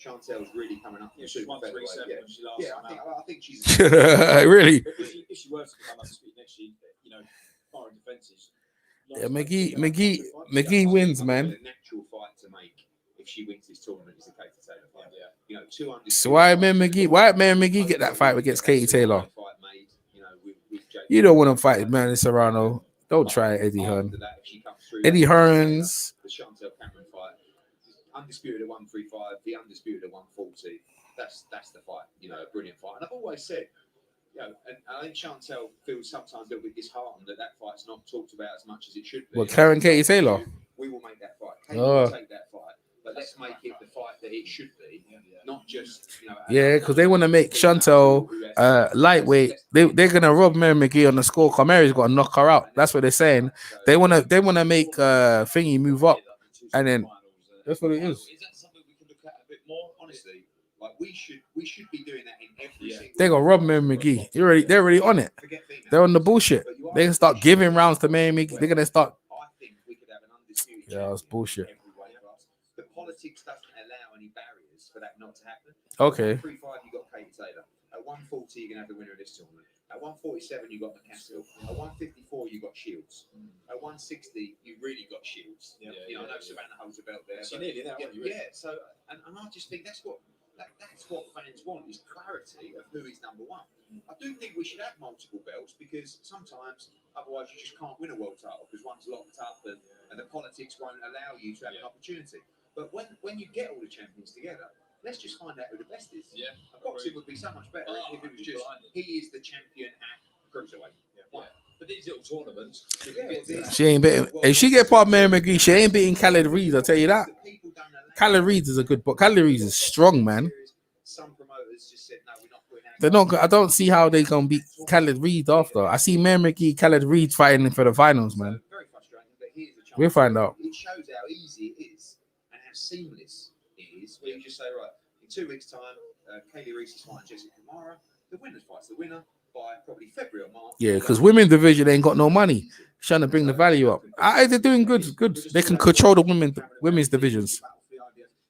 Chantel's really coming up. Yeah, she's won 3-7 when she last came out. I think she's really. If she were to come up to speed next year, you know, foreign defences. Yeah, McGee wins, man. The natural fight to make if she wins this tournament is the Katie Taylor fight. You know, 200. So why Mary McGee get that fight against Katie Taylor? You don't want to fight Manny Serrano. Don't try Eddie Hearn. Eddie Hearns. The Chantel Cameron fight. Undisputed at 135, the undisputed at 140. That's the fight. You know, a brilliant fight. And I've always said, you know, and I think Chantel feels sometimes a little bit disheartened that fight's not talked about as much as it should be. Well, Karen Katie Taylor. We will make that fight. Katie will take that fight, but let's make it the fight that it should be, not just, you know. Yeah, because they want to make Chantel lightweight. They're gonna rob Mary McGee on the score. Mary's got to knock her out. That's what they're saying. They wanna make Thingy move up, and then. That's what it is. Is that something we can look at a bit more? Honestly, like we should be doing that in every single. They gonna rob Mary McGee. They're already on it. They're on the bullshit. They can start giving rounds to Mary McGee. They're gonna start. I think we could have an undisputed. Yeah, that's bullshit. The politics doesn't allow any barriers for that not to happen. Okay. At 135, you got Katie Taylor. At 140, you're gonna have the winner of this tournament. At 147, you got McCaskill. At 154, you got Shields. At 160, you really got Shields. I know Savannah holds a belt there. So nearly there, So, and I just think that's what fans want, is clarity of who is number one. I do think we should have multiple belts, because sometimes, otherwise, you just can't win a world title because one's locked up and the politics won't allow you to have an opportunity. But when you get all the champions together, let's just find out who the best is. Boxing would be so much better if it was just he is the champion at cruiserweight. But these little tournaments, She ain't beating. If she get part Mary McGee, she ain't beating Khaled Reed. I'll tell you that. Khaled Reed is a good, but Khaled Reed is strong, man. Some promoters just said, no, we're not putting out. They're not. I don't see how they gonna beat Khaled Reed after. I see Mary McGee, Khaled Reed fighting for the finals, man. Very frustrating, but here's the chance. We'll find out. It shows how easy it is and how seamless it is. Where you just say, right, in 2 weeks' time, Kaylee Reese is fighting Jessica Kamara. The winner fights the winner by probably February or March. Yeah, because women's division ain't got no money. Trying to bring the value up. They're doing good. Good. They can control the women's divisions.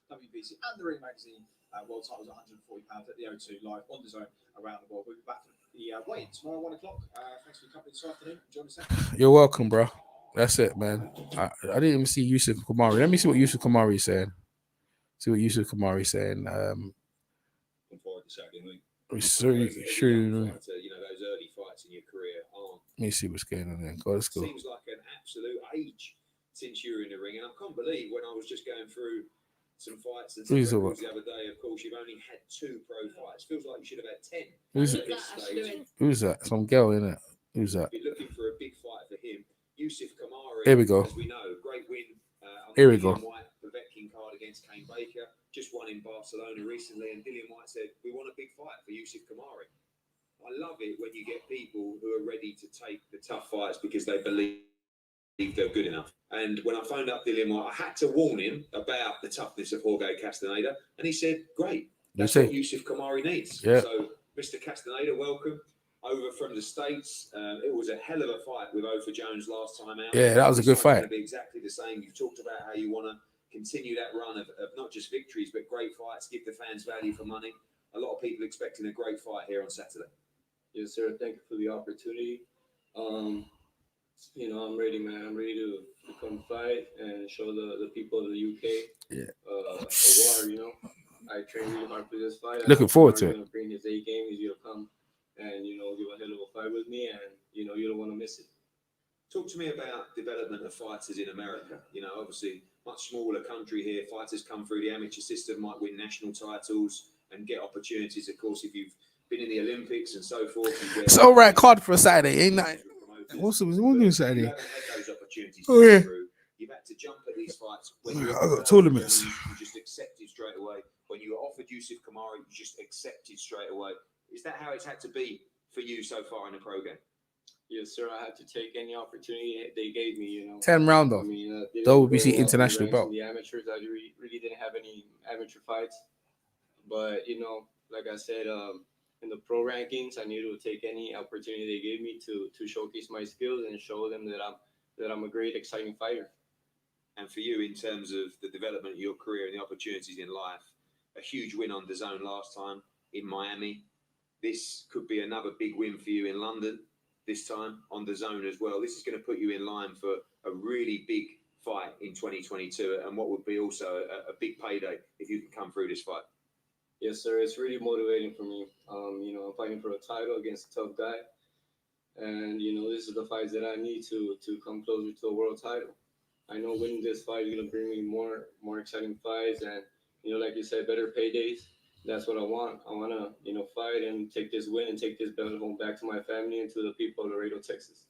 WBC and the Ring Magazine world titles at £140 at the O2 live on the zone around the world. We'll be back for the weigh-in tomorrow 1 o'clock. Thanks for your company this afternoon. Enjoy the second. You're welcome, bro. That's it, man. I didn't even see Yusuf Kamari. Let me see what Yusuf Kamari is saying. See what Yusuf Kamari is saying. Sure. You know, those early fights in your career aren't. Let me see what's going on there. Let's go. Seems like an absolute age since you were in the ring, and I can't believe when I was just going through some fights and some records the other day. Of course, you've only had 2 pro fights. Feels like you should have had 10. Who's that? Some girl, isn't it? Who's that? You're looking for a big fight for him. Yusuf Kamari. Here we go. As we know, great win. Here we go. White, the Vetkin card against Kane Baker. Just won in Barcelona recently, and Dillian White said, "We want a big fight for Yusuf Kamari." I love it when you get people who are ready to take the tough fights because they believe they're good enough. And when I phoned up Dillian White, I had to warn him about the toughness of Jorge Castaneda, and he said, "Great, that's what Yusuf Kamari needs." Yeah. So, Mr. Castaneda, welcome over from the States. It was a hell of a fight with Ofer Jones last time out. Yeah, that was a good fight. It's going to be exactly the same. You've talked about how you want to continue that run of not just victories, but great fights, give the fans value for money. A lot of people expecting a great fight here on Saturday. Yes, sir. Thank you for the opportunity. You know, I'm ready, man. I'm ready to come fight and show the people of the UK a war, you know. I trained really hard for this fight. Looking forward to it. I'm going to bring his A game. He's going to come and, you know, give a hell of a fight with me, and, you know, you don't want to miss it. Talk to me about development of fighters in America. You know, obviously, much smaller country here. Fighters come through the amateur system, might win national titles and get opportunities. Of course, if you've been in the Olympics and so forth. It's all right card for a Saturday, ain't that? What's doing Saturday? You haven't had those opportunities Oh, yeah. through. You've had to jump at these fights. When you I got tournaments. You just accepted straight away. When you were offered Yusuf Kamari, you just accepted straight away. Is that how it's had to be for you so far in the program? Yes, sir. I had to take any opportunity they gave me, you know. 10 rounder. I mean, WBC international belt. The amateurs, I really didn't have any amateur fights. But, you know, like I said, in the pro rankings, I needed to take any opportunity they gave me to showcase my skills and show them that I'm a great, exciting fighter. And for you, in terms of the development of your career and the opportunities in life, a huge win on DAZN last time in Miami. This could be another big win for you in London, this time on DAZN as well. This is going to put you in line for a really big fight in 2022 and what would be also a big payday if you can come through this fight. Yes, sir. It's really motivating for me. You know, I'm fighting for a title against a tough guy. And, you know, this is the fights that I need to come closer to a world title. I know winning this fight is going to bring me more exciting fights and, you know, like you said, better paydays. That's what I want. I want to, you know, fight and take this win and take this belt home back to my family and to the people of Laredo, Texas.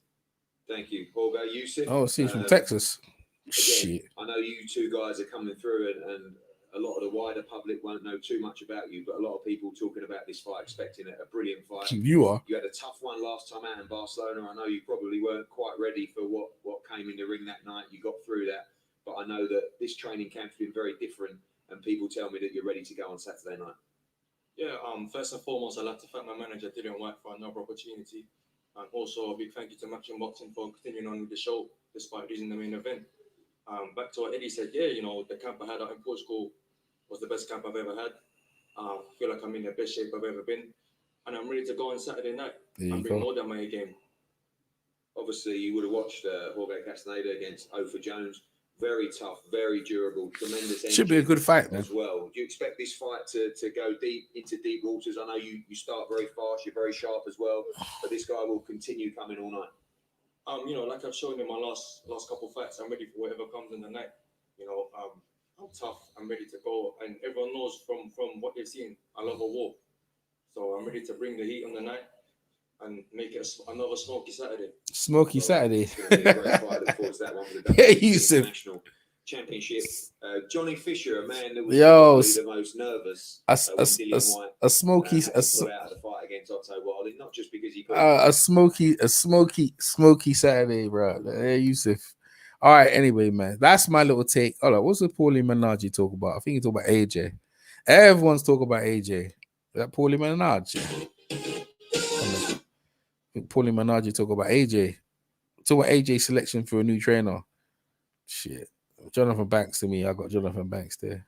Thank you. Jorge, Yusuf. Oh, see, from Texas. Again, Shit. I know you two guys are coming through and a lot of the wider public won't know too much about you, but a lot of people talking about this fight, expecting a brilliant fight. You are. You had a tough one last time out in Barcelona. I know you probably weren't quite ready for what came in the ring that night. You got through that. But I know that this training camp's been very different, and people tell me that you're ready to go on Saturday night. Yeah, first and foremost, I'd like to thank my manager, Dillian White, for another opportunity. And also a big thank you to Matching Boxing for continuing on with the show, despite losing the main event. Back to what Eddie said, yeah, you know, the camp I had out in Portugal was the best camp I've ever had. I feel like I'm in the best shape I've ever been. And I'm ready to go on Saturday night. There you and bring go. more than my game. Obviously, you would have watched Jorge Castaneda against Ofer Jones. Very tough, very durable, tremendous energy. Should be a good fight, man. As well. Do you expect this fight to go deep into deep waters? I know you start very fast, you're very sharp as well, but this guy will continue coming all night. You know, like I've shown in my last couple fights, I'm ready for whatever comes in the night. You know, I'm tough, I'm ready to go, and everyone knows from what they've seen, I love a war. So I'm ready to bring the heat on the night and make it another smoky Saturday. Smoky Saturday. It's going to be a great fight. I look forward to that one with the Yeah, WBC Yusuf. International Championship. Johnny Fisher, a man that was Yo, probably the most nervous when Dillian White a smoky, had to pull out of the fight against Otto Wilde, not just because he put a smoky Saturday, bro. Hey, Yusuf. All right, anyway, man, that's my little take. Hold on, what's the Paulie Minaj talk about? I think he talk about AJ. Everyone's talking about AJ. Is that Paulie Minaj? I think Paulie Minaj talk about AJ. Talk about AJ selection for a new trainer. Shit. Jonathan Banks to me. I got Jonathan Banks there.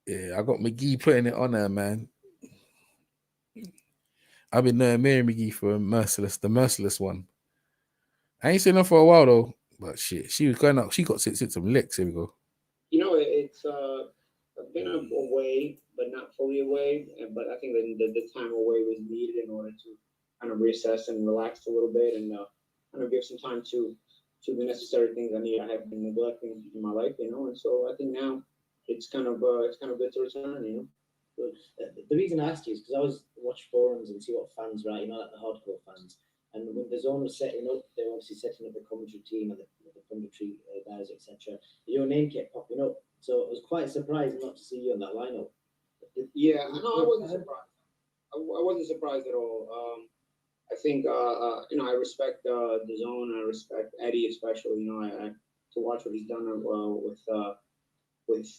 Yeah, I got McGee putting it on there, man. I've been knowing Mary McGee for the merciless one. I ain't seen her for a while though, but shit, she was going up. She got some licks. Here we go. You know, it's been away, but not fully away. But I think the time away was needed in order to kind of reassess and relax a little bit, and kind of give some time to the necessary things I have been neglecting in my life, you know. And so I think now it's kind of good to return, you know. The reason I asked you is because I was watch forums and see what fans write, you know, like the hardcore fans. And when the zone was setting up, they were obviously setting up the commentary team and the commentary guys, etc. Your name kept popping up, so it was quite surprising not to see you in that lineup. Yeah, no, I wasn't surprised. I wasn't surprised at all. I think you know, I respect the zone. I respect Eddie especially. You know, I to watch what he's done with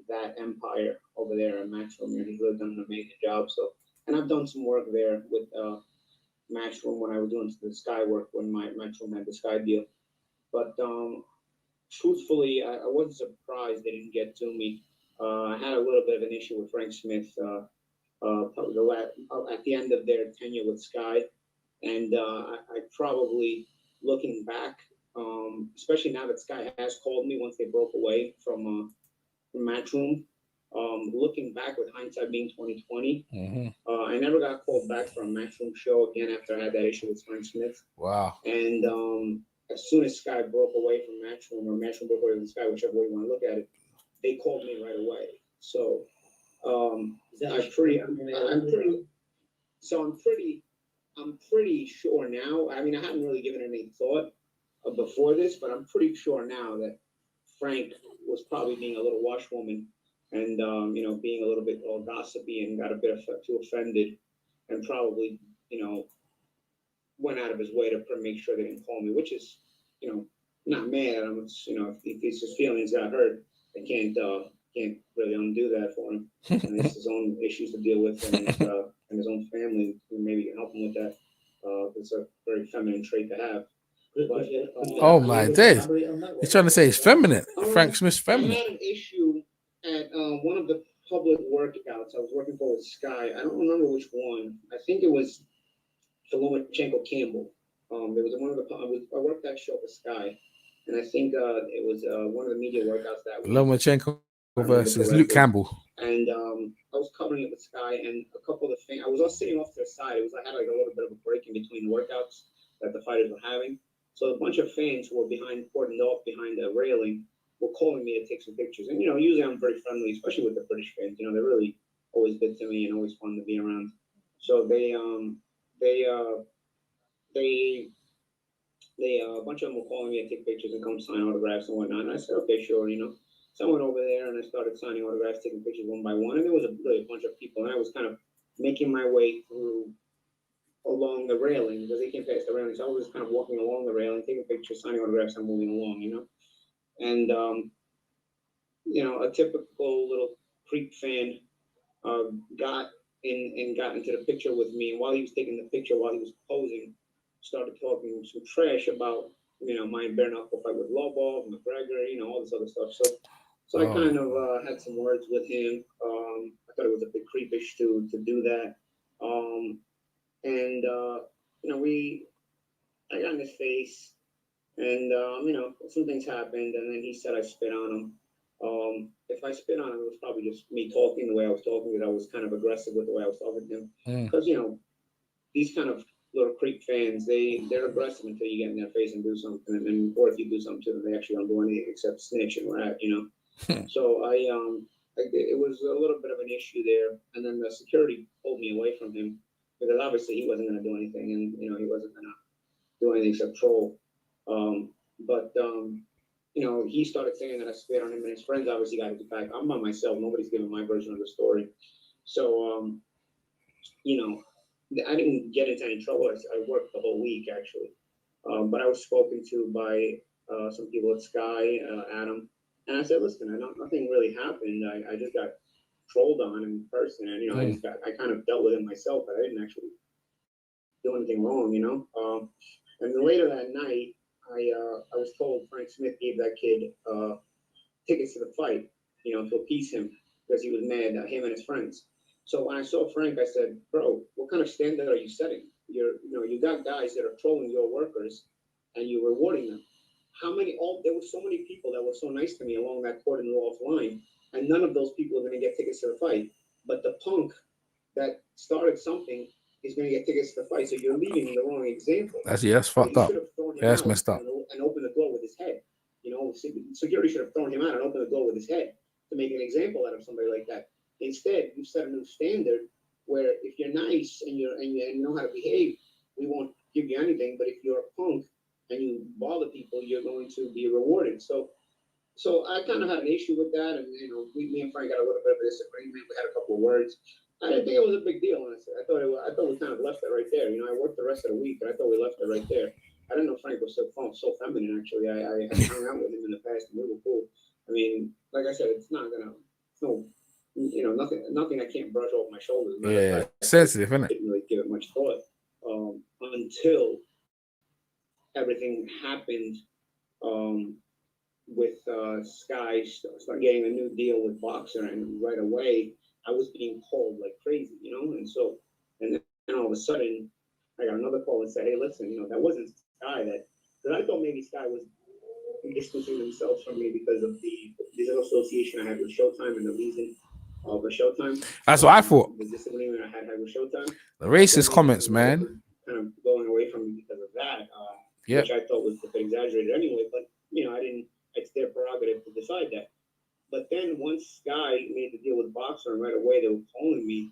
that empire over there at Matchroom. He's really done an amazing job. So, and I've done some work there with Matchroom when I was doing the Sky work when my Matchroom had the Sky deal. But truthfully, I wasn't surprised they didn't get to me. I had a little bit of an issue with Frank Smith at the end of their tenure with Sky, and I probably, looking back, especially now that Sky has called me once they broke away from Matchroom, looking back with hindsight being 2020, I never got called back from a Matchroom show again after I had that issue with Frank Smith. Wow. And as soon as Sky broke away from Matchroom, or Matchroom broke away from Sky, whichever way you want to look at it, they called me right away. So I'm pretty sure now. I mean, I hadn't really given it any thought before this, but I'm pretty sure now that Frank was probably being a little washwoman and you know, being a little bit all gossipy and got a bit too offended, and probably, you know, went out of his way to make sure they didn't call me, which is, you know, not mad at him. It's, you know, if his feelings got hurt, I can't really undo that for him. And it's his own issues to deal with, and his own family maybe can help him with that. It's a very feminine trait to have. But, Oh my days! He's trying to say he's feminine. Frank Smith's I feminine. had an issue at one of the public workouts I was working for with Sky. I don't remember which one. I think it was Lomachenko Campbell. There was one of I worked that show for Sky, and I think it was one of the media workouts that week. Lomachenko versus Luke Campbell. And I was covering it with Sky, and a couple of the fans. I was all sitting off to the side. I had like a little bit of a break in between workouts that the fighters were having. So a bunch of fans who were cordoned off behind the railing were calling me to take some pictures. And, you know, usually I'm very friendly, especially with the British fans. You know, they're really always good to me and always fun to be around. So a bunch of them were calling me to take pictures and come sign autographs and whatnot. And I said, okay, sure, you know. So I went over there and I started signing autographs, taking pictures one by one. And there was really a bunch of people. And I was kind of making my way through along the railing because they came past the railing. So I was just kind of walking along the railing, taking pictures, signing autographs, and moving along, you know. And, you know, a typical little creep fan got into the picture with me. And while he was taking the picture, while he was posing, started talking some trash about, you know, my bare knuckle fight with Lobov, McGregor, you know, all this other stuff. So I kind of had some words with him. I thought it was a bit creepish to do that. And I got in his face, and some things happened, and then he said I spit on him. If I spit on him, it was probably just me talking the way I was talking, because I was kind of aggressive with the way I was talking to him. Because these kind of little creep fans, they're aggressive until you get in their face and do something, and or if you do something to them, they actually don't do anything except snitch and rat, So it was a little bit of an issue there, and then the security pulled me away from him, because obviously he wasn't going to do anything, and he wasn't going to do anything except troll. He started saying that I spit on him, and his friends obviously got it back. I'm by myself. Nobody's giving my version of the story. So, I didn't get into any trouble. I worked the whole week, actually. But I was spoken to by some people at Sky, Adam. And I said, listen, nothing really happened. I just got trolled on in person. And, I kind of dealt with it myself, but I didn't actually do anything wrong, And then later that night, I was told Frank Smith gave that kid tickets to the fight, to appease him, because he was mad at him and his friends. So when I saw Frank, I said, bro, what kind of standard are you setting? You got guys that are trolling your workers, and you're rewarding them. There were so many people that were so nice to me along that court and off line, and none of those people are going to get tickets to the fight. But the punk that started something is going to get tickets to the fight. So you're leading the wrong example. That's fucked up. That's messed up. And open the door with his head. Security should have thrown him out and opened the door with his head to make an example out of somebody like that. Instead, you set a new standard where if you're nice and you know how to behave, we won't give you anything. But if you're a punk and you bother people, you're going to be rewarded. So I kind of had an issue with that, and me and Frank got a little bit of a disagreement. We had a couple of words. I didn't think it was a big deal, honestly. I thought we kind of left it right there. I worked the rest of the week, and I thought we left it right there. I didn't know Frank was so feminine. Actually, I hung out with him in the past, and we were cool. I mean, like I said, nothing I can't brush off my shoulders. Yeah, sensitive, isn't it? I didn't really give it much thought until everything happened with Sky start getting a new deal with Boxer, and right away I was being called like crazy, and then all of a sudden I got another call and said, hey, listen, that wasn't Sky, because I thought maybe Sky was distancing themselves from me because of the association I had with Showtime and the reason of the Showtime. That's what I thought. The disagreement I had with Showtime. The racist comments, man. Kind of going away from me because of that, which I thought was a bit exaggerated anyway, but it's their prerogative to decide that. But then once Sky made the deal with Boxer, and right away they were calling me,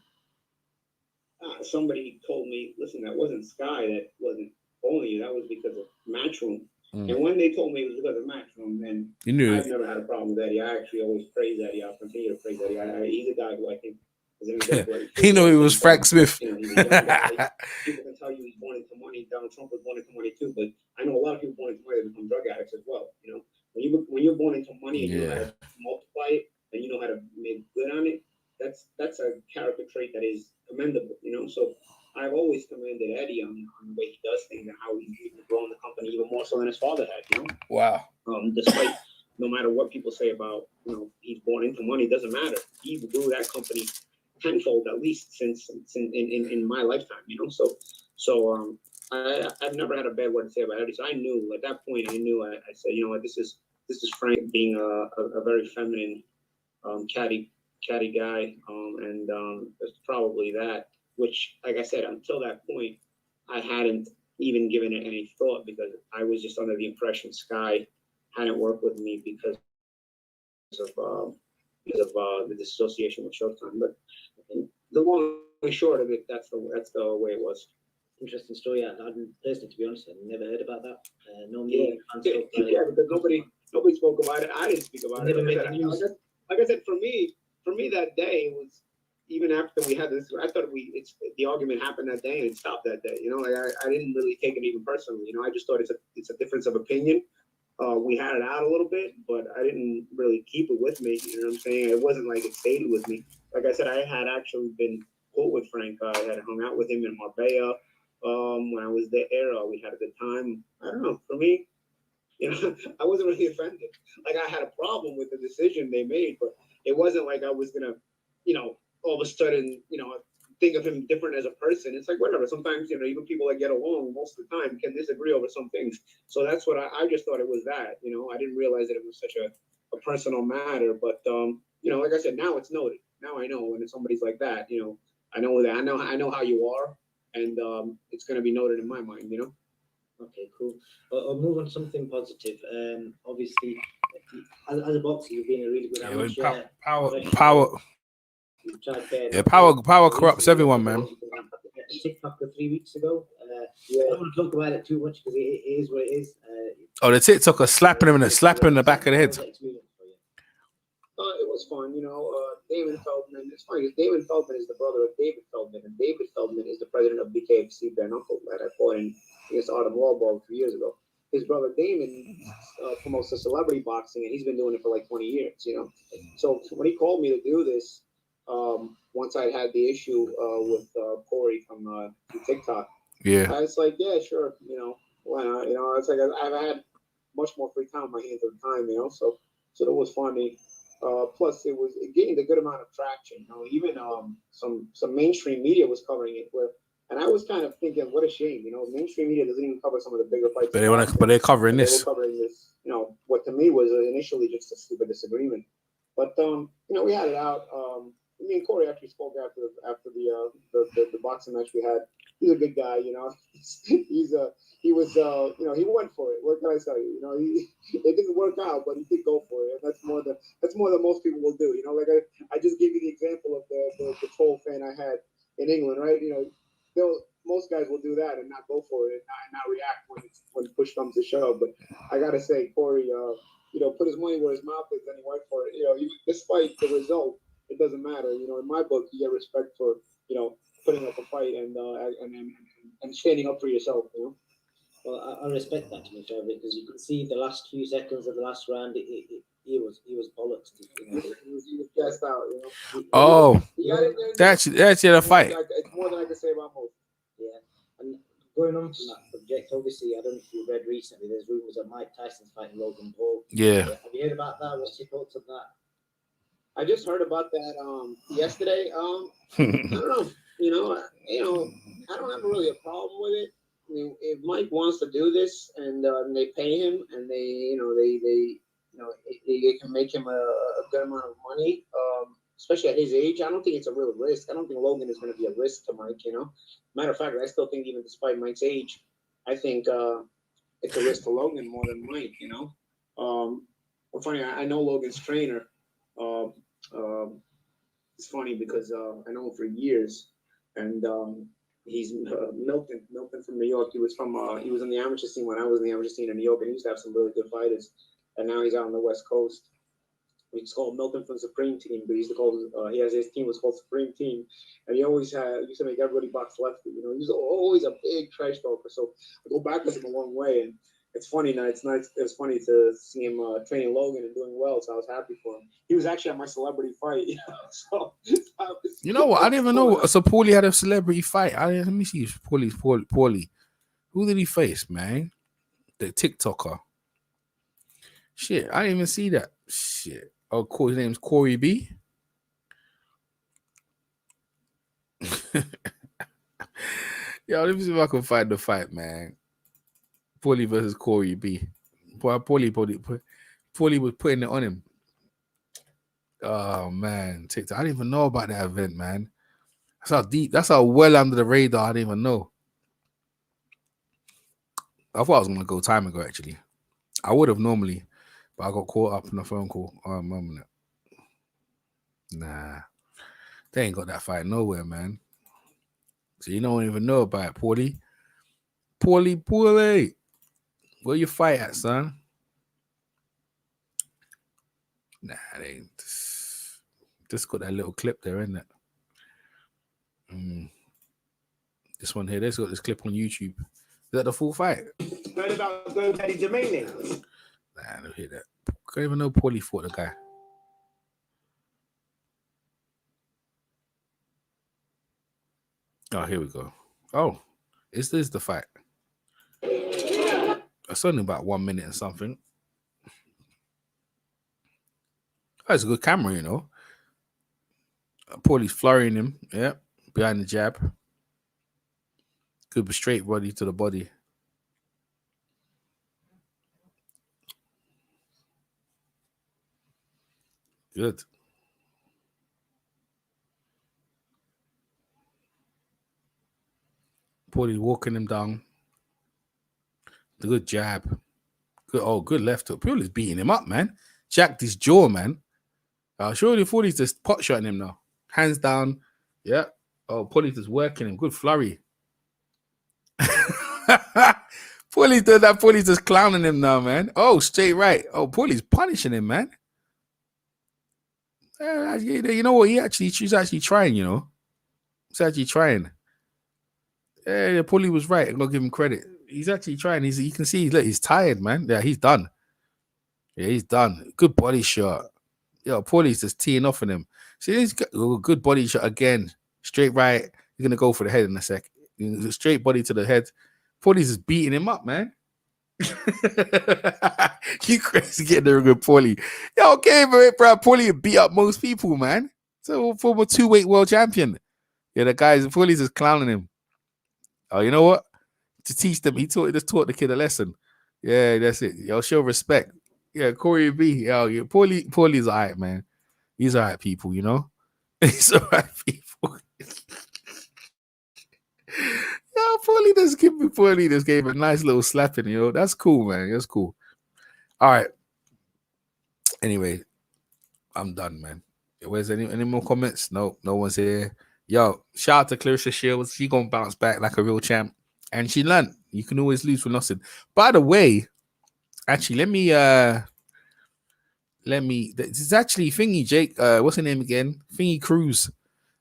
somebody told me, listen, that wasn't Sky that wasn't calling you, that was because of Matchroom. And when they told me it was because of Matchroom, then I've never had a problem with Eddie. I actually always praise Eddie. I'll continue to praise Eddie. He's a guy who I think is an exemplary. He knew he was Frank Smith. He's a young guy. People can tell you he's born into money. Donald Trump was born into money too, but I know a lot of people born into money that become drug addicts as well. When you're born into money and you know how to multiply it and you know how to make good on it, that's a character trait that is commendable. So I've always commended Eddie on the way he does things and how he's even grown the company even more so than his father had. Wow. Despite no matter what people say about he's born into money, it doesn't matter. He grew that company tenfold at least since in my lifetime. So I've never had a bad word to say about Eddie. So I knew at that point. I said, what, this is Frank being a very feminine, catty guy, and it's probably that. Which, like I said, until that point, I hadn't even given it any thought because I was just under the impression Sky hadn't worked with me because of the disassociation with Showtime. But the long and short of it, that's the way it was. Interesting story. I hadn't personally, to be honest, I've never heard about that. Because nobody spoke about it. I didn't speak about it. Like I said, for me that day was. Even after we had this, I thought the argument happened that day and it stopped that day. I didn't really take it even personally. I just thought it's a difference of opinion. We had it out a little bit, but I didn't really keep it with me. You know what I'm saying? It wasn't like it stayed with me. Like I said, I had actually been cool with Frank. I had hung out with him in Marbella when I was there. We had a good time. I don't know. For me, I wasn't really offended. Like I had a problem with the decision they made, but it wasn't like I was gonna, all of a sudden, think of him different as a person. It's like whatever. Sometimes, you know, even people that get along most of the time can disagree over some things. So that's what I just thought it was that. You know, I didn't realize that it was such a personal matter. But you know, like I said, now it's noted. Now I know when somebody's like that. You know, I know that. I know how you are, and it's going to be noted in my mind. You know. Okay, cool. I'll move on to something positive. Obviously, as a boxer, you've been a really good amateur. Power. You've tried fair Yeah, power corrupts everyone, man. TikTok 3 weeks ago. I don't want to talk about it too much because it is what it is. Oh, the TikToker slapping him in the back of the head. It was fun, you know. Damon Feldman. It's funny. Damon Feldman is the brother of David Feldman, and David Feldman is the president of BKFC, bare knuckle, that I fought in against Autumn Wallball a few years ago. His brother Damon promotes the celebrity boxing, and he's been doing it for like 20 years, you know. So when he called me to do this, once I had the issue with Corey from TikTok, yeah, I was like, yeah, sure, you know, why not? You know, it's like I've had much more free time on my hands at the time, you know, so it was funny. Plus, it gained a good amount of traction. You know, even some mainstream media was covering it. And I was kind of thinking, what a shame. You know, mainstream media doesn't even cover some of the bigger fights. But they're covering this. They were covering this. You know, what to me was initially just a stupid disagreement. But you know, we had it out. Me and Corey actually spoke after the boxing match we had. He's a good guy, you know. He was you know, he went for it. What can I tell you? You know, it didn't work out, but he did go for it. And that's more than most people will do. You know, like I just gave you the example of the troll fan I had in England, right? You know, most guys will do that and not go for it and not react when push comes to shove. But I gotta say, Corey, you know, put his money where his mouth is, and he went for it. You know, despite the result, it doesn't matter. You know, in my book, you get respect for, you know, putting up a fight and standing up for yourself. You know. Well, I respect that, to be fair, because you could see the last few seconds of the last round, he was bollocks. You know. He was gassed out. You know. Oh, that's the fight. It's more than I can say about most. Yeah, and going on from that subject, obviously, I don't know if you read recently. There's rumors that Mike Tyson's fighting Logan Paul. Yeah. Have you heard about that? What's your thoughts on that? I just heard about that yesterday. I don't know. You know, I don't have really a problem with it. I mean, if Mike wants to do this and they pay him and they can make him a good amount of money, especially at his age, I don't think it's a real risk. I don't think Logan is going to be a risk to Mike. You know, matter of fact, I still think even despite Mike's age, I think it's a risk to Logan more than Mike. You know, well, funny, I know Logan's trainer. It's funny because I know him for years, and he's Milton from New York. He was in the amateur scene when I was in the amateur scene in New York, and he used to have some really good fighters. And now he's out on the West Coast. He's called Milton from Supreme Team, but his team was called Supreme Team, and he always used to make everybody box lefty. You know, he was always a big trash talker. So I go back with him a long way, and it's funny now. It's nice. It's funny to see him training Logan and doing well. So I was happy for him. He was actually at my celebrity fight. You know, so you know what? I didn't even know. So Paulie had a celebrity fight. Let me see. Paulie. Who did he face, man? The TikToker. Shit, I didn't even see that. Shit. Oh, cool. His name's Corey B. Yo, let me see if I can find the fight, man. Paulie versus Corey B. Boy, Paulie was putting it on him. Oh man, TikTok. I didn't even know about that event, man. That's how deep. That's how well under the radar. I didn't even know. I thought I was gonna go time ago. Actually, I would have normally, but I got caught up in a phone call. Oh, moment. Nah, they ain't got that fight nowhere, man. So you don't even know about it, Paulie. Paulie. Where you fight at, son? Nah, they ain't. Just got that little clip there, isn't it? This one here, there's got this clip on YouTube. Is that the full fight? Heard about GoDaddy domain names? Nah, I don't hear that. I don't even know Paulie fought the guy. Oh, here we go. Oh, is this the fight? It's only about 1 minute and something. That's a good camera, you know. Paulie's flurrying him. Yeah. behind the jab. Good straight body to the body. Good. Paulie walking him down. The good jab. Good left hook. Paulie's beating him up, man. Jacked his jaw, man. Surely Paulie's just pot shotting him now. Hands down. Yeah. Oh, Paulie's just working him. Good flurry. Paulie's doing that. Paulie's just clowning him now, man. Oh, straight right. Oh, Paulie's punishing him, man. You know what? She's actually trying, you know. He's actually trying. Yeah, Paulie was right. I'm gonna give him credit. He's actually trying. You can see, look, he's tired, man. Yeah, he's done. Yeah, he's done. Good body shot. Yo, Paulie's just teeing off on him. See, he's got good body shot again. Straight right. He's gonna go for the head in a sec. Straight body to the head. Paulie's just beating him up, man. You crazy getting there, good Paulie. Yo, okay, bro. Paulie beat up most people, man. So former 2-weight world champion. Yeah, the guys, Paulie's just clowning him. Oh, you know what? To teach them, he just taught the kid a lesson. Yeah, that's it. Yo, show respect. Yeah, Corey B. Yo, yeah, Paulie's all right, man. He's all right, people, you know? He's all right, people. Yo, Paulie just gave a nice little slapping, you know? That's cool, man. That's cool. All right. Anyway, I'm done, man. Where's any more comments? No one's here. Yo, shout out to Claressa Shields. She gonna bounce back like a real champ. And she learned. You can always lose for nothing. By the way, actually, let me this is actually Thingy Jake, what's her name again? Thingy Cruz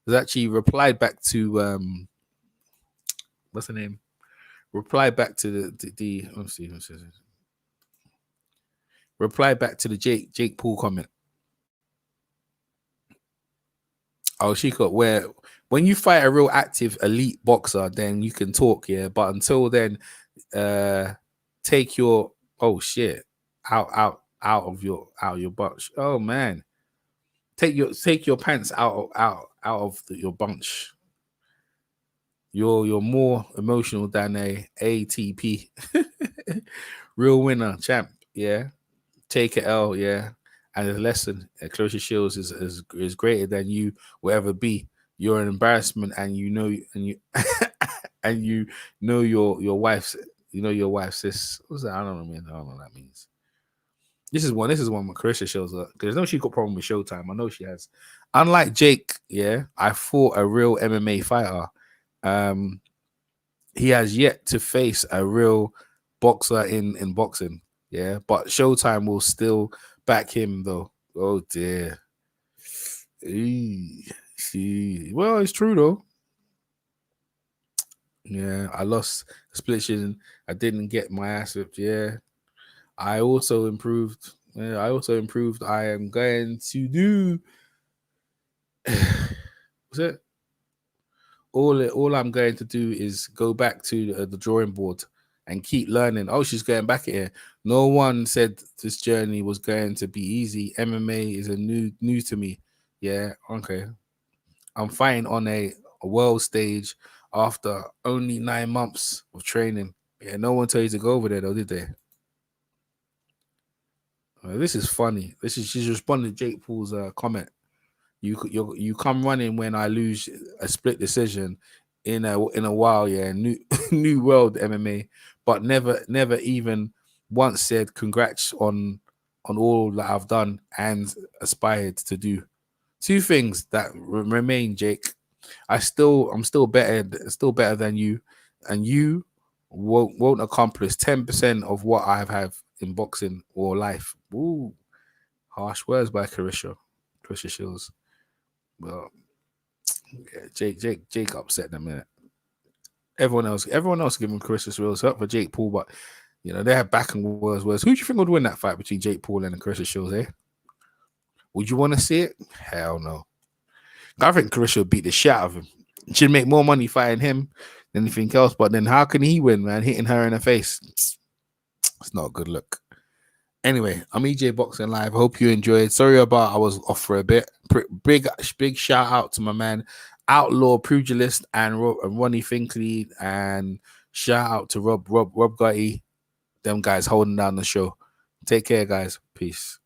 has actually replied back to what's her name? Replied back to the let's see. Reply back to the Jake Paul comment. Oh, she got where when you fight a real active elite boxer, then you can talk, yeah. But until then, take your out of your bunch. Oh man, take your pants out of your bunch. You're more emotional than a ATP. Real winner, champ. Yeah, take it L. Yeah. And a lesson, Claressa Shields is greater than you will ever be. You're an embarrassment, and you know your wife's sis. What's that? I don't know what that means. This is one with Claressa Shields because I know she got problem with Showtime. I know she has. Unlike Jake, yeah, I fought a real MMA fighter. He has yet to face a real boxer in boxing. Yeah, but Showtime will still back him though. Oh dear. Well, it's true though. Yeah, I lost split decision. I didn't get my ass whipped. Yeah, I also improved. I am going to do. What's it? All I'm going to do is go back to the drawing board and keep learning. Oh, she's going back at it. No one said this journey was going to be easy. MMA is a new to me. Yeah, okay. I'm fighting on a world stage after only 9 months of training. Yeah, no one told you to go over there though, did they? This is funny. She's responding to Jake Paul's comment. You come running when I lose a split decision in a while, yeah. New world MMA, but never even once said congrats on all that I've done and aspired to do. Two things that remain, Jake. I'm still better than you, and you won't accomplish 10% of what I have in boxing or life. Ooh, harsh words by Claressa Shields. Well, yeah, Jake upset in a minute. Everyone else giving Claressa Shields up for Jake Paul, but you know they have backing words. Who do you think would win that fight between Jake Paul and Claressa Shields? Would you want to see it? Hell no. I think Claressa would beat the shit out of him. She'd make more money fighting him than anything else. But then how can he win, man? Hitting her in the face. It's not a good look. Anyway, I'm EJ Boxing Live. Hope you enjoyed. Sorry about I was off for a bit. Big shout out to my man Outlaw Pugilist and Ronnie Finkley, and shout out to Rob Gutty. Them guys holding down the show. Take care, guys. Peace.